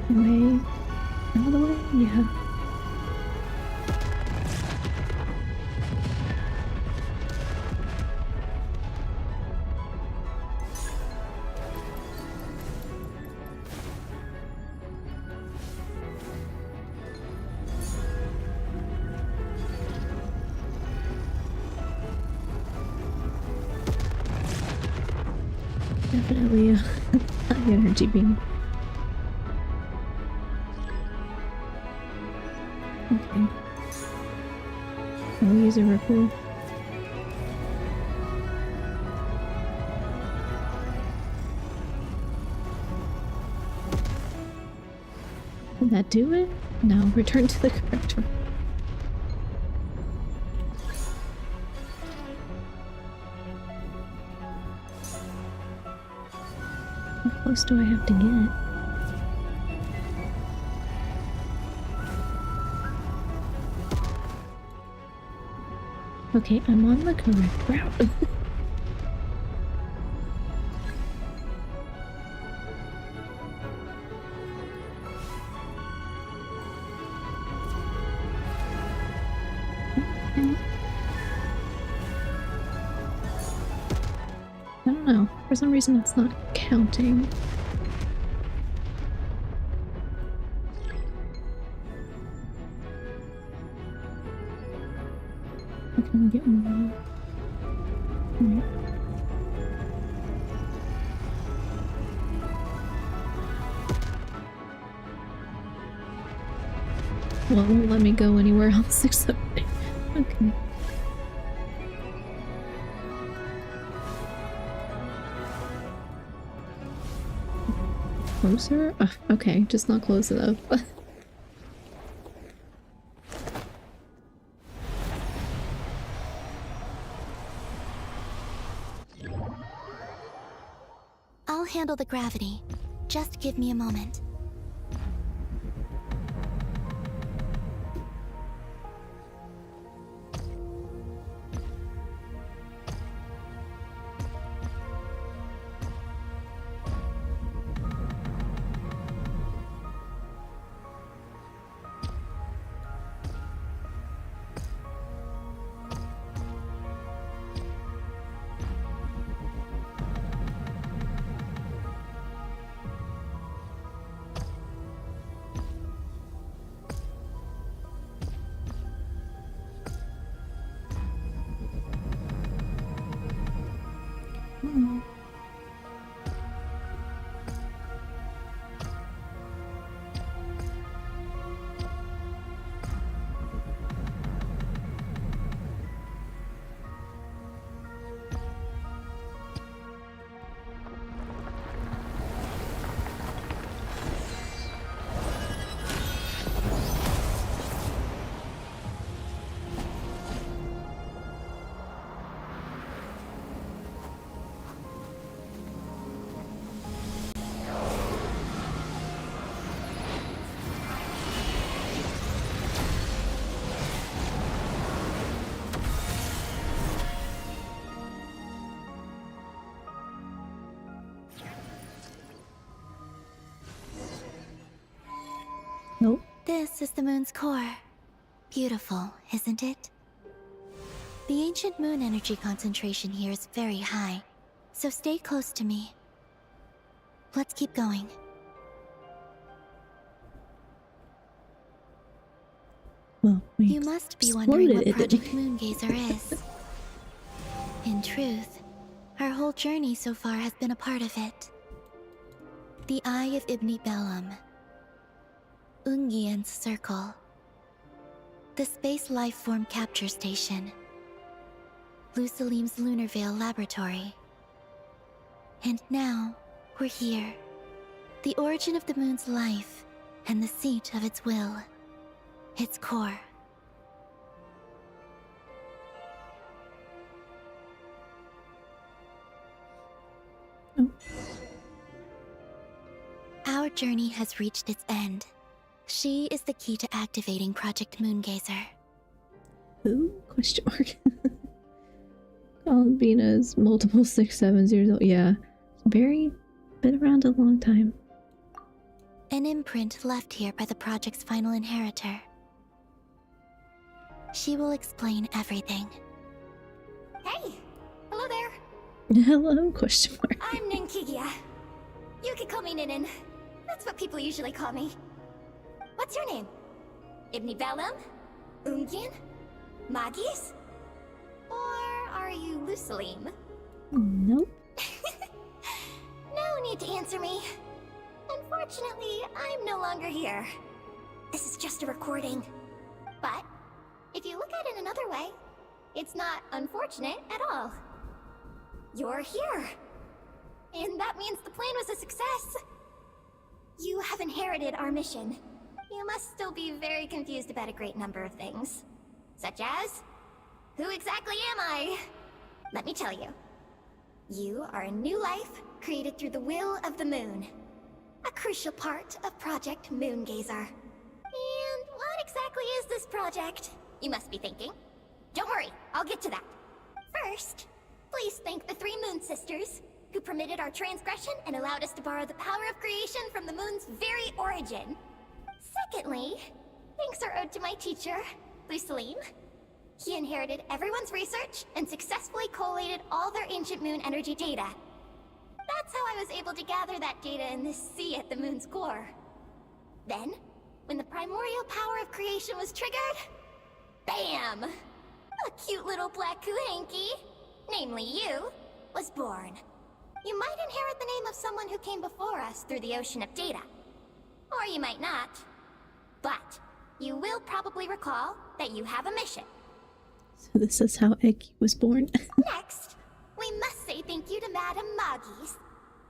Way. All the way? Yeah. Definitely a high energy beam. Okay. I'll use a ripple. Did that do it? No, return to the correct one. How close do I have to get? Okay, I'm on the correct route. I don't know. For some reason it's not counting. Can we get more? Alright. Well, it won't let me go anywhere else except... Okay. Closer? Okay, just not close enough. I'll handle the gravity. Just give me a moment. Nope. This is the moon's core. Beautiful, isn't it? The ancient moon energy concentration here is very high, so stay close to me. Let's keep going. Well, we You must be wondering what exploded it, Project Moongazer is. In truth, our whole journey so far has been a part of it. The Eye of Ibni Bellum, Ungian's Circle, the Space Life Form Capture Station, Lusalim's Lunar Veil Laboratory. And now, we're here. The origin of the moon's life, and the seat of its will. Its core. Oh. Our journey has reached its end. She is the key to activating Project Moongazer. Who? Question mark. Albina's multiple 6-7 years old. Yeah. Been around a long time. An imprint left here by the project's final inheritor. She will explain everything. Hey! Hello there. Hello? Question mark. I'm Ninkigia. You can call me Ninin. That's what people usually call me. What's your name? Ibni Bellum? Ungian? Magis? Or are you Lusalim? Nope. No need to answer me. Unfortunately, I'm no longer here. This is just a recording. But, if you look at it another way, it's not unfortunate at all. You're here. And that means the plan was a success. You have inherited our mission. You must still be very confused about a great number of things. Such as, who exactly am I? Let me tell you. You are a new life created through the will of the moon. A crucial part of Project Moongazer. And what exactly is this project? You must be thinking. Don't worry, I'll get to that. First, please thank the 3 Moon Sisters, who permitted our transgression and allowed us to borrow the power of creation from the moon's very origin. Secondly, thanks are owed to my teacher, Lusalim. He inherited everyone's research and successfully collated all their ancient moon energy data. That's how I was able to gather that data in this sea at the moon's core. Then, when the primordial power of creation was triggered, BAM! A cute little black kuhanky, namely you, was born. You might inherit the name of someone who came before us through the ocean of data. Or you might not. But, you will probably recall that you have a mission. So this is how Eggy was born. Next, we must say thank you to Madame Magis,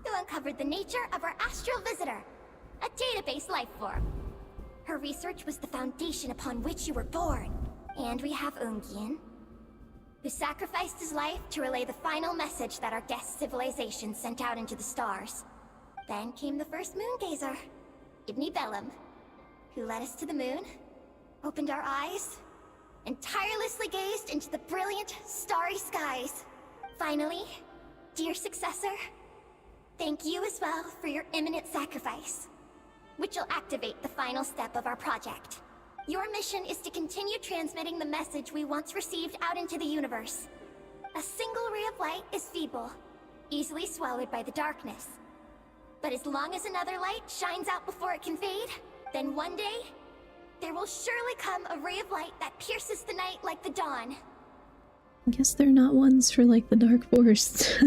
who uncovered the nature of our astral visitor, a database life form. Her research was the foundation upon which you were born. And we have Ungian, who sacrificed his life to relay the final message that our guest civilization sent out into the stars. Then came the first Moongazer, Ibni Bellum, who led us to the moon, opened our eyes, and tirelessly gazed into the brilliant, starry skies. Finally, dear successor, thank you as well for your imminent sacrifice, which will activate the final step of our project. Your mission is to continue transmitting the message we once received out into the universe. A single ray of light is feeble, easily swallowed by the darkness. But as long as another light shines out before it can fade, then one day, there will surely come a ray of light that pierces the night like the dawn. I guess they're not ones for like the Dark Forest.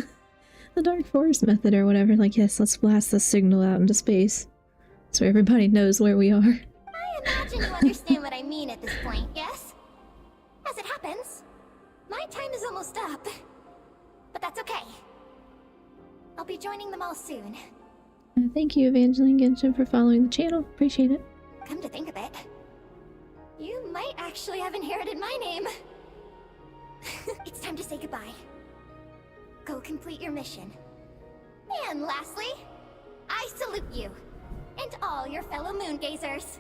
The Dark Forest method or whatever. Like, yes, let's blast this signal out into space so everybody knows where we are. I imagine you understand what I mean at this point, yes? As it happens, my time is almost up. But that's okay. I'll be joining them all soon. Thank you, Evangeline Genshin, for following the channel. Appreciate it. Come to think of it, you might actually have inherited my name. It's time to say goodbye. Go complete your mission. And lastly, I salute you, and all your fellow Moongazers.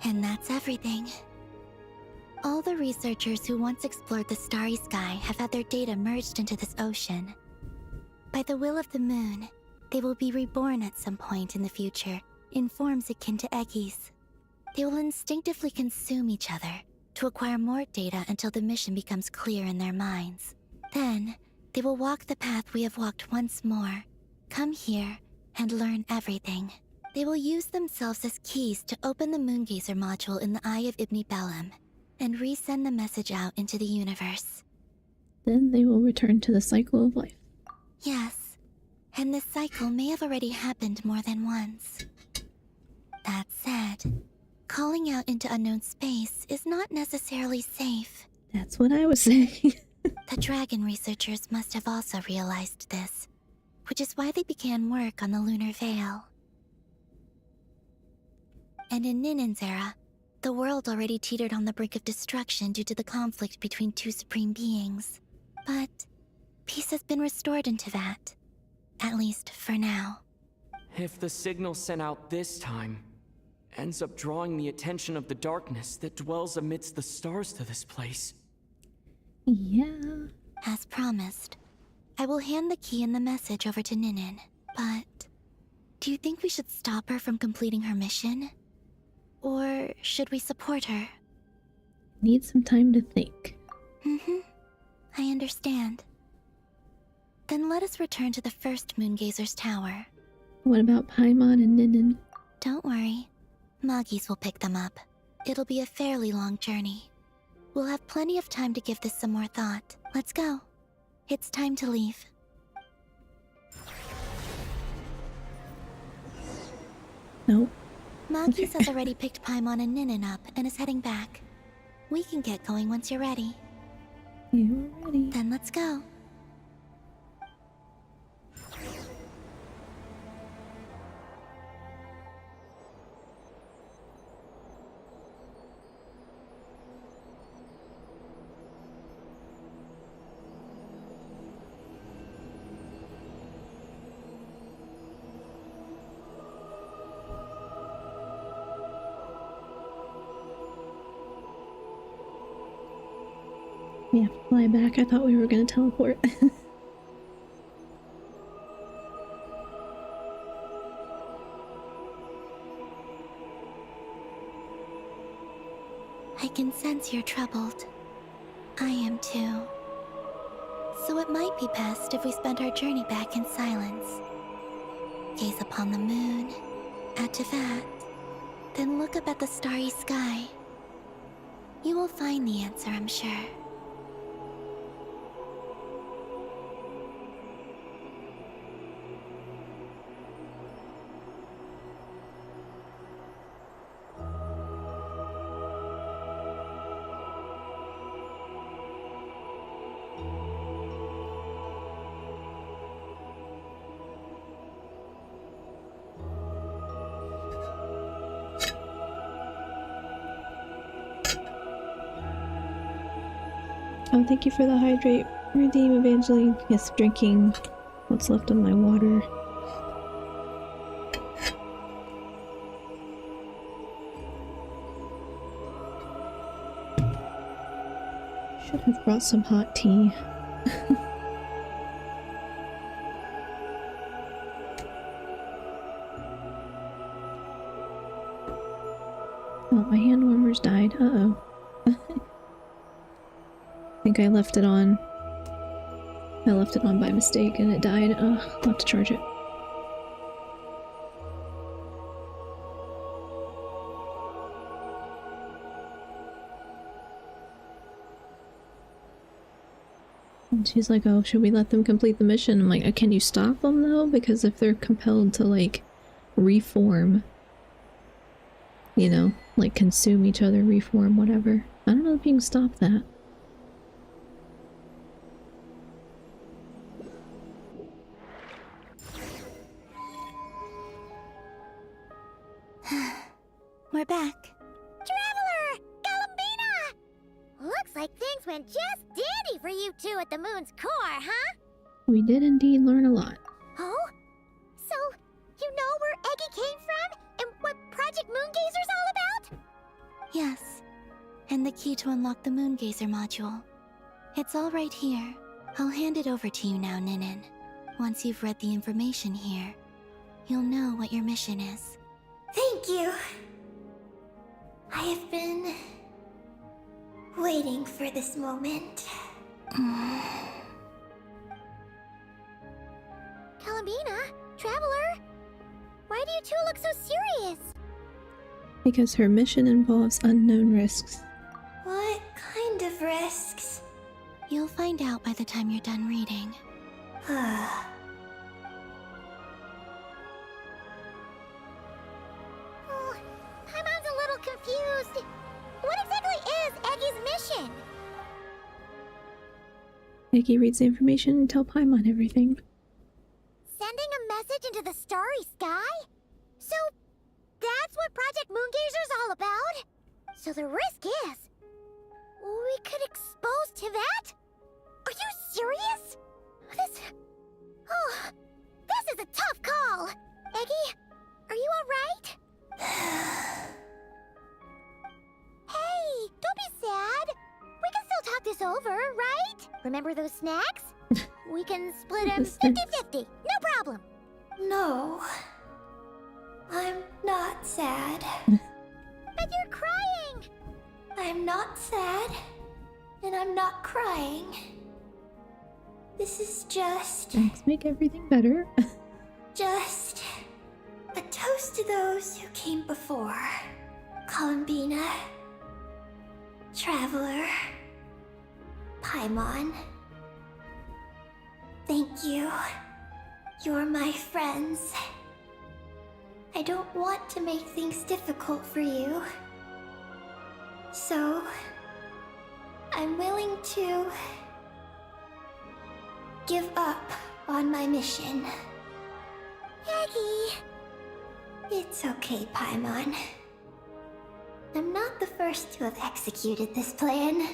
And that's everything. All the researchers who once explored the starry sky have had their data merged into this ocean. By the will of the moon, they will be reborn at some point in the future in forms akin to Eggies. They will instinctively consume each other to acquire more data until the mission becomes clear in their minds. Then, they will walk the path we have walked once more, come here, and learn everything. They will use themselves as keys to open the Moongazer module in the Eye of Ibn Bellum, and resend the message out into the universe. Then they will return to the cycle of life. Yes, and this cycle may have already happened more than once. That said, calling out into unknown space is not necessarily safe. That's what I was saying. The dragon researchers must have also realized this, which is why they began work on the lunar veil. And in Ninen's era, the world already teetered on the brink of destruction due to the conflict between two supreme beings. But peace has been restored into that, at least for now. If the signal sent out this time ends up drawing the attention of the darkness that dwells amidst the stars to this place. Yeah. As promised, I will hand the key and the message over to Ninen, but do you think we should stop her from completing her mission? Or should we support her? Need some time to think. I understand. Then let us return to the first Moongazer's tower. What about Paimon and Ninin? Don't worry. Moggies will pick them up. It'll be a fairly long journey. We'll have plenty of time to give this some more thought. Let's go. It's time to leave. Nope. Moggies has already picked Paimon and Ninin up and is heading back. We can get going once you're ready. You're ready. Then let's go. We have to fly back. I thought we were gonna teleport. I can sense you're troubled. I am too. So it might be best if we spend our journey back in silence. Gaze upon the moon, add to that, then look up at the starry sky. You will find the answer, I'm sure. Oh, thank you for the hydrate. Redeem Evangeline. Yes, drinking what's left of my water. Should have brought some hot tea. Oh, my hand warmers died. Uh-oh. I think I left it on. I left it on by mistake and it died. Ugh, I'll have to charge it. And she's like, oh, should we let them complete the mission? I'm like, can you stop them though? Because if they're compelled to like reform, you know, like consume each other, reform, whatever. I don't know if you can stop that. We're back. Traveler! Galambina! Looks like things went just dandy for you two at the moon's core, huh? We did indeed learn a lot. Oh? So, you know where Eggy came from? And what Project Moongazer's all about? Yes. And the key to unlock the Moongazer module. It's all right here. I'll hand it over to you now, Ninin. Once you've read the information here, you'll know what your mission is. Thank you. I have been waiting for this moment. Columbina, Traveler, why do you two look so serious? Because her mission involves unknown risks. What kind of risks? You'll find out by the time you're done reading. Oh, Paimon's a little confused. What exactly is Eggy's mission? Eggy reads the information and tell Paimon everything. Sending a message into the starry sky? So, that's what Project Moongazer's all about? So the risk is, we could expose to that? Are you serious? This is a tough call. Eggy, are you alright? Hey, don't be sad. We can still talk this over, right? Remember those snacks? We can split them 50-50, no problem. no. I'm not sad. But you're crying. I'm not sad. And I'm not crying. This is just Thanks, make everything better. Just a toast to those who came before. Columbina, Traveler, Paimon. Thank you. You're my friends. I don't want to make things difficult for you. So, I'm willing to give up on my mission. Eggy. It's okay, Paimon. I'm not the first to have executed this plan.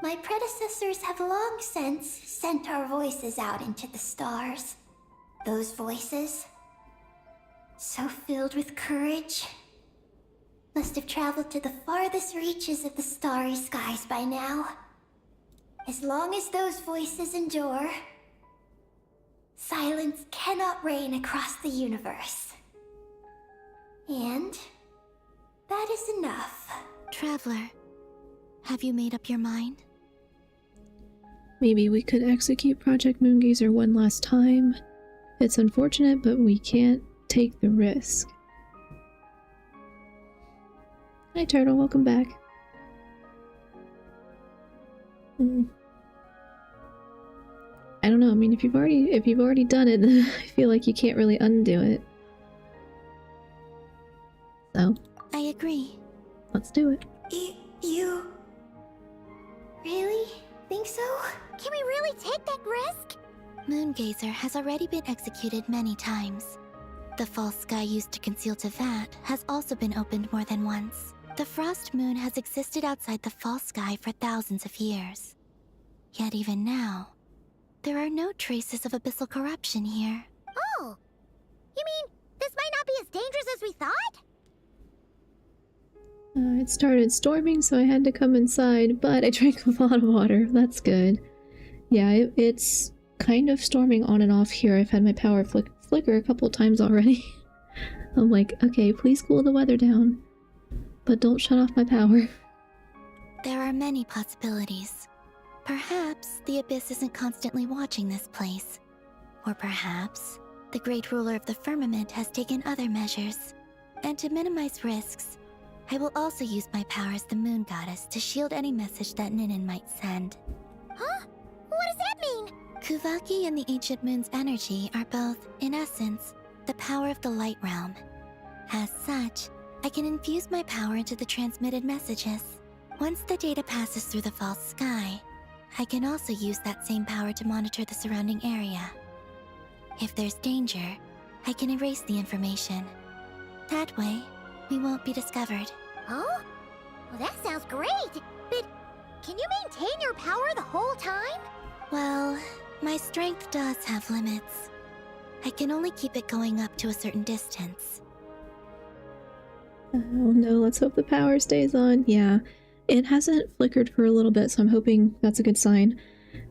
My predecessors have long since sent our voices out into the stars. Those voices, so filled with courage, must have traveled to the farthest reaches of the starry skies by now. As long as those voices endure, silence cannot reign across the universe. And that is enough. Traveler, have you made up your mind? Maybe we could execute Project Moongazer one last time. It's unfortunate, but we can't take the risk. Hi Turtle, welcome back. I don't know, I mean if you've already done it, then I feel like you can't really undo it. So I agree. let's do it. You really think so? Can we really take that risk? Moongazer has already been executed many times. The false sky used to conceal Tevat has also been opened more than once. The frost moon has existed outside the false sky for thousands of years. Yet even now, there are no traces of abyssal corruption here. Oh, you mean this might not be as dangerous as we thought? It started storming, so I had to come inside, but I drank a lot of water. That's good. Yeah, it's kind of storming on and off here. I've had my power flicker a couple times already. I'm like, okay, please cool the weather down, but don't shut off my power. There are many possibilities. Perhaps the Abyss isn't constantly watching this place. Or perhaps the Great Ruler of the Firmament has taken other measures. And to minimize risks, I will also use my power as the Moon Goddess to shield any message that Ninin might send. Huh? What does that mean? Kuvaki and the Ancient Moon's energy are both, in essence, the power of the Light Realm. As such, I can infuse my power into the transmitted messages. Once the data passes through the false sky, I can also use that same power to monitor the surrounding area. If there's danger, I can erase the information. That way, we won't be discovered. Oh? Well, that sounds great! But can you maintain your power the whole time? Well, my strength does have limits. I can only keep it going up to a certain distance. Oh no, let's hope the power stays on. Yeah, it hasn't flickered for a little bit, so I'm hoping that's a good sign.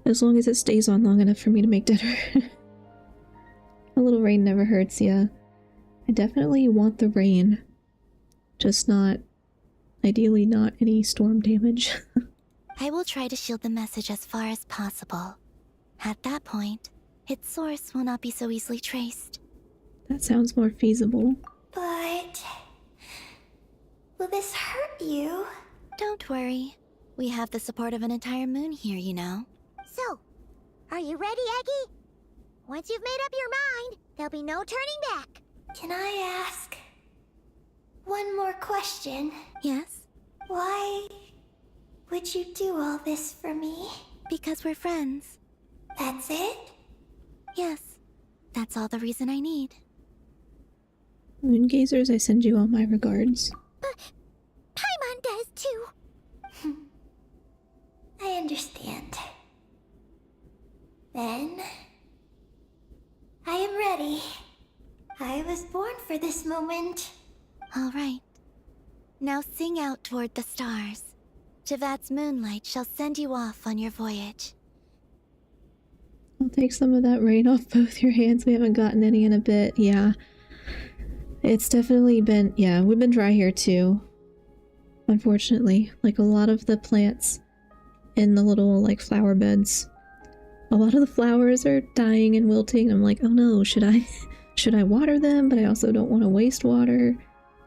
As long as it stays on long enough for me to make dinner. A little rain never hurts, yeah. I definitely want the rain. Just not... Ideally not any storm damage. I will try to shield the message as far as possible. At that point, its source will not be so easily traced. That sounds more feasible. But... will this hurt you? Don't worry. We have the support of an entire moon here, you know. So, are you ready, Eggy? Once you've made up your mind, there'll be no turning back. Can I ask one more question? Yes? Why would you do all this for me? Because we're friends. That's it? Yes. That's all the reason I need. Moongazers, I send you all my regards. But Paimon does too. I understand. Then... I am ready. I was born for this moment. All right. Now sing out toward the stars. Javat's moonlight shall send you off on your voyage. I'll take some of that rain off both your hands. We haven't gotten any in a bit. Yeah. It's definitely been... Yeah, we've been dry here too. Unfortunately. Like a lot of the plants in the little like flower beds. A lot of the flowers are dying and wilting. I'm like, oh no, should I water them? But I also don't want to waste water,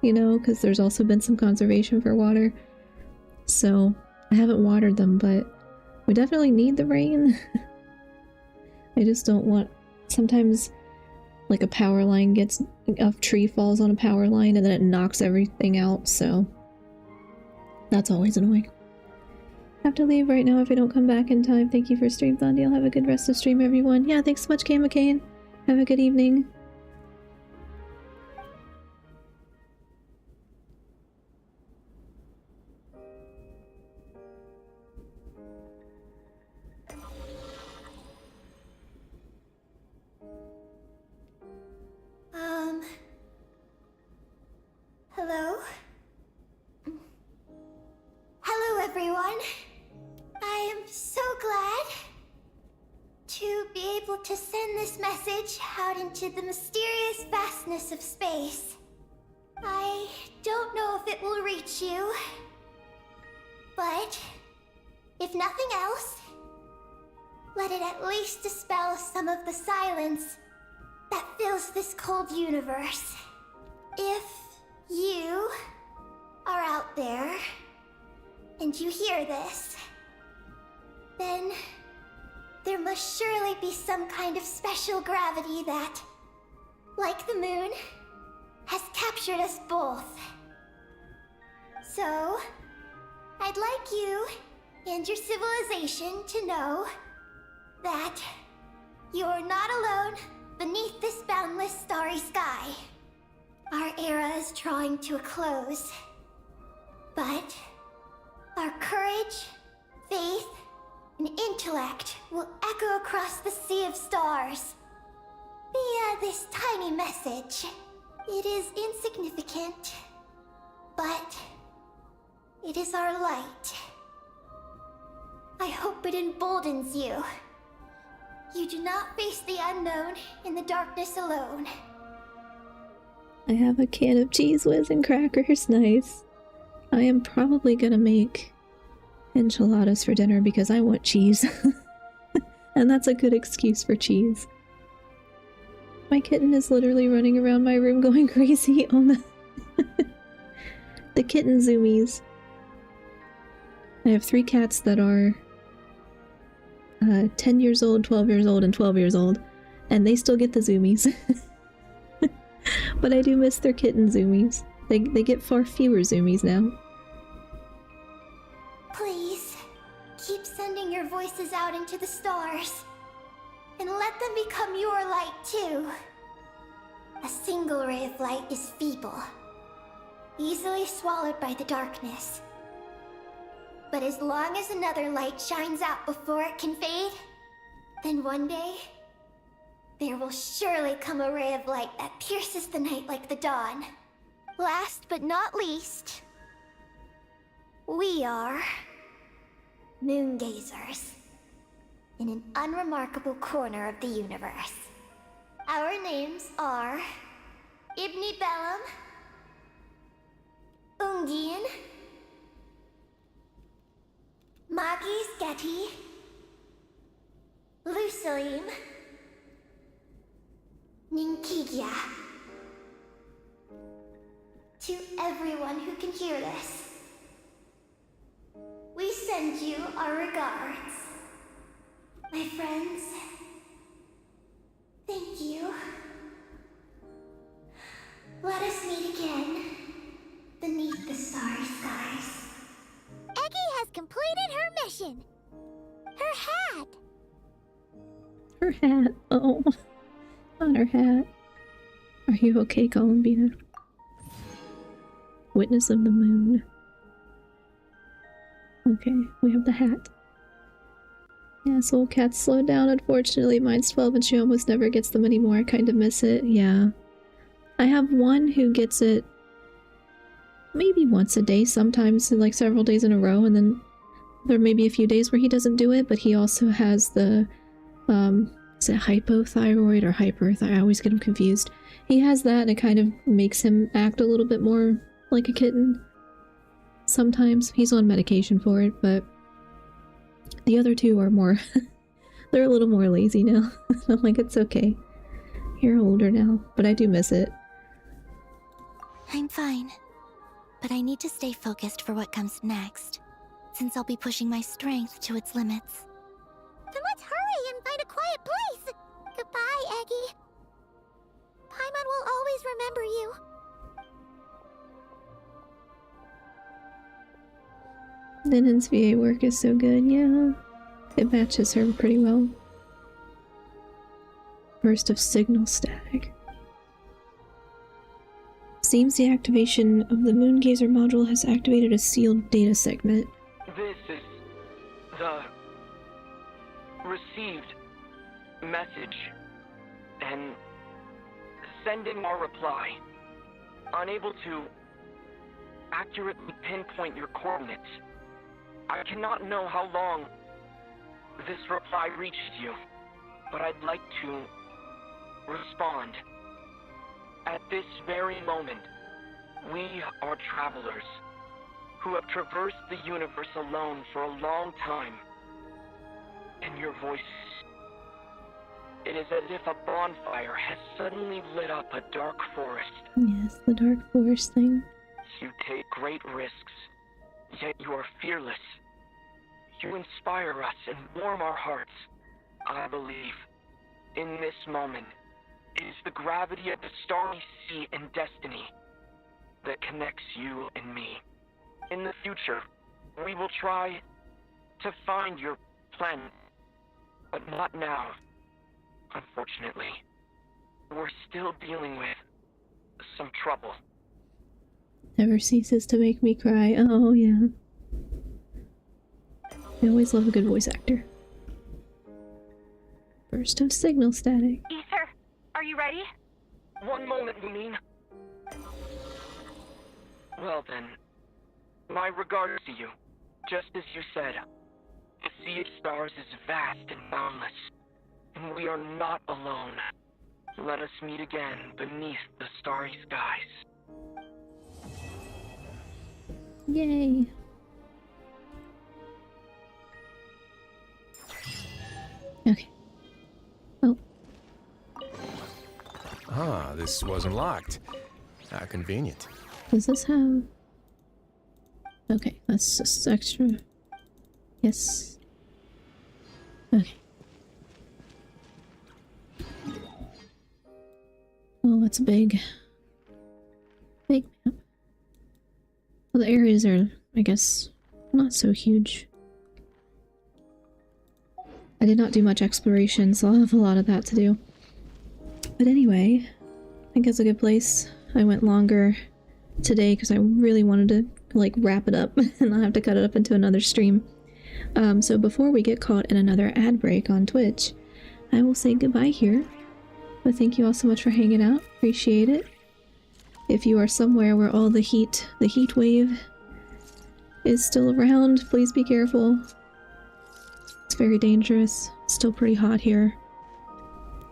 you know, because there's also been some conservation for water. So I haven't watered them, but we definitely need the rain. I just don't want... Sometimes like a power line gets... A tree falls on a power line and then it knocks everything out, so that's always annoying. Have to leave right now if I don't come back in time. Thank you for stream, Thondiel. Have a good rest of stream, everyone. Yeah, thanks so much, Cam McCain. Have a good evening. Hello? Hello, everyone. I am so glad to be able to send this message out into the mysterious vastness of space. I don't know if it will reach you, but if nothing else, let it at least dispel some of the silence that fills this cold universe. If you are out there and you hear this, then there must surely be some kind of special gravity that, like the moon, has captured us both. So, I'd like you and your civilization to know that you are not alone beneath this boundless starry sky. Our era is drawing to a close, but our courage, faith, and intellect will echo across the sea of stars via this tiny message. It is insignificant, but it is our light. I hope it emboldens you. You do not face the unknown in the darkness alone. I have a can of Cheese Whiz and crackers. Nice. I am probably gonna make enchiladas for dinner because I want cheese. And that's a good excuse for cheese. My kitten is literally running around my room going crazy. Oh no. The kitten zoomies. I have 3 cats that are 10 years old, 12 years old, and 12 years old. And they still get the zoomies. But I do miss their kitten zoomies. They get far fewer zoomies now. Please, keep sending your voices out into the stars. And let them become your light too. A single ray of light is feeble, easily swallowed by the darkness. But as long as another light shines out before it can fade, then one day, there will surely come a ray of light that pierces the night like the dawn. Last but not least, we are moongazers in an unremarkable corner of the universe. Our names are Ibni Bellum, Ungin, Magi Sketi, Lusalim, Ninkigia. To everyone who can hear this, we send you our regards. My friends, thank you. Let us meet again beneath the starry skies. Eggy has completed her mission. Her hat. Her hat. Oh, not her hat. Are you okay, Columbina? Witness of the moon. Okay, we have the hat. Yeah, Soul Cat's slowed down, unfortunately. Mine's 12 and she almost never gets them anymore. I kind of miss it, yeah. I have one who gets it maybe once a day, sometimes like several days in a row, and then there may be a few days where he doesn't do it, but he also has the, is it hypothyroid or hyperthyroid? I always get him confused. He has that and it kind of makes him act a little bit more like a kitten. Sometimes. He's on medication for it, but the other two are more, they're a little more lazy now. I'm like, it's okay. You're older now, but I do miss it. I'm fine, but I need to stay focused for what comes next, since I'll be pushing my strength to its limits. Then let's hurry and find a quiet place. Goodbye, Eggy. Paimon will always remember you. Linen's VA work is so good, yeah. It matches her pretty well. Burst of signal static. Seems the activation of the Moongazer module has activated a sealed data segment. This is the received message and sending our reply. Unable to accurately pinpoint your coordinates. I cannot know how long this reply reaches you, but I'd like to respond. At this very moment, we are travelers who have traversed the universe alone for a long time. And your voice, it is as if a bonfire has suddenly lit up a dark forest. Yes, the dark forest thing. You take great risks, yet you are fearless. You inspire us and warm our hearts. I believe, in this moment, it is the gravity of the starry sea and destiny that connects you and me. In the future, we will try to find your planet, but not now, unfortunately. We're still dealing with some trouble. Never ceases to make me cry. Oh, yeah. I always love a good voice actor. Burst of signal static. Ether, are you ready? One moment, Lumine. Well then, my regards to you. Just as you said, the sea of stars is vast and boundless, and we are not alone. Let us meet again beneath the starry skies. Yay. Okay. Oh. Ah, this wasn't locked. How convenient. Does this have... Okay, that's just extra. Yes. Okay. Oh, that's big. Big map. Well, the areas are, I guess, not so huge. I did not do much exploration, so I'll have a lot of that to do. But anyway, I think it's a good place. I went longer today because I really wanted to, like, wrap it up and not have to cut it up into another stream. So before we get caught in another ad break on Twitch, I will say goodbye here. But thank you all so much for hanging out. Appreciate it. If you are somewhere where all the heat wave is still around, please be careful. It's very dangerous. Still pretty hot here.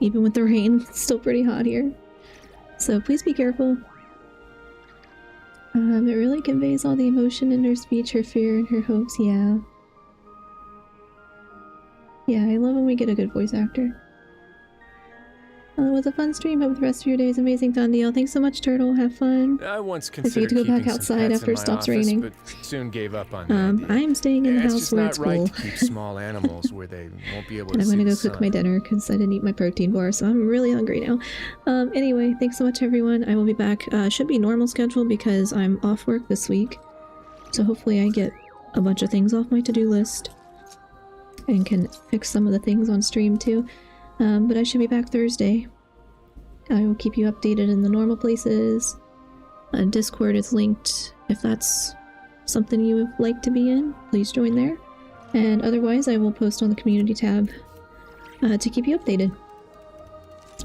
even with the rain. It's still pretty hot here. So please be careful. It really conveys all the emotion in her speech, her fear, and her hopes, yeah. Yeah, I love when we get a good voice actor. It was a fun stream. Hope the rest of your day is amazing, Thundiel. Thanks so much, Turtle. Have fun. I once I get considered to go back keeping some outside pets after in it my stops office, raining. but soon gave up on the idea. I am staying in the It's house just where not it's right cool. to keep small animals where they won't be able And to I'm see gonna the go cook sun. my dinner because I didn't eat my protein bar, so I'm really hungry now. Anyway, thanks so much, everyone. I will be back. Should be normal schedule because I'm off work this week. So hopefully I get a bunch of things off my to-do list and can fix some of the things on stream too. But I should be back Thursday. I will keep you updated in the normal places. Discord is linked. If that's something you would like to be in, please join there. And otherwise, I will post on the community tab to keep you updated.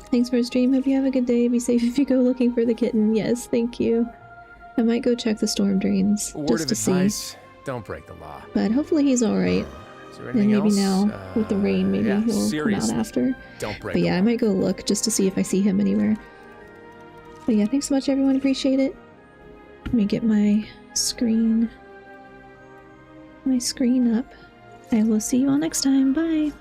Thanks for the stream. Hope you have a good day. Be safe if you go looking for the kitten. Yes, thank you. I might go check the storm drains just to see. Don't break the law. But hopefully he's alright. Is there And anything maybe else? now, with the rain, maybe yeah, he'll seriously, come out after. Don't break But yeah, the I law. might go look just to see if I see him anywhere. But yeah, thanks so much, everyone. Appreciate it. Let me get my screen up. I will see you all next time. Bye.